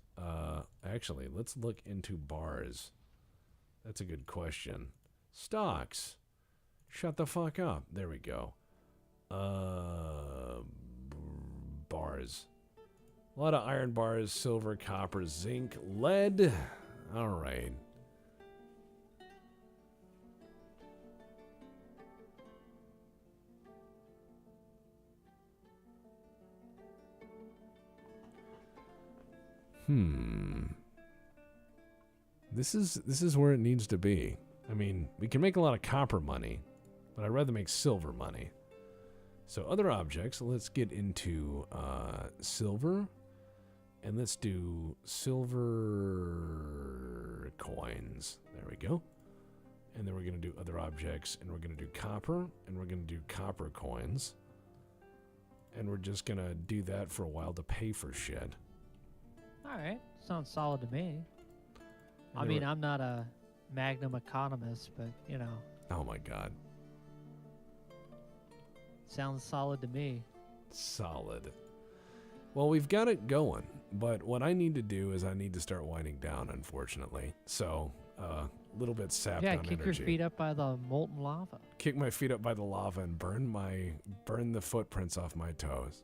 Actually, let's look into bars. That's a good question. Stocks. Shut the fuck up. There we go. Bars. A lot of iron bars, silver, copper, zinc, lead. All right. This is where it needs to be. I mean, we can make a lot of copper money, but I'd rather make silver money. So other objects, let's get into silver, and let's do silver coins. There we go. and then we're going to do other objects, and we're going to do copper, and we're going to do copper coins. And we're just going to do that for a while to pay for shit. All right. Sounds solid to me. And I then mean, I'm not a magnum economist, but, you know, oh my God. sounds solid to me. Solid. Well, we've got it going, but what I need to do is I need to start winding down, unfortunately. So, a little bit sapped Yeah, on kick energy. your feet up by the molten lava. Kick my feet up by the lava and burn the footprints off my toes.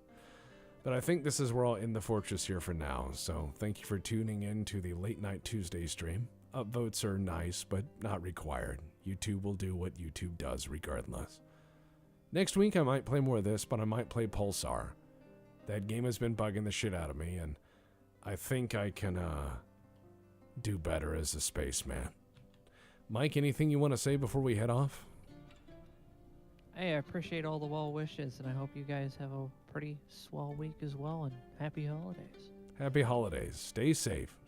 But I think this is where I'll end the fortress here for now. So thank you for tuning in to the Late Night Tuesday stream. Upvotes are nice, but not required. YouTube will do what YouTube does regardless. Next week I might play more of this, but I might play Pulsar. That game has been bugging the shit out of me, and I think I can do better as a spaceman. Mike, anything you want to say before we head off? Hey, I appreciate all the well wishes, and I hope you guys have a pretty swell week as well, and happy holidays. Happy holidays. Stay safe.